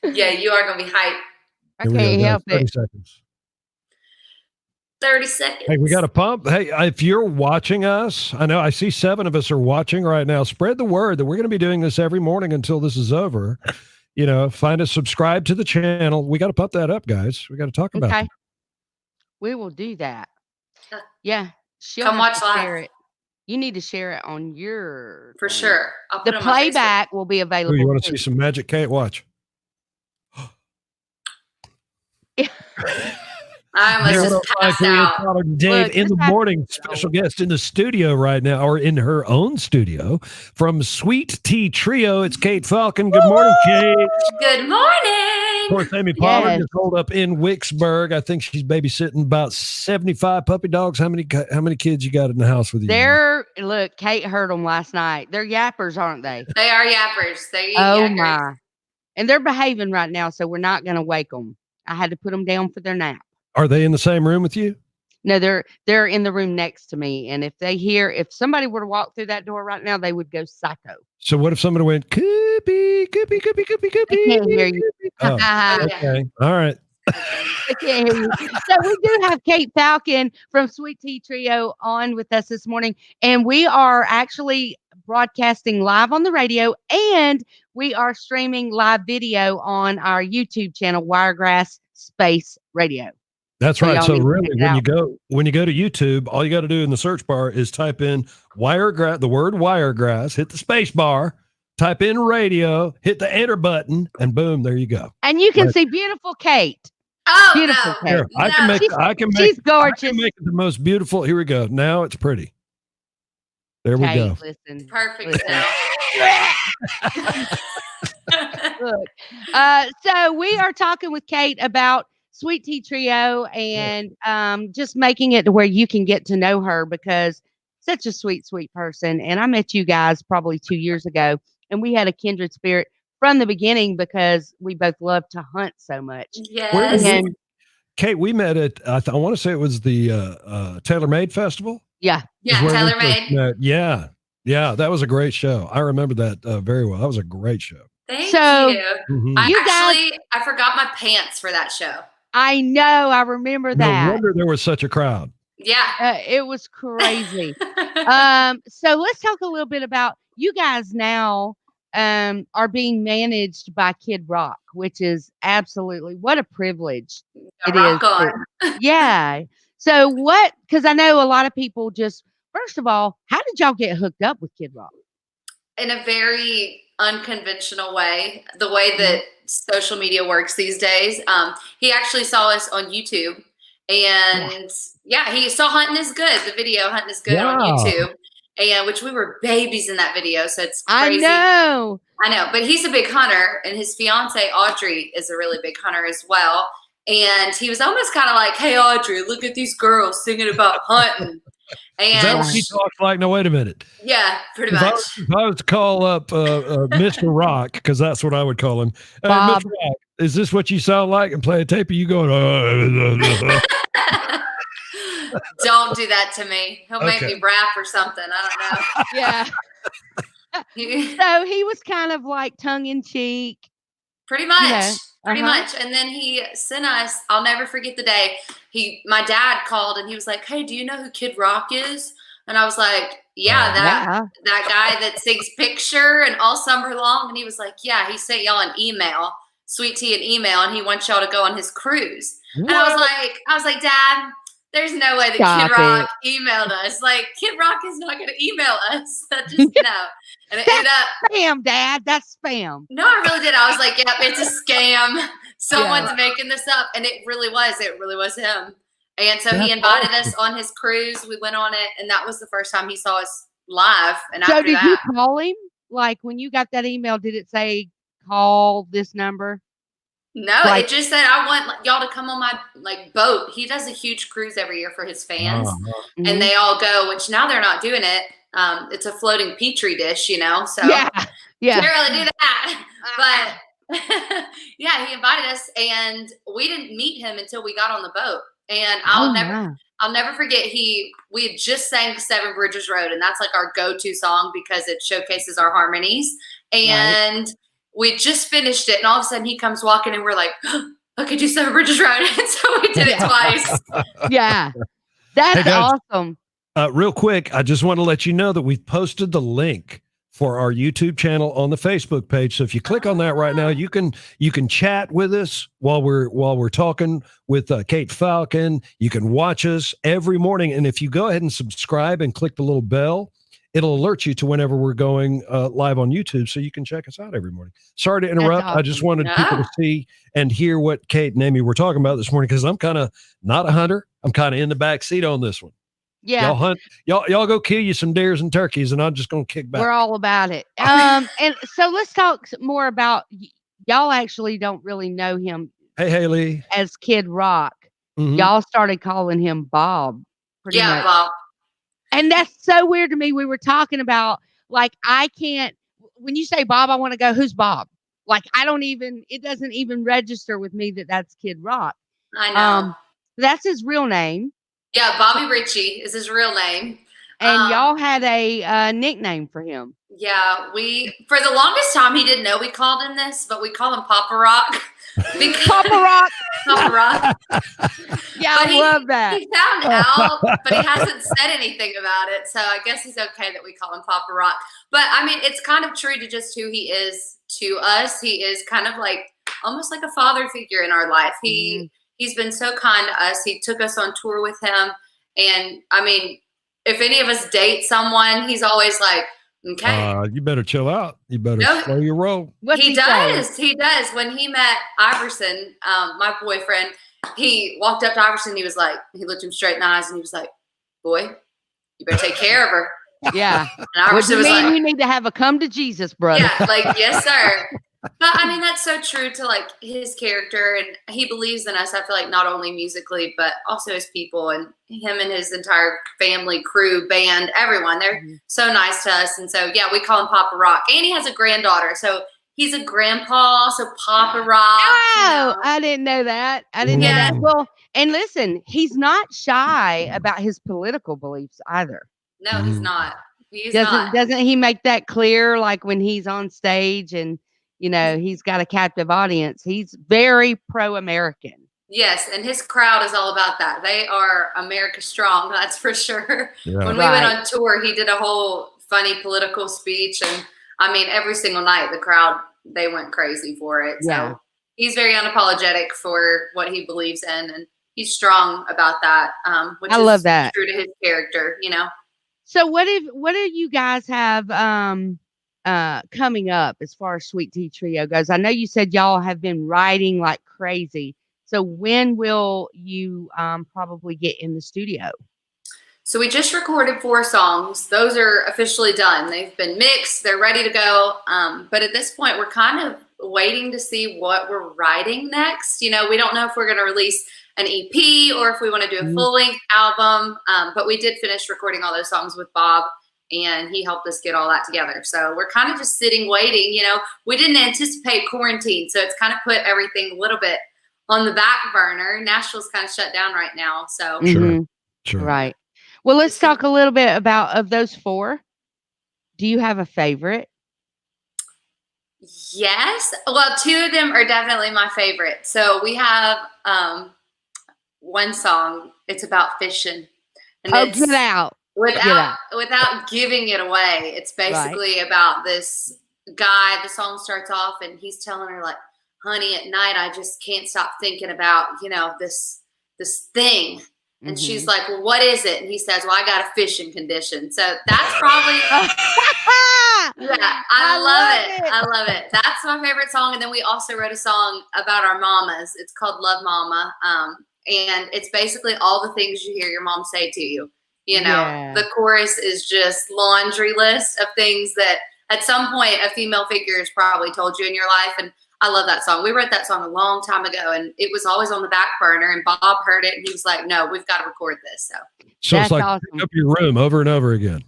Yeah, you are gonna be hyped. I can't help it. 30 seconds. 30 seconds. Hey, we got a pump. Hey, if you're watching us, I know I see 7 of us are watching right now. Spread the word that we're going to be doing this every morning until this is over. Find us, subscribe to the channel. We got to pump that up, guys. We got to talk about it. We will do that. Yeah. Come watch live. Share it. You need to share it on your For sure. I'll put the playback will be available. Ooh, you want to see some magic, Kate? Watch. I almost just passed out. Dave in the morning, special guest in the studio right now, or in her own studio from Sweet Tea Trio. It's Kate Falcon. Good morning, Kate. Good morning. Of course, Amy Pollard is holed up in Wicksburg. I think she's babysitting about 75 puppy dogs. How many kids you got in the house with you? Look, Kate heard them last night. They're yappers, aren't they? They are yappers. They eat yappers. My. And they're behaving right now, so we're not going to wake them. I had to put them down for their nap. Are they in the same room with you? No, they're in the room next to me. And if somebody were to walk through that door right now, they would go psycho. So what if somebody went, Goopy, Goopy, Goopy, Goopy, Goopy. I can't hear you. Oh, okay. All right. I can't hear you. So we do have Kate Falcon from Sweet Tea Trio on with us this morning, and we are actually broadcasting live on the radio, and we are streaming live video on our YouTube channel, Wiregrass Space Radio. That's right. So really, when you go to YouTube, all you got to do in the search bar is type in Wiregrass, the word Wiregrass, hit the space bar, type in radio, hit the enter button, and boom, there you go. And you can see beautiful Kate. Oh, beautiful no. Kate. Here, I can make she's gorgeous. I can make it the most beautiful. Here we go. Now it's pretty. There we go. Listen. Perfect now. Look, so we are talking with Kate about Sweet Tea Trio and just making it to where you can get to know her, because such a sweet, sweet person. And I met you guys probably 2 years ago, and we had a kindred spirit from the beginning because we both love to hunt so much. Yes. And Kate, we met at, I want to say it was the Tailor Made Festival. Yeah. Yeah, Tailor Made. Yeah. Yeah, that was a great show. I remember that very well. That was a great show. Thank So, you. Mhm. I forgot my pants for that show. I know, I remember that. No wonder there was such a crowd. Yeah. It was crazy. So let's talk a little bit about you guys now are being managed by Kid Rock, which is absolutely what a privilege it Rock is. on. Yeah. So because I know a lot of people first of all, how did y'all get hooked up with Kid Rock? In a very unconventional way, the way that social media works these days. He actually saw us on YouTube, and he saw Hunting is Good, the video Hunting is Good on YouTube, and which we were babies in that video, so it's crazy. I know, but he's a big hunter, and his fiance Audrey is a really big hunter as well. And he was almost kind of like, "Hey Audrey, look at these girls singing about hunting." And Is that what he talks like? No, wait a minute. Yeah, pretty much. If I was to call up Mr. Rock, because that's what I would call him. Bob. Mr. Rock, is this what you sound like? And play a tape of you going, Don't do that to me. He'll make Okay. me rap or something. I don't know. Yeah. So he was kind of like tongue in cheek. Pretty much. Yeah. Pretty much. And then he sent us, I'll never forget the day. My dad called and he was like, "Hey, do you know who Kid Rock is?" And I was like, "Yeah, that guy that sings Picture and All Summer Long." And he was like, "Yeah, he sent y'all an email, Sweet Tea an email, and he wants y'all to go on his cruise." What? And I was like, "Dad, there's no way that Stop Kid Rock it. emailed us. Like, Kid Rock is not going to email us." That just no. And it ended up spam, Dad. That's spam. No, I really did. I was like, "Yep, it's a scam. Someone's making this up." And it really was. It really was him. And so he invited us on his cruise. We went on it, and that was the first time he saw us live. And So after did that, you call him? Like when you got that email, did it say call this number? no, Like- it just said, "I want y'all to come on my boat." He does a huge cruise every year for his fans, Mhm. and they all go. Which now they're not doing it. It's a floating petri dish, So Yeah. can't really do that. But yeah, he invited us, and we didn't meet him until we got on the boat. And I'll never forget. We had just sang Seven Bridges Road, and that's like our go-to song because it showcases our harmonies. And we just finished it, and all of a sudden he comes walking, and we're like, "I could do Seven Bridges Road." And so we did it twice. Yeah. That's Hey, guys. awesome. Real quick, I just want to let you know that we've posted the link for our YouTube channel on the Facebook page. So if you click on that right now, you can chat with us while we're talking with Kate Falcon. You can watch us every morning, and if you go ahead and subscribe and click the little bell, it'll alert you to whenever we're going live on YouTube, so you can check us out every morning. Sorry to interrupt. awesome. I just wanted people to see and hear what Kate and Amy were talking about this morning, because I'm kind of not a hunter. I'm kind of in the back seat on this one. Yeah. Y'all hunt. Y'all go kill you some deers and turkeys, and I'm just gonna kick back. We're all about it. And so let's talk more about y'all actually don't really know him Hey, Haley. as Kid Rock. Mhm. Y'all started calling him Bob. Pretty Yeah, much. Bob. And that's so weird to me. We were talking about, like, I can't, when you say Bob, I want to go, who's Bob? Like, it doesn't even register with me that that's Kid Rock. I know. That's his real name. Yeah, Bobby Ritchie is his real name. And y'all had a nickname for him. Yeah, for the longest time he didn't know we called him this, but we call him Papa Rock. Papa Rock. Papa Rock. Yeah, I love that. He found out, but he hasn't said anything about it. So I guess he's okay that we call him Papa Rock. But I mean, it's kind of true to just who he is to us. He is kind of like almost like a father figure in our life. He's been so kind to us. He took us on tour with him. And I mean, if any of us date someone, he's always like, okay. You better chill out. You better slow your roll. He does. He does. When he met Iverson, my boyfriend, he walked up to Iverson. He was like, he looked him straight in the eyes and he was like, boy, you better take care of her. Yeah. And Iverson was like, you need to have a come to Jesus, brother. Yeah, like, yes, sir. But I mean, that's so true to like his character, and he believes in us. I feel like not only musically, but also as people, and him and his entire family, crew, band, everyone. They're so nice to us. And so, yeah, we call him Papa Rock. And he has a granddaughter. So he's a grandpa. So Papa Rock. Oh, I didn't know that. I didn't know that. Well, and listen, he's not shy about his political beliefs either. No, he's not. Doesn't he make that clear? Like when he's on stage and, you know, he's got a captive audience. He's very pro-American. Yes, and his crowd is all about that. They are America strong, that's for sure. Yeah. When we went on tour, he did a whole funny political speech. And I mean, every single night, the crowd, they went crazy for it. Yeah. So he's very unapologetic for what he believes in. And he's strong about that, which I love that. True to his character, you know? So what do you guys have coming up as far as Sweet Tea Trio goes? I know you said y'all have been writing like crazy. So when will you probably get in the studio? So we just recorded 4 songs. Those are officially done. They've been mixed. They're ready to go. But at this point, we're kind of waiting to see what we're writing next. You know, we don't know if we're going to release an EP or if we want to do a full-length album. But we did finish recording all those songs with Bob, and he helped us get all that together. So we're kind of just sitting, waiting. You know, we didn't anticipate quarantine, so it's kind of put everything a little bit on the back burner. Nashville's kind of shut down right now. So Sure. Right. Well, let's talk a little bit of those 4. Do you have a favorite? Yes. Well, 2 of them are definitely my favorite. So we have one song. It's about fishing. And get out. Without giving it away. It's basically about this guy. The song starts off and he's telling her like, honey, at night, I just can't stop thinking about, you know, this thing. And she's like, well, what is it? And he says, well, I got a fishing condition. So that's probably, I love it. I love it. That's my favorite song. And then we also wrote a song about our mamas. It's called Love Mama. And it's basically all the things you hear your mom say to you. You know, the chorus is just laundry list of things that at some point a female figure has probably told you in your life. And I love that song. We wrote that song a long time ago, and it was always on the back burner. And Bob heard it, and he was like, "No, we've got to record this." So it's like pick up your room over and over again.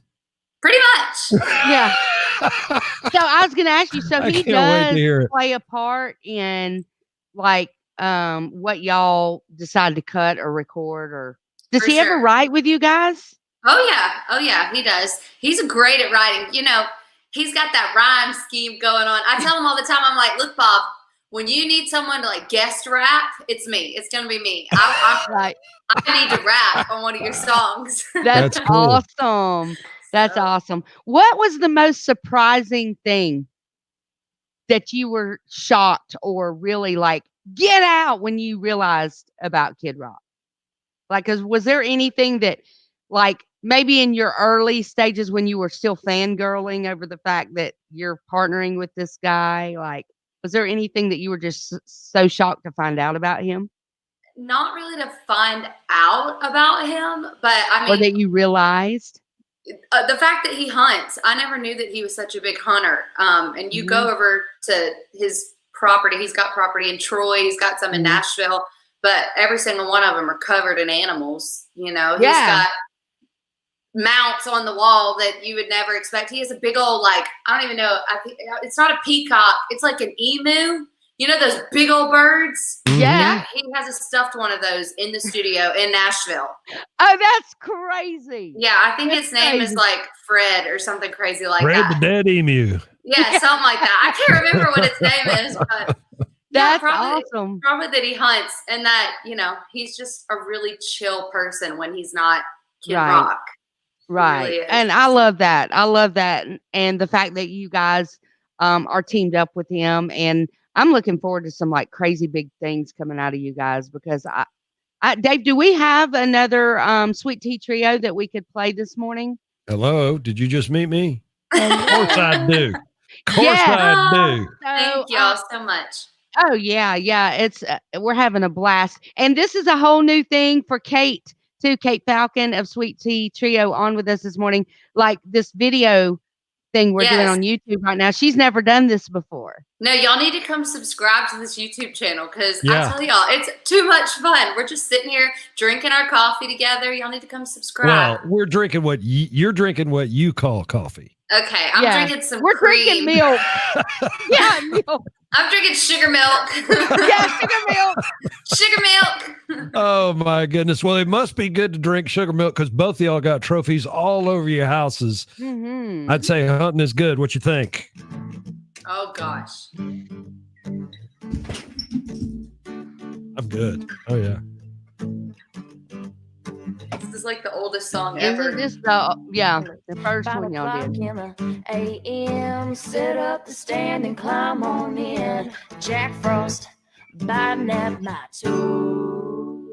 Pretty much. Yeah. So I was going to ask you. So he does play a part in like what y'all decide to cut or record, or does he ever write with you guys? Oh yeah, he does. He's great at writing. You know. He's got that rhyme scheme going on. I tell him all the time, I'm like, look, Bob, when you need someone to like guest rap, it's me. It's going to be me. I need to rap on one of your songs. That's cool. Awesome. That's awesome. What was the most surprising thing that you were shocked or really like, get out when you realized about Kid Rock? Like, was there anything that like, maybe in your early stages when you were still fangirling over the fact that you're partnering with this guy, like, was there anything that you were just so shocked to find out about him? Not really to find out about him, but I mean, or that you realized the fact that he hunts. I never knew that he was such a big hunter. And you go over to his property. He's got property in Troy. He's got some in Nashville, but every single one of them are covered in animals. You know, he's got mounts on the wall that you would never expect. He has a big old, like, I don't even know. I think it's not a peacock. It's like an emu. You know those big old birds? Yeah. He has a stuffed one of those in the studio in Nashville. Oh, that's crazy. Yeah, I think his name is like Fred or something crazy like Fred that. the dead emu. Yeah, something like that. I can't remember what his name is, but that's awesome. Probably that he hunts and that, he's just a really chill person when he's not Kid Rock. Right. Really and I love that. I love that. And the fact that you guys are teamed up with him. And I'm looking forward to some like crazy big things coming out of you guys because Dave, do we have another Sweet Tea Trio that we could play this morning? Hello. Did you just meet me? Of course I do. Of course I do. Thank y'all so much. Oh yeah. It's we're having a blast. And this is a whole new thing for Kate too. Kate Falcon of Sweet Tea Trio on with us this morning. Like this video thing we're doing on YouTube right now. She's never done this before. No, y'all need to come subscribe to this YouTube channel because I tell y'all, it's too much fun. We're just sitting here drinking our coffee together. Y'all need to come subscribe. Well, we're drinking you're drinking what you call coffee. Okay, I'm drinking some We're cream. drinking milk. milk. I'm drinking sugar milk. Sugar milk. Sugar milk. Oh my goodness. Well, it must be good to drink sugar milk because both of y'all got trophies all over your houses. Mm-hmm. I'd say hunting is good. What you think? Oh gosh. I'm good. Oh yeah. This is like the oldest song Isn't ever. this the first one y'all did? A.M. Set up the stand and climb on in. Jack Frost biting at my toes.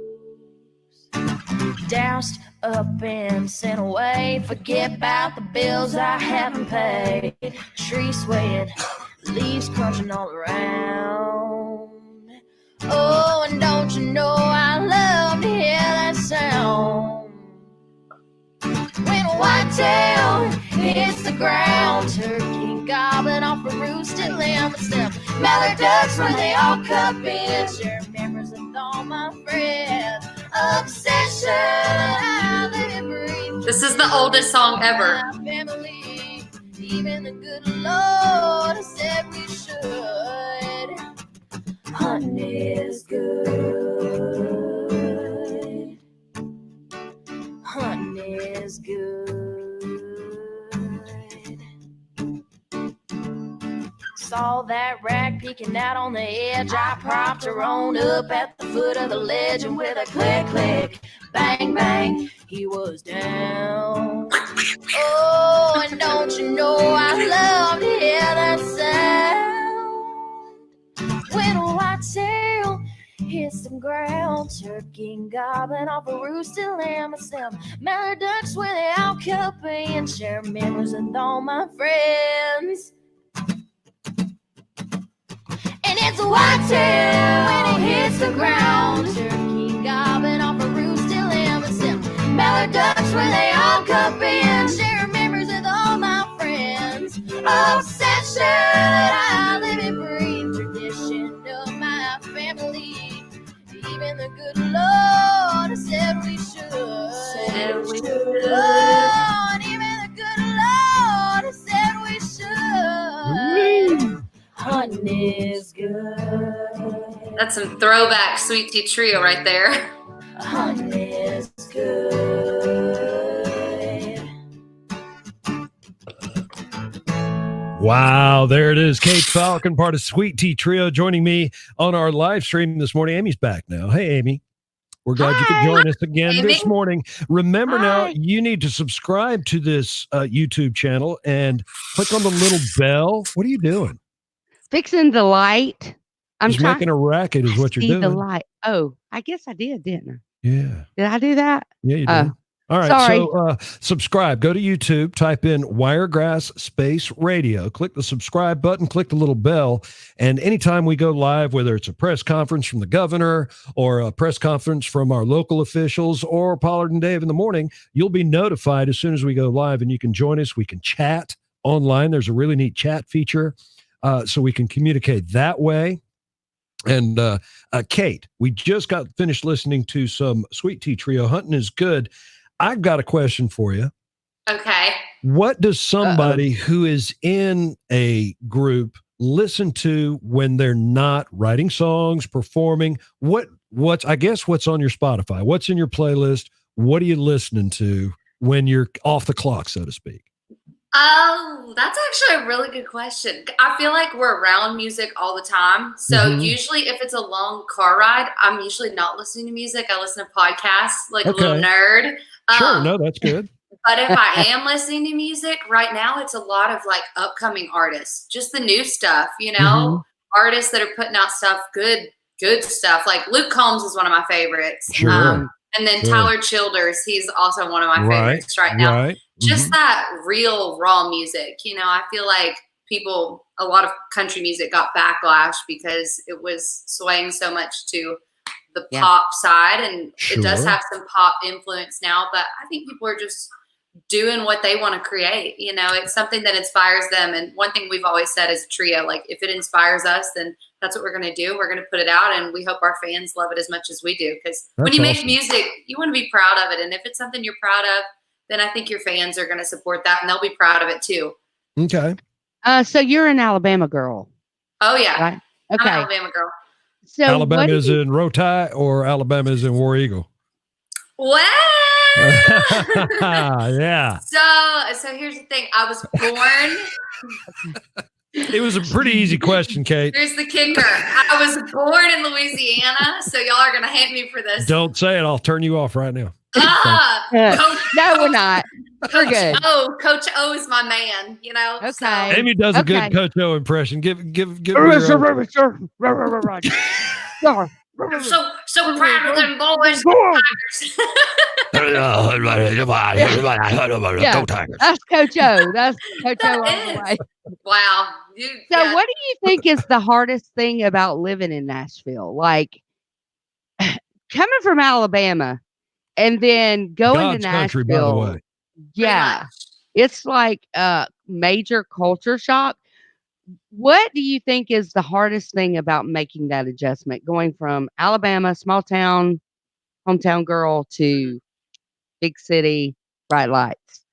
Doused up and sent away. Forget about the bills I haven't paid. Tree swaying, leaves crunching all around. Oh, and don't you know I love to hear that sound. When a whitetail hits the ground, turkey gobbling off a roosted lamb, it's them mallard ducks when they all cup in. Share memories with all my friends. Obsession, I live and breathe. This is the oldest song ever. My family, even the good Lord said we should. Hunting is good. Hunting is good. Saw that rack peeking out on the edge. I propped her on up at the foot of the ledge, and with a click, click, bang, bang, he was down. Oh, and don't you know I love to hear that sound. When a whitetail hits the ground, turkey gobbling off a roosted lamb, it's them mallard ducks when they all cup and share memories with all my friends. And it's a whitetail when it hits the ground, turkey gobbling off a roosted lamb, it's them mallard ducks when they all cup and share memories with all my friends. Obsession that I live and breathe, tradition of my family. Even the good Lord said we should. Said we should. Lord, even the good Lord said we should. Hunting is good. That's some throwback Sweet Tea Trio right there. Hunting is good. Wow, there it is. Kate Falcon, part of Sweet Tea Trio, joining me on our live stream this morning. Amy's back now. Hey, Amy. We're glad you could join us again this morning. Remember now, you need to subscribe to this YouTube channel and click on the little bell. What are you doing? Fixing the light. I'm just making a racket is what you're doing. The light. Oh, I guess I did, didn't I? Yeah. Did I do that? Yeah, you did. All right. Sorry. So subscribe. Go to YouTube, type in Wiregrass Space Radio. Click the subscribe button, click the little bell. And anytime we go live, whether it's a press conference from the governor or a press conference from our local officials or Pollard and Dave in the morning, you'll be notified as soon as we go live, and you can join us. We can chat online. There's a really neat chat feature, so we can communicate that way. And Kate, we just got finished listening to some Sweet Tea Trio. Hunting is good. I've got a question for you. Okay. What does somebody who is in a group listen to when they're not writing songs, performing? What's on your Spotify? What's in your playlist? What are you listening to when you're off the clock, so to speak? Oh, that's actually a really good question. I feel like we're around music all the time. So usually if it's a long car ride, I'm usually not listening to music. I listen to podcasts like a little nerd. Sure. No, that's good. But if I am listening to music right now, it's a lot of like upcoming artists, just the new stuff, artists that are putting out stuff, good stuff. Like Luke Combs is one of my favorites. Sure. And then Tyler Childers, he's also one of my favorites right now. Right. Just that real raw music. I feel like a lot of country music got backlash because it was swaying so much to the pop side, and it does have some pop influence now, but I think people are just doing what they want to create. It's something that inspires them. And one thing we've always said as a trio, like if it inspires us, then that's what we're going to do. We're going to put it out, and we hope our fans love it as much as we do. Because when you make music, you want to be proud of it. And if it's something you're proud of, then I think your fans are going to support that, and they'll be proud of it too. Okay. So you're an Alabama girl. Oh yeah. Right? Okay. I'm an Alabama girl. So Alabama is in Roti or Alabama is in War Eagle? Well, yeah. So here's the thing. I was born. It was a pretty easy question, Kate. Here's the kicker. I was born in Louisiana, so y'all are going to hate me for this. Don't say it. I'll turn you off right now. No, we're not. We're good. Coach O is my man, Okay. So. Amy does a good Coach O impression. Give So proud of them boys. Yeah, that's Coach O. That's Coach O all the way. Wow. So what do you think is the hardest thing about living in Nashville? Like coming from Alabama and then going God's to Nashville. country, by the way. Yeah. It's like a major culture shock. What do you think is the hardest thing about making that adjustment, going from Alabama, small town, hometown girl, to big city, bright lights?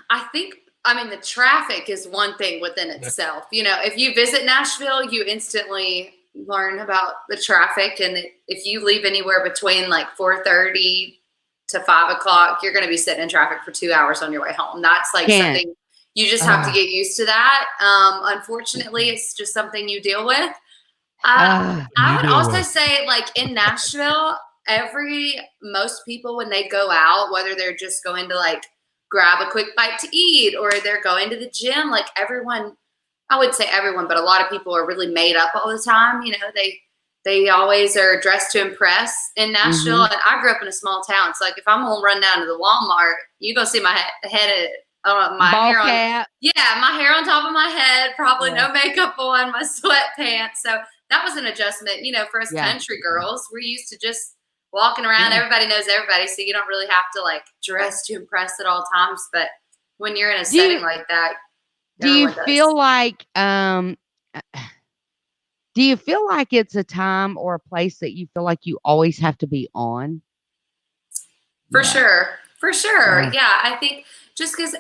I think, the traffic is one thing within itself. If you visit Nashville, you instantly learn about the traffic. And if you leave anywhere between like 4:30 to 5 o'clock, you're going to be sitting in traffic for 2 hours on your way home. That's like something you just have to get used to that. Unfortunately, it's just something you deal with. I would also say, like in Nashville, most people when they go out, whether they're just going to like grab a quick bite to eat or they're going to the gym, like everyone, I would say everyone, but a lot of people are really made up all the time. They always are dressed to impress in Nashville. And I grew up in a small town. So like if I'm going to run down to the Walmart, you're going to see my head my ball hair cap. my hair on top of my head, probably no makeup on, my sweatpants. So that was an adjustment, for us country girls. We're used to just walking around. Everybody knows everybody, so you don't really have to like dress to impress at all times. But when you're in a setting like that, do you feel like it's a time or a place that you feel like you always have to be on? For sure. Yeah, I think just because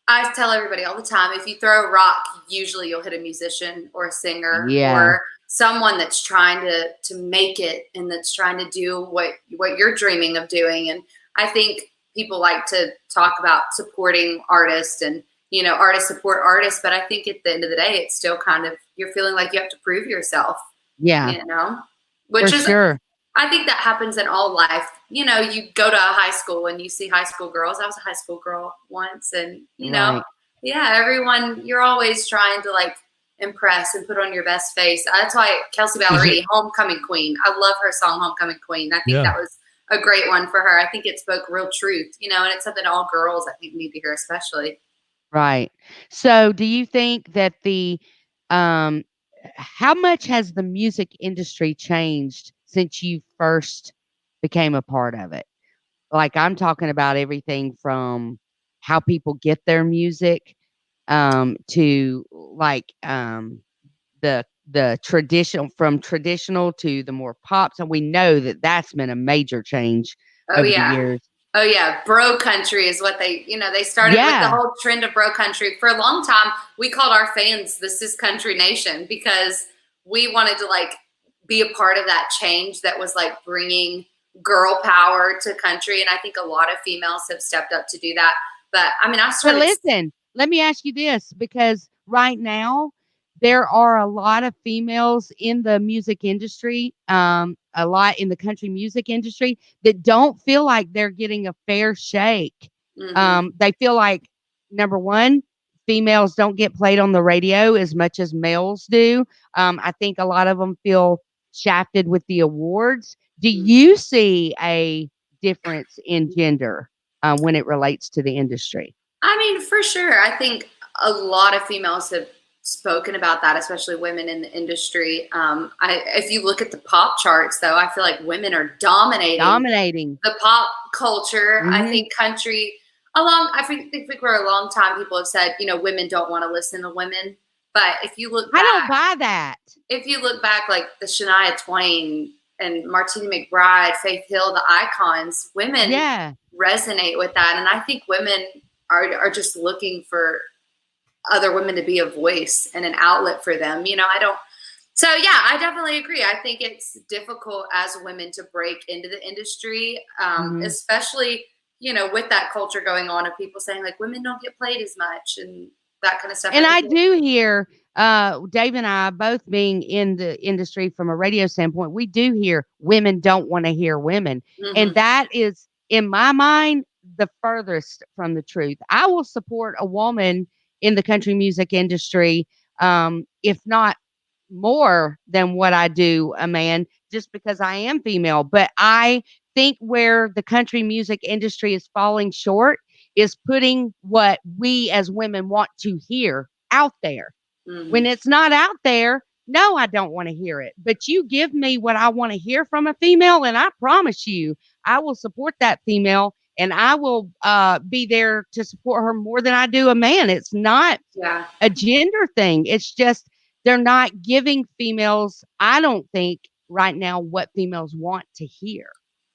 I tell everybody all the time, if you throw a rock, usually you'll hit a musician or a singer or someone that's trying to make it and that's trying to do what you're dreaming of doing. And I think people like to talk about supporting artists and, artists support artists. But I think at the end of the day, it's still kind of, you're feeling like you have to prove yourself. Yeah. Which For is, sure. I think that happens in all life. You go to a high school and you see high school girls. I was a high school girl once, and everyone, you're always trying to like impress and put on your best face. That's why Kelsey Ballerini, Homecoming Queen. I love her song Homecoming Queen. I think that was a great one for her. I think it spoke real truth, and it's something all girls I think need to hear, especially. Right. So do you think that how much has the music industry changed since you first became a part of it? Like I'm talking about everything from how people get their music to like the traditional to the more pop. So we know that that's been a major change over the years. Oh yeah, bro country is what they started with the whole trend of bro country. For a long time, we called our fans the Cis Country Nation because we wanted to like be a part of that change that was like bringing girl power to country. And I think a lot of females have stepped up to do that. But I mean, But listen, let me ask you this, because right now there are a lot of females in the music industry, a lot in the country music industry that don't feel like they're getting a fair shake. They feel like, number one, females don't get played on the radio as much as males do. I think a lot of them feel shafted with the awards. Do you see a difference in gender when it relates to the industry? I mean, for sure. I think a lot of females have spoken about that, especially women in the industry. If you look at the pop charts, though, I feel like women are dominating the pop culture. I think country, I think for a long time, people have said, women don't want to listen to women. But if you look back, I don't buy that. If you look back, like the Shania Twain and Martina McBride, Faith Hill, the icons, women resonate with that. And I think women are just looking for other women to be a voice and an outlet for them. I definitely agree. I think it's difficult as women to break into the industry, especially, with that culture going on of people saying like women don't get played as much and that kind of stuff. And I do hear, Dave and I both being in the industry from a radio standpoint, we do hear women don't want to hear women. And that is, in my mind, the furthest from the truth. I will support a woman in the country music industry, if not more than what I do a man, just because I am female. But I think where the country music industry is falling short is putting what we as women want to hear out there. When it's not out there, no, I don't want to hear it. But you give me what I want to hear from a female, and I promise you, I will support that female. And I will be there to support her more than I do a man. It's not a gender thing. It's just they're not giving females, I don't think, right now what females want to hear.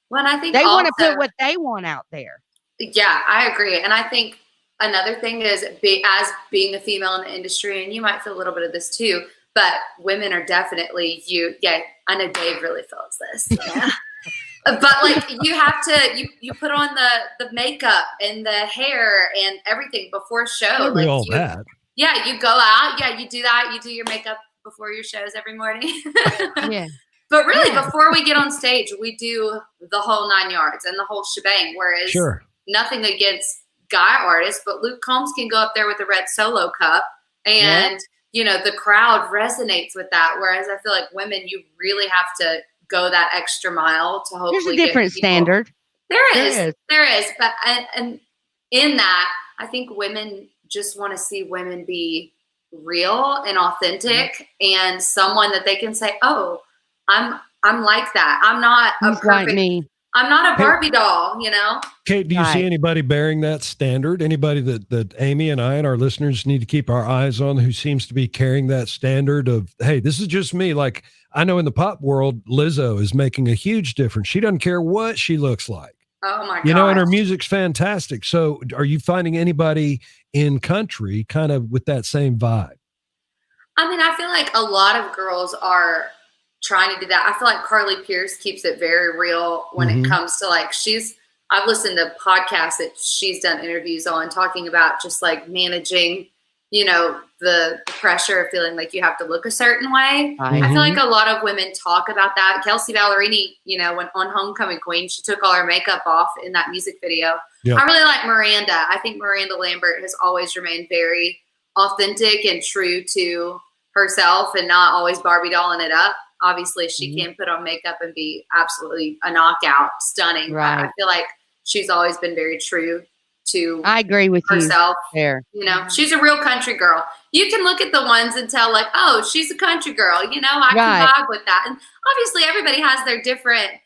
Well, and I think they want to put what they want out there. Yeah, I agree. And I think another thing is being a female in the industry, and you might feel a little bit of this too, but women are definitely I know Dave really feels this. Yeah. But like you have to, you put on the makeup and the hair and everything before show. Like all that. Yeah, you go out. Yeah, you do that. You do your makeup before your shows every morning. But really, before we get on stage, we do the whole 9 yards and the whole shebang. Whereas nothing against guy artists, but Luke Combs can go up there with a red Solo cup and, the crowd resonates with that. Whereas I feel like women, you really have to go that extra mile to hopefully There's a different standard. There is. But and in that, I think women just want to see women be real and authentic and someone that they can say, oh, I'm like that. I'm not a perfect, like me. I'm not a Barbie doll, Kate, do you see anybody bearing that standard? Anybody that Amy and I and our listeners need to keep our eyes on who seems to be carrying that standard of, hey, this is just me. Like, I know in the pop world, Lizzo is making a huge difference. She doesn't care what she looks like. Oh my God. And her music's fantastic. So are you finding anybody in country kind of with that same vibe? I mean, I feel like a lot of girls are trying to do that. I feel like Carly Pierce keeps it very real when it comes to like, I've listened to podcasts that she's done interviews on talking about just like managing, the pressure of feeling like you have to look a certain way. I feel like a lot of women talk about that. Kelsey Ballerini, when on Homecoming Queen, she took all her makeup off in that music video. Yep. I really like Miranda. I think Miranda Lambert has always remained very authentic and true to herself and not always Barbie dolling it up. Obviously, she can put on makeup and be absolutely a knockout, stunning. Right. I feel like she's always been very true to I agree with herself. There. She's a real country girl. You can look at the ones and tell like, oh, she's a country girl. I can vibe with that. And obviously everybody has their different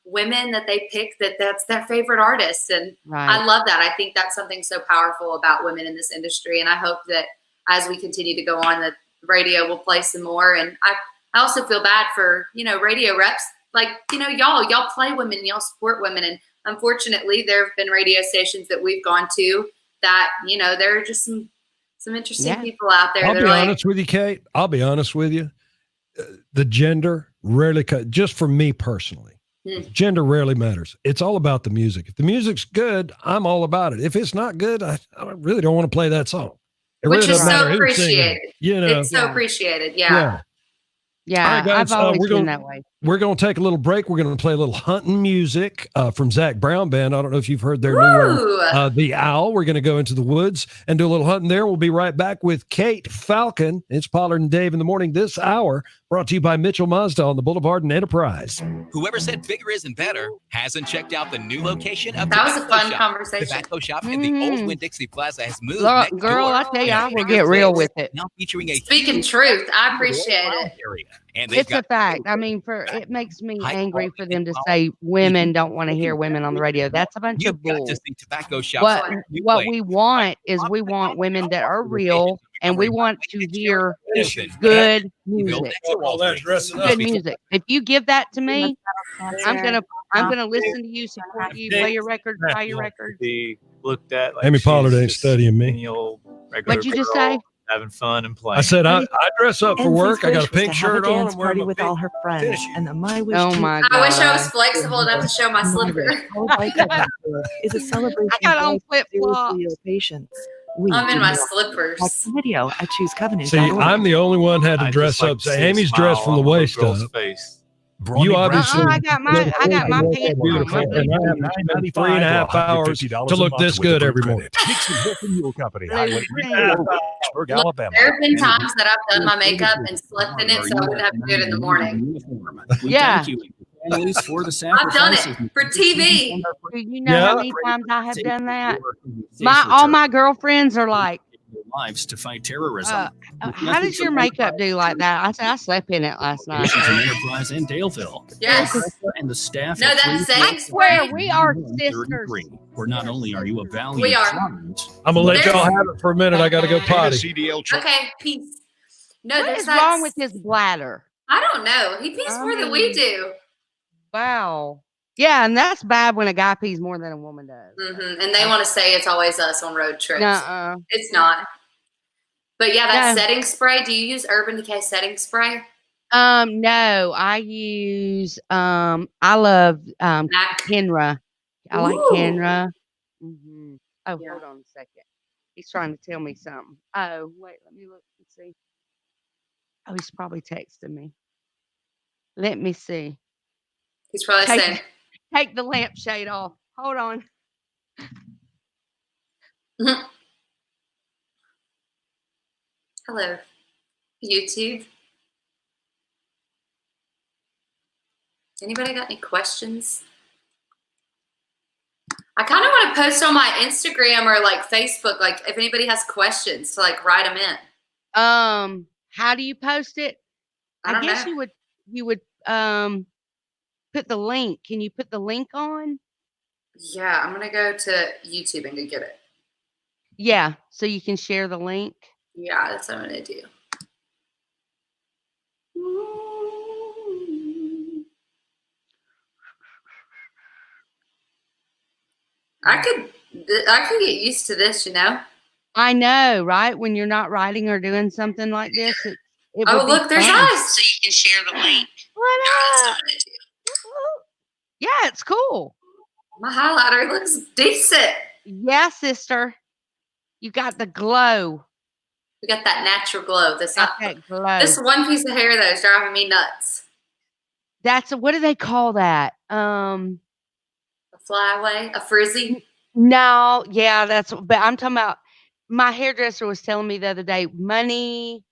women that they pick that's their favorite artist. And I love that. I think that's something so powerful about women in this industry. And I hope that as we continue to go on, that radio will play some more. And I also feel bad for, radio reps. Like, y'all play women, y'all support women. And unfortunately, there have been radio stations that we've gone to that, there are just some interesting people out there. I'll be honest with you, Kate. I'll be honest with you. The gender rarely, just for me personally, gender rarely matters. It's all about the music. If the music's good, I'm all about it. If it's not good, I really don't want to play that song. Which is so appreciated. It's so appreciated. Yeah. Yeah, all right, guys, I've always been that way. We're going to take a little break. We're going to play a little hunting music from Zach Brown Band. I don't know if you've heard their new one, The Owl. We're going to go into the woods and do a little hunting there. We'll be right back with Kate Falcon. It's Pollard and Dave in the morning this hour, brought to you by Mitchell Mazda on the Boulevard and Enterprise. Whoever said bigger isn't better hasn't checked out the new location of That was a fun Shop. conversation. Tobacco Shop in the old Winn-Dixie Plaza has moved Girl, next girl, door. I tell you, I will get real with it. Now featuring a Speaking truth, I appreciate it. area. And they've It's a fact. I mean, it makes me angry for them to say women don't want to hear women on the radio. That's a bunch of bull. Tobacco Shop. What we want is we want women that are real, and we want to hear good music. Good music. If you give that to me, I'm gonna listen to you, support you, play your records, buy your records. Be looked at like Amy Pollard she's ain't just studying me. any old regular What'd you just girl say? Having fun and playing. I said I dress up for work. I got a pink shirt on. Dance party with all her friends, and the My Wish. Oh my God! I wish I was flexible enough to show my slipper. Is a celebration. I got on flip flops. Patience. I'm in my slippers. Watch the video at ChooseCovenant. See, I'm the only one had to dress up. So Amy's dressed from the waist up. You obviously. I got my pants beautiful. on. And I have 3.5 hours to look this good every morning. Look, there have been times that I've done my makeup and slept in it so I wouldn't have to do it in the morning. Yeah. I've done it for TV. Do you know how many times I have done that? All my girlfriends are like, lives to fight terrorism. how does your makeup do like that? I said I slept in it last night. Enterprise in Daleville. Yes. And the staff. No, that's setting spray. I swear we are sisters. Where not only are you a valued We are. client, I'm gonna let y'all have it for a minute. I got to go potty. Okay, peace. No, What is wrong with his bladder? I don't know. He pees more than we do. Wow. Yeah, and that's bad when a guy pees more than a woman does. And they want to say it's always us on road trips. Nuh-uh. It's not. But yeah, that No. setting spray. Do you use Urban Decay setting spray? No, I use I love Kenra. I like Ooh. Kenra. Oh, hold on a second. He's trying to tell me something. Oh, wait, let me look and see. Oh, he's probably texting me. Let me see. He's probably saying, Take the lampshade off. Hold on. hello, YouTube. Anybody got any questions? I kind of want to post on my Instagram or like Facebook, like if anybody has questions to like write them in. How do you post it? I don't guess know. you would put the link. Can you put the link on? Yeah, I'm gonna go to YouTube and go get it. Yeah, so you can share the link. Yeah, that's what I'm gonna do. I could get used to this, you know. I know, right? When you're not writing or doing something like this, it would Oh, be look, there's fun. us. So you can share the link. What up? Yeah, it's cool. My highlighter looks decent. Yeah, sister. You got the glow. We got that natural glow. That's not that glow. this one piece of hair though is driving me nuts. That's what do they call that? A flyaway, a frizzy. No, yeah, but I'm talking about my hairdresser was telling me the other day, money.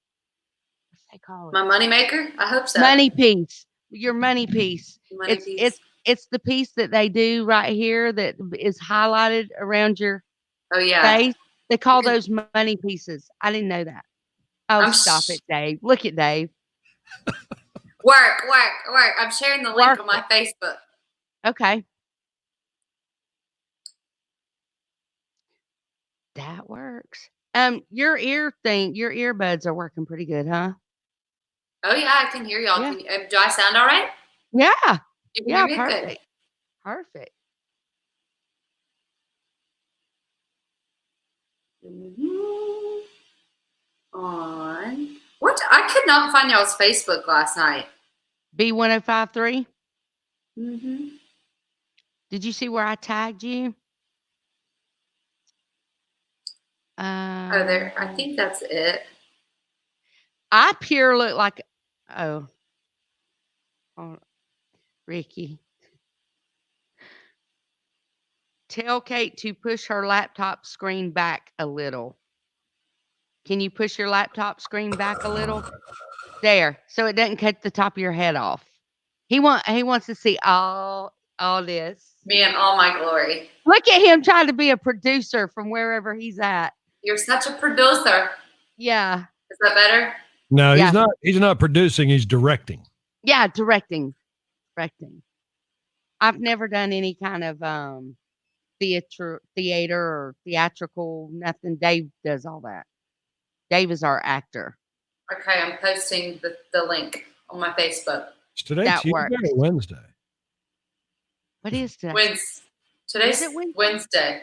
What's they call it? My money maker? I hope so. Money piece. Your money piece. Money piece. It's the piece that they do right here that is highlighted around your face. They call those money pieces. I didn't know that. Oh, stop it, Dave. Look at Dave. Work. I'm sharing the link on my Facebook. Okay. That works. Your earbuds are working pretty good, huh? Oh yeah, I can hear y'all. Yeah. Do I sound all right? Yeah. You can Yeah, hear me? perfect. Good. Perfect. On what? I could not find y'all's Facebook last night. B1053. Mm-hmm. Did you see where I tagged you? There. I think that's it. I pure look like. Oh, Ricky. Tell Kate to push her laptop screen back a little. Can you push your laptop screen back a little? There, so it doesn't cut the top of your head off. He wants to see all this. Me and all my glory. Look at him trying to be a producer from wherever he's at. You're such a producer. Yeah. Is that better? No, Yeah. He's not producing. He's directing. Yeah, directing. I've never done any kind of theater or theatrical nothing. Dave does all that. Dave is our actor. Okay, I'm posting the link on my Facebook. Is today That Tuesday works. or Wednesday? What is today? Today's Is it Wednesday.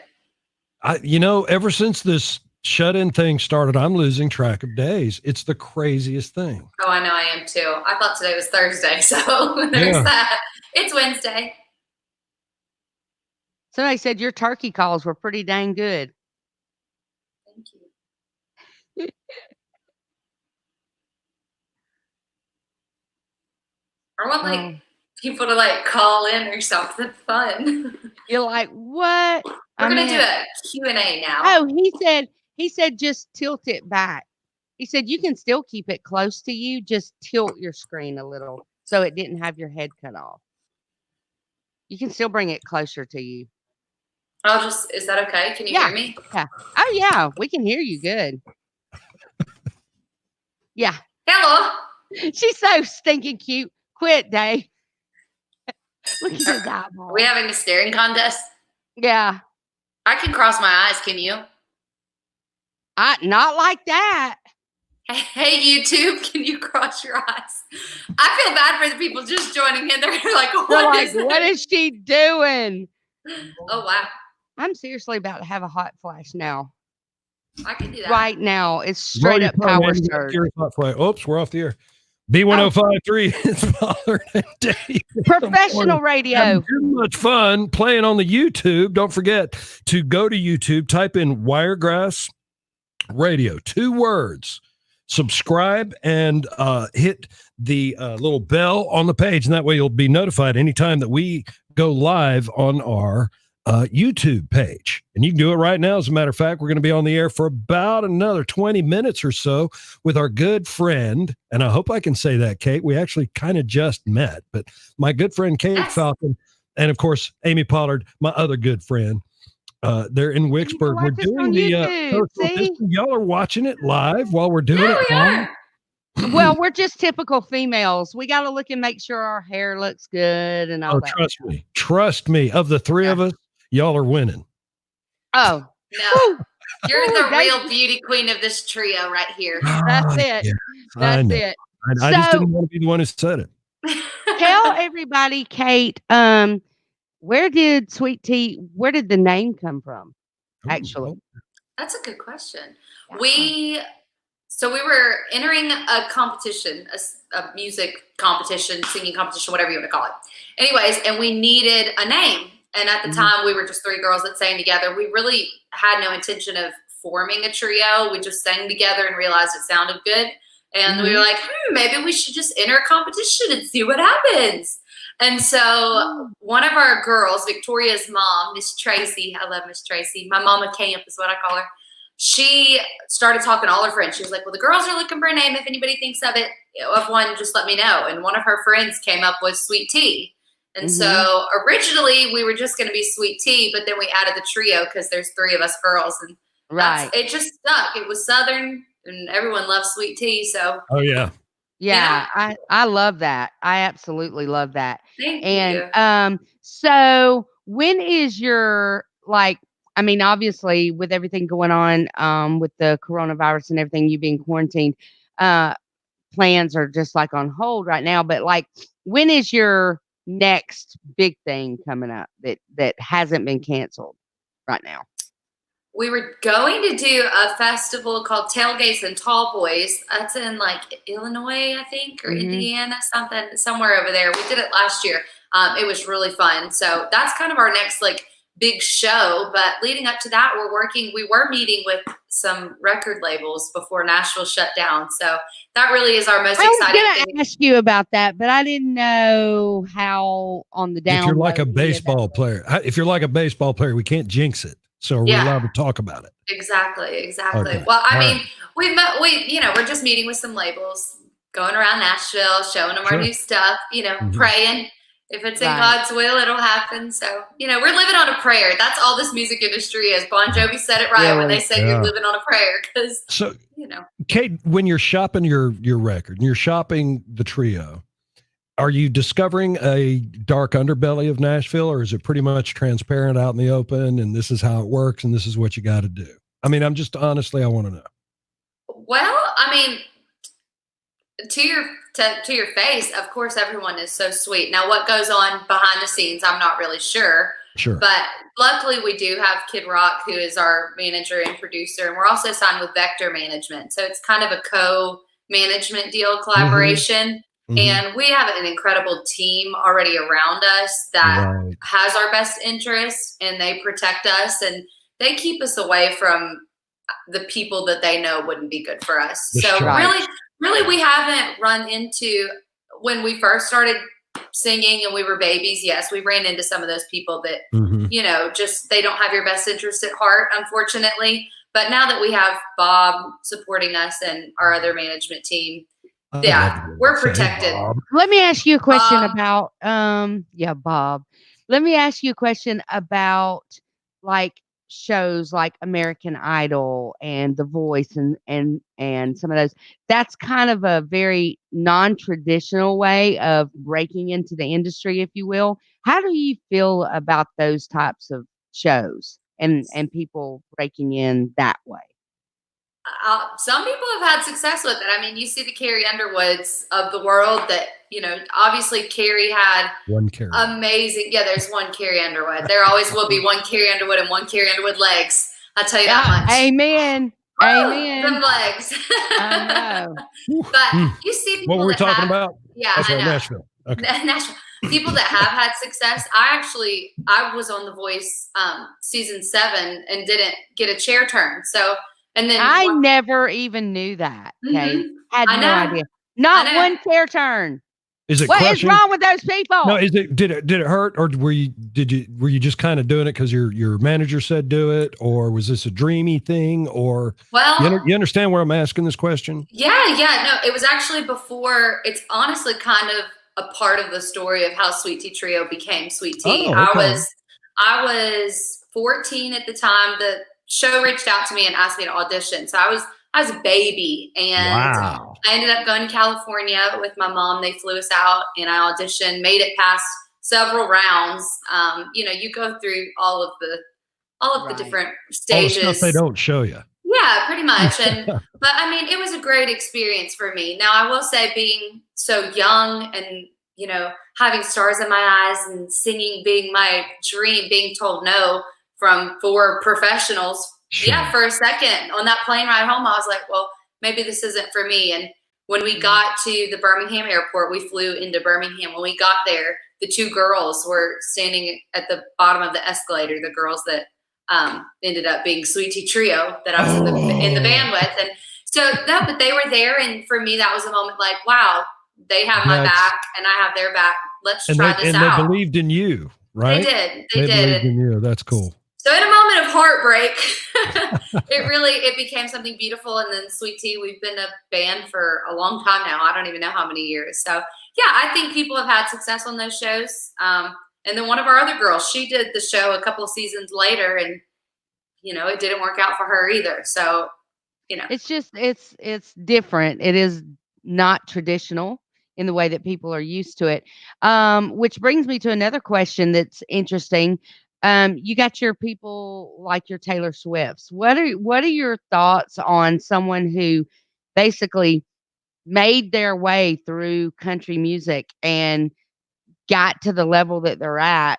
Ever since this shut-in thing started, I'm losing track of days. It's the craziest thing. Oh, I know I am too. I thought today was Thursday, so there's that. It's Wednesday. Somebody said your turkey calls were pretty dang good. Thank you. I want people to call in or something fun. You're like, what? We're gonna do a Q&A now. Oh, he said just tilt it back. He said you can still keep it close to you, just tilt your screen a little so it didn't have your head cut off. You can still bring it closer to you. Is that okay? Can you hear me? Yeah. Oh yeah, we can hear you good. Yeah. Hello. She's so stinking cute. Quit, Dave. Look at his eyeball. Are we having a staring contest? Yeah. I can cross my eyes, can you? Not like that. Hey, YouTube, can you cross your eyes? I feel bad for the people just joining in. They're like, what is she doing? Oh, wow. I'm seriously about to have a hot flash now. I can do that. Right now. It's straight up power surge. Oops, we're off the air. B1053, it's Pollard and Dave. Professional radio. Having too much fun playing on the YouTube. Don't forget to go to YouTube, type in Wiregrass Radio, 2 words. Subscribe and hit the little bell on the page, and that way you'll be notified anytime that we go live on our YouTube page. And you can do it right now. As a matter of fact, we're going to be on the air for about another 20 minutes or so with our good friend, and I hope I can say that, Kate. We actually kind of just met, but my good friend Kate Falcon, and of course Amy Pollard, my other good friend. They're in Wicksburg. We're doing the social distancing. Y'all are watching it live while we're doing it live. Well, we're just typical females. We got to look and make sure our hair looks good and all that. Trust me. Of the 3 of us, y'all are winning. Oh no, you're the real beauty queen of this trio right here. That's it. Yeah, That's it. I just didn't want to be the one who said it. Tell everybody, Kate. Where did the name come from? Actually, that's a good question. Yeah. So we were entering a competition, a music competition, singing competition, whatever you want to call it. Anyways, and we needed a name. And at the time, we were just 3 girls that sang together. We really had no intention of forming a trio. We just sang together and realized it sounded good. And we were like, maybe we should just enter a competition and see what happens. And so one of our girls, Victoria's mom, Miss Tracy, I love Miss Tracy. My mama camp is what I call her. She started talking to all her friends. She was like, well, the girls are looking for a name. If anybody thinks of one, just let me know. And one of her friends came up with Sweet Tea. And so originally we were just going to be Sweet Tea, but then we added the trio because there's 3 of us girls. And it just stuck. It was Southern and everyone loves Sweet Tea. So. Oh, yeah. Yeah, I love that. I absolutely love that. Thank you. So when is your obviously with everything going on with the coronavirus and everything, you being quarantined, plans are just on hold right now. But when is your next big thing coming up that hasn't been canceled right now? we were going to do a festival called Tailgates and Tall Boys. That's in like Illinois, I think, or Indiana, somewhere over there. We did it last year. It was really fun. So that's kind of our next like big show. But leading up to that, we were meeting with some record labels before Nashville shut down. So that really is our most exciting thing. I was going to ask you about that, but I didn't know how on the down. If you're like a baseball player, we can't jinx it. So are we allowed to talk about it? Exactly. Okay. Well, I mean, we're just meeting with some labels, going around Nashville, showing them our new stuff, praying. If it's in God's will, it'll happen. So, we're living on a prayer. That's all this music industry is. Bon Jovi said it right when they say you're living on a prayer. Because, Kate, when you're shopping your record and you're shopping the trio, are you discovering a dark underbelly of Nashville, or is it pretty much transparent out in the open and this is how it works and this is what you got to do? I mean, I'm just honestly, I want to know. Well, I mean, to your face, of course, everyone is so sweet. Now, what goes on behind the scenes, I'm not really sure. Sure. But luckily, we do have Kid Rock, who is our manager and producer, and we're also signed with Vector Management. So it's kind of a co-management deal collaboration. And we have an incredible team already around us that has our best interest, and they protect us and they keep us away from the people that they know wouldn't be good for us. Really, we haven't run into, when we first started singing and we were babies, yes, we ran into some of those people that, just they don't have your best interest at heart, unfortunately. But now that we have Bob supporting us and our other management team, we're protected. Let me ask you a question about Bob. Let me ask you a question about like shows like American Idol and The Voice and some of those. That's kind of a very non-traditional way of breaking into the industry, if you will. How do you feel about those types of shows and people breaking in that way? Some people have had success with it. I mean, you see the Carrie Underwoods of the world that, obviously Carrie had amazing. Yeah, there's one Carrie Underwood. There always will be one Carrie Underwood and one Carrie Underwood legs. I'll tell you that much. Amen. Amen. Some legs. I know. But you see people what were we talking about? Yeah, I know. Nashville. Okay. Nashville. People that have had success. I was on The Voice season 7 and didn't get a chair turn. So, and then I never even knew that. Okay. Had no idea. Not one chair turn. Is it what crushing? is wrong with those people? No, did it hurt, or were you just kind of doing it because your manager said do it, or was this a dreamy thing, or you understand where I'm asking this question? Yeah, no, it was actually before. It's honestly kind of a part of the story of how Sweet Tea Trio became Sweet Tea. Oh, okay. I was 14 at the time. The show reached out to me and asked me to audition. So I was a baby, and I ended up going to California with my mom. They flew us out, and I auditioned, made it past several rounds. You go through all of the different stages. All the stuff they don't show you. Yeah, pretty much. But I mean, it was a great experience for me. Now, I will say, being so young and, having stars in my eyes and singing being my dream, being told no from 4 professionals. Sure. Yeah, for a second on that plane ride home, I was like, well, maybe this isn't for me. And when we got to the Birmingham airport, we flew into Birmingham. When we got there, the 2 girls were standing at the bottom of the escalator, the girls that ended up being Sweet Tea Trio that I was in the band with. And so but they were there. And for me, that was a moment like, wow, they have my back and I have their back. Let's try this out. And they believed in you, right? They did. They believed in you. That's cool. So in a moment of heartbreak, it became something beautiful. And then Sweet Tea, we've been a band for a long time now. I don't even know how many years. So yeah, I think people have had success on those shows. And then one of our other girls, she did the show a couple of seasons later, and it didn't work out for her either. So, it's just, it's different. It is not traditional in the way that people are used to it. Which brings me to another question that's interesting. You got your people like your Taylor Swifts. What are your thoughts on someone who basically made their way through country music and got to the level that they're at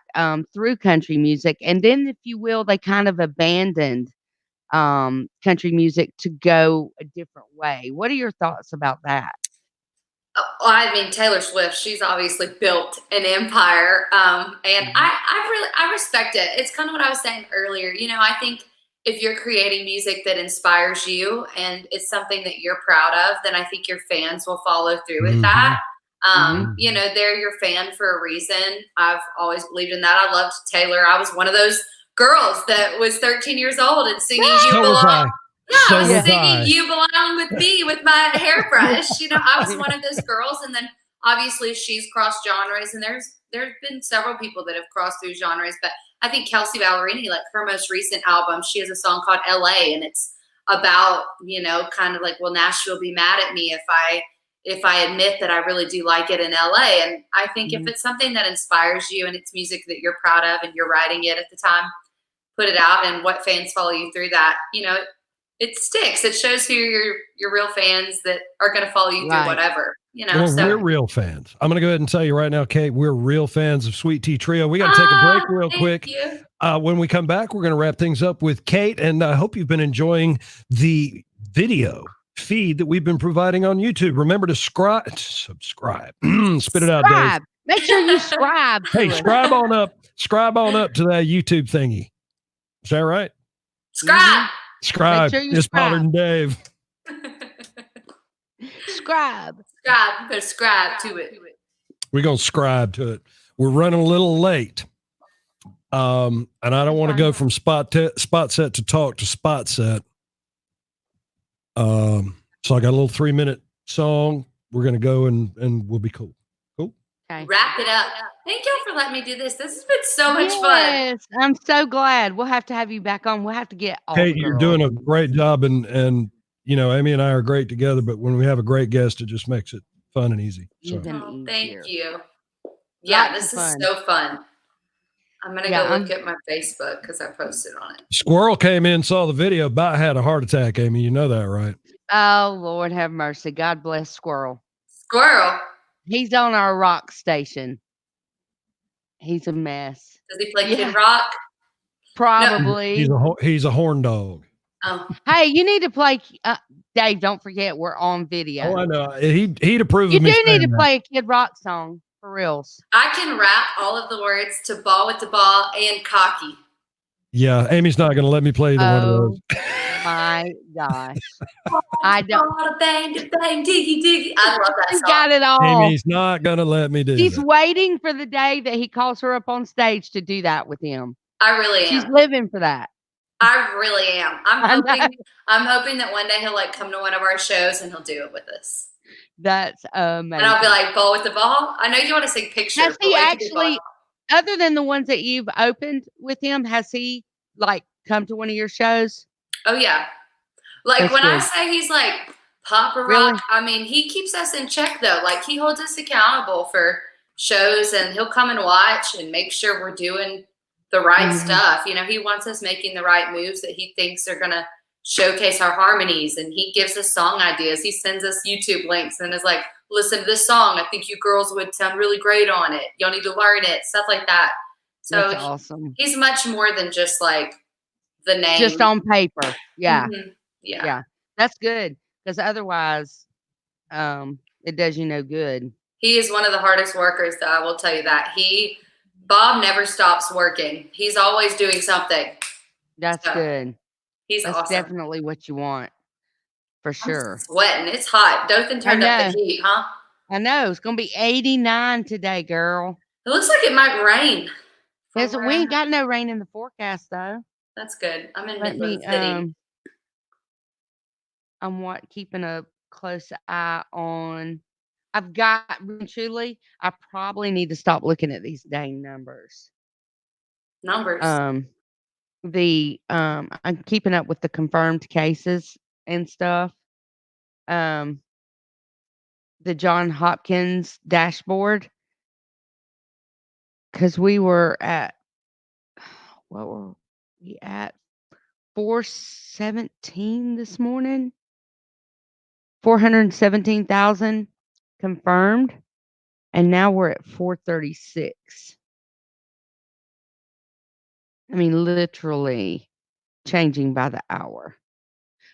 through country music, and then, if you will, they kind of abandoned country music to go a different way. What are your thoughts about that? I mean, Taylor Swift, she's obviously built an empire. And I respect it. It's kind of what I was saying earlier. You know, I think if you're creating music that inspires you and it's something that you're proud of, then I think your fans will follow through with that. You know, they're your fan for a reason. I've always believed in that. I loved Taylor. I was one of those girls that was 13 years old and singing "You Belong." Yeah, I was singing "You Belong with Me" with my hairbrush. You know, I was one of those girls. And then obviously she's crossed genres, and there's been several people that have crossed through genres. But I think Kelsey Ballerini, like her most recent album, she has a song called "LA," and it's about, you know, kind of like, will Nashville be mad at me if I admit that I really do like it in LA? And I think if it's something that inspires you and it's music that you're proud of and you're writing it at the time, put it out, and what fans follow you through that, you know, it sticks. It shows who your real fans that are going to follow you through whatever, you know. Well, we're real fans. I'm going to go ahead and tell you right now, Kate, we're real fans of Sweet Tea Trio. We got to take a break real quick. When we come back, we're going to wrap things up with Kate, and I hope you've been enjoying the video feed that we've been providing on YouTube. Remember to subscribe. Spit it out, Dave. Make sure you subscribe. Hey, scribe on up to that YouTube thingy. Is that right? Subscribe. Make sure you It's Pollard and Dave. Subscribe. You better subscribe to it. We're going to subscribe to it. We're running a little late. And I don't want to go from spot set to talk to spot set. So I got a little 3-minute song. We're going to go and we'll be cool. Cool. Okay. Wrap it up. Thank y'all for letting me do this. This has been so much fun. Yes, I'm so glad. We'll have to have you back on. We'll have to get off. Hey, you're doing a great job, and you know, Amy and I are great together, but when we have a great guest, it just makes it fun and easy. So. Thank you. Yeah, this is so fun. I'm going to go look at my Facebook because I posted on it. Squirrel came in, saw the video, about had a heart attack, Amy. You know that, right? Oh, Lord have mercy. God bless Squirrel. Squirrel? He's on our rock station. He's a mess. Does he play Kid Rock? Probably. No. He's a horn dog. Oh. Hey, you need to play. Dave, don't forget, we're on video. Oh, I know. He'd approve you of me. You do need to that. play a Kid Rock song, for reals. I can rap all of the words to Ball with the Ball and Cocky. Yeah, Amy's not going to let me play either one of those. My gosh. I don't. Bang, bang, diggy, diggy. I love that song. He's got it all. Amy's not going to let me do She's that. waiting for the day that he calls her up on stage to do that with him. I really am. She's living for that. I really am. I'm hoping that one day he'll like come to one of our shows and he'll do it with us. That's amazing. And I'll be like, Ball with the Ball. I know you want to sing Picture. Has he actually, other than the ones that you've opened with him, has he like come to one of your shows? Oh yeah. Like That's when good. I say he's like Papa Rock, Really? I mean, he keeps us in check though. Like he holds us accountable for shows, and he'll come and watch and make sure we're doing the right stuff. You know, he wants us making the right moves that he thinks are going to showcase our harmonies, and he gives us song ideas. He sends us YouTube links and is like, listen to this song. I think you girls would sound really great on it. Y'all need to learn it, stuff like that. So That's awesome. He's much more than just like the name. Just on paper. Yeah. Yeah. That's good. Because otherwise, it does you no good. He is one of the hardest workers, though, I will tell you that. Bob never stops working. He's always doing something. That's good. He's That's awesome. definitely what you want. For sure. I'm sweating. It's hot. Dothan turned up the heat, huh? I know. It's going to be 89 today, girl. It looks like it might rain. We ain't got no rain in the forecast, though. That's good. I'm in Let Midland me, City. I'm keeping a close eye on. I've got, truly, I probably need to stop looking at these dang numbers. Numbers. I'm keeping up with the confirmed cases and stuff. The John Hopkins dashboard. Because we were at, what were we at? 417 this morning. 417,000 confirmed. And now we're at 436. I mean, literally changing by the hour.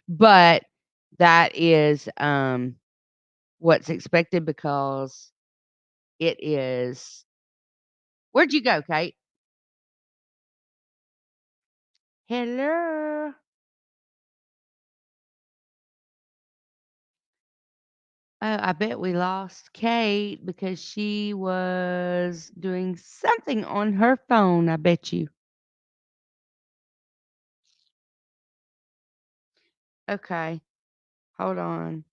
But that is what's expected because it is. Where'd you go, Kate? Hello. Oh, I bet we lost Kate because she was doing something on her phone, I bet you. Okay. Hold on.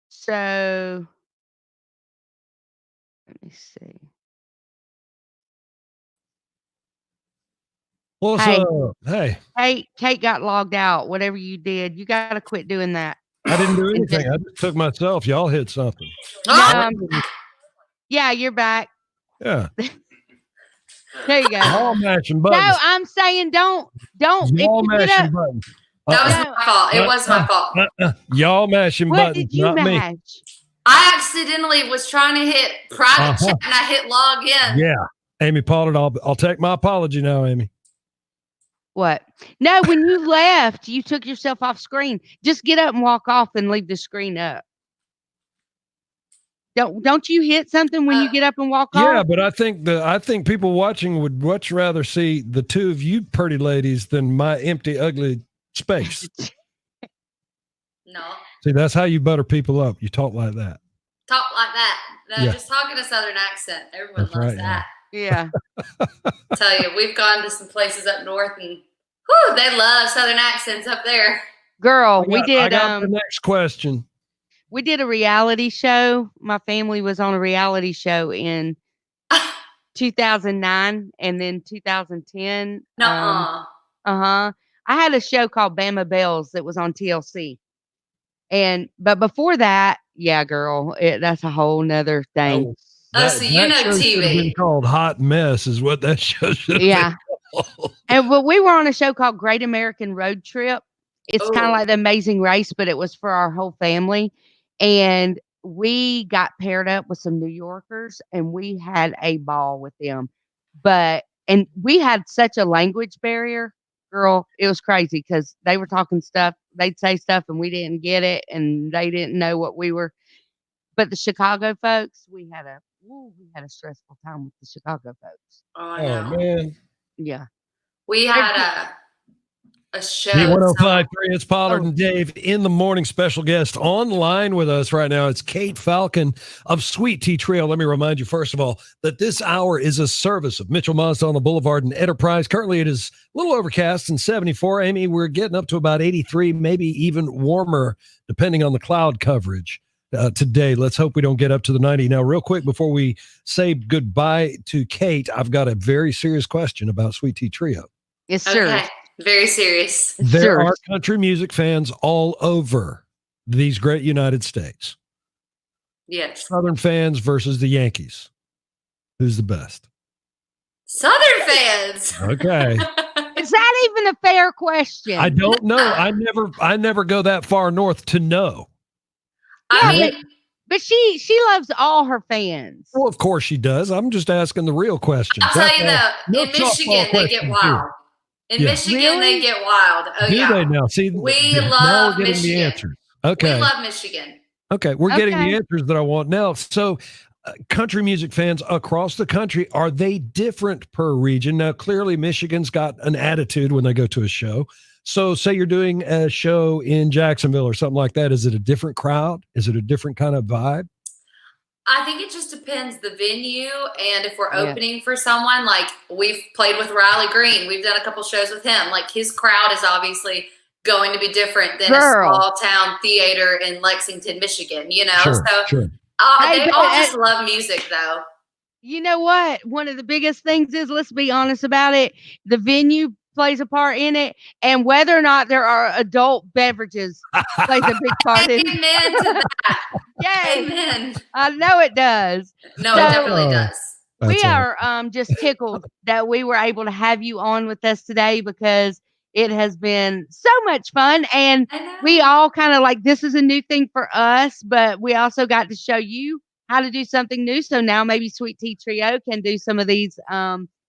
So, let me see. What's Hey. up? Hey. Kate got logged out. Whatever you did, you got to quit doing that. I didn't do anything. I just took myself. Y'all hit something. Yeah, you're back. Yeah. There you go. Y'all mashing buttons. No, I'm saying don't. Y'all If you get mashing up, buttons. That was my fault. It was my fault. Y'all mashing what buttons, did you not me. mash? I accidentally was trying to hit private chat and I hit log in. Yeah. Amy Pollard, I'll take my apology now, Amy. What? No, when you left, you took yourself off screen. Just get up and walk off and leave the screen up. Don't you hit something when you get up and walk off? Yeah, but I think people watching would much rather see the two of you pretty ladies than my empty, ugly space. No. See, that's how you butter people up. You talk like that. Talk like that. No, Yeah. just talking a Southern accent. Everyone That's loves right, that. Yeah. Tell you, we've gone to some places up north and whew, they love Southern accents up there. Girl, I got the next question. We did a reality show. My family was on a reality show in 2009 and then 2010. Nuh-uh. I had a show called Bama Bells that was on TLC. But before that, yeah, girl, that's a whole nother thing. So you know show should have been TV. called Hot Mess is what that show should have Yeah. been called. And we were on a show called Great American Road Trip. It's kind of like The Amazing Race, but it was for our whole family. And we got paired up with some New Yorkers and we had a ball with them. And we had such a language barrier, girl. It was crazy because they were talking stuff. They'd say stuff and we didn't get it and they didn't know what we were. But the Chicago folks, we had a stressful time with the Chicago folks. Oh, no. Man. Yeah. We had a show. B1053, it's Pollard and Dave in the morning. Special guest online with us right now. It's Kate Falcon of Sweet Tea Trail. Let me remind you, first of all, that this hour is a service of Mitchell Mazda on the Boulevard and Enterprise. Currently, it is a little overcast and 74. Amy, we're getting up to about 83, maybe even warmer, depending on the cloud coverage today. Let's hope we don't get up to the 90. Now, real quick, before we say goodbye to Kate, I've got a very serious question about Sweet Tea Trio. Yes, sir. Okay. Very serious. There are country music fans all over these great United States. Yes. Southern fans versus the Yankees. Who's the best? Southern fans. Okay. Is that even a fair question? I don't know. I never go that far north to know. I mean, but she loves all her fans. Well, of course she does. I'm just asking the real questions. I'll tell you though, in Michigan they get wild. In Michigan they get wild. Oh Do yeah. they now? See, we now love we're getting Michigan. the answers. Okay. We love Michigan. Okay, we're getting the answers that I want now. So, country music fans across the country, are they different per region? Now, clearly, Michigan's got an attitude when they go to a show. So, say you're doing a show in Jacksonville or something like that. Is it a different crowd? Is it a different kind of vibe? I think it just depends the venue and if we're opening for someone. Like we've played with Riley Green. We've done a couple shows with him. Like his crowd is obviously going to be different than a small town theater in Lexington, Michigan, you know? Sure. They all just love music though. You know what? One of the biggest things is, let's be honest about it, the venue plays a part in it, and whether or not there are adult beverages plays a big part in it. Amen to that. Yay. Amen. I know it does. No, it definitely does. We are just tickled that we were able to have you on with us today because it has been so much fun. And we all kind of like, this is a new thing for us, but we also got to show you how to do something new. So now maybe Sweet Tea Trio can do some of these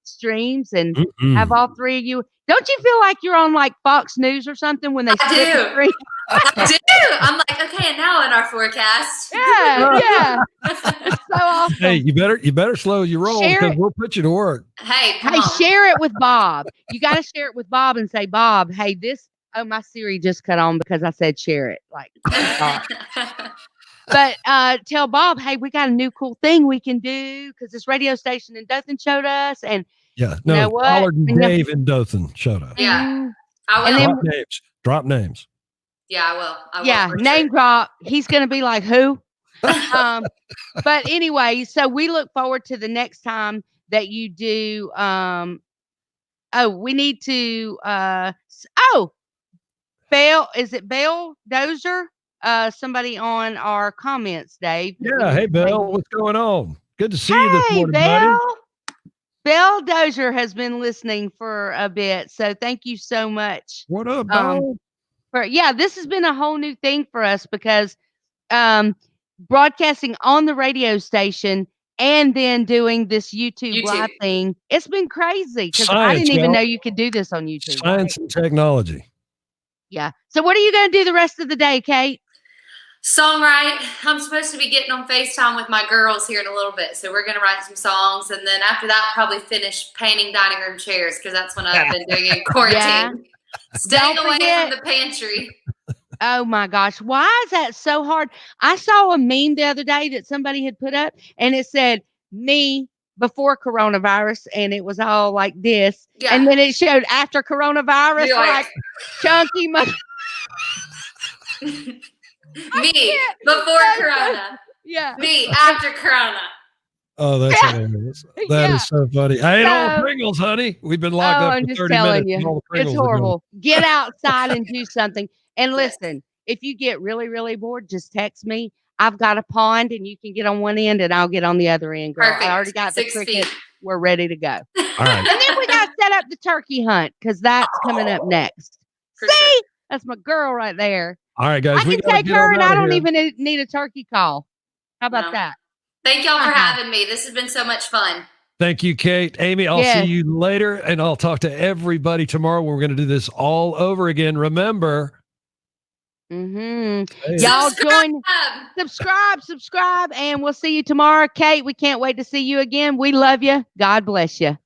streams and have all three of you. Don't you feel like you're on like Fox News or something when they split the stream? I do. I'm like, okay, and now in our forecast. Yeah. It's so awesome. Hey, you better slow your roll because we'll put you to work. Hey, share it with Bob. You got to share it with Bob and say, Bob, hey, my Siri just cut on because I said share it. Like, but tell Bob, hey, we got a new cool thing we can do because this radio station in Dothan showed us. And yeah, you know what? Pollard and Dave in Dothan showed up. Yeah, I will. And then, drop names. Yeah, I will. Name drop. He's going to be like, who? But anyway, so we look forward to the next time that you do. We need to. Bell, is it Bell Dozer? Somebody on our comments, Dave. Yeah. Hey, Bell, what's going on? Good to see you this morning, Bell. buddy. Bell Dozier has been listening for a bit, so thank you so much. What up, Bell? This has been a whole new thing for us because broadcasting on the radio station and then doing this YouTube live thing, it's been crazy because I didn't even know you could do this on YouTube. Science and technology. Yeah. So what are you going to do the rest of the day, Kate? Songwrite. I'm supposed to be getting on FaceTime with my girls here in a little bit. So we're going to write some songs. And then after that, probably finish painting dining room chairs because that's what I've been doing in quarantine. Staying away from the pantry. Oh, my gosh. Why is that so hard? I saw a meme the other day that somebody had put up, and it said, me before coronavirus, and it was all like this. Yeah. And then it showed after coronavirus, like chunky money. Me before Corona. Yeah. Me after Corona. Oh, that's hilarious. That is so funny. I ate all the Pringles, honey. We've been locked up I'm for just 30 telling minutes. you, it's horrible. Get outside and do something. And listen, if you get really, really bored, just text me. I've got a pond, and you can get on one end, and I'll get on the other end. Girl. Perfect. I already got 6 the feet. cricket. We're ready to go. All right. And then we got to set up the turkey hunt because that's coming up next. That's my girl right there. All right, guys. I can take her, and I don't even need a turkey call. How about that? Thank y'all for having me. This has been so much fun. Thank you, Kate. Amy, I'll see you later, and I'll talk to everybody tomorrow. We're going to do this all over again. Remember. Y'all join, subscribe, and we'll see you tomorrow. Kate, we can't wait to see you again. We love you. God bless you.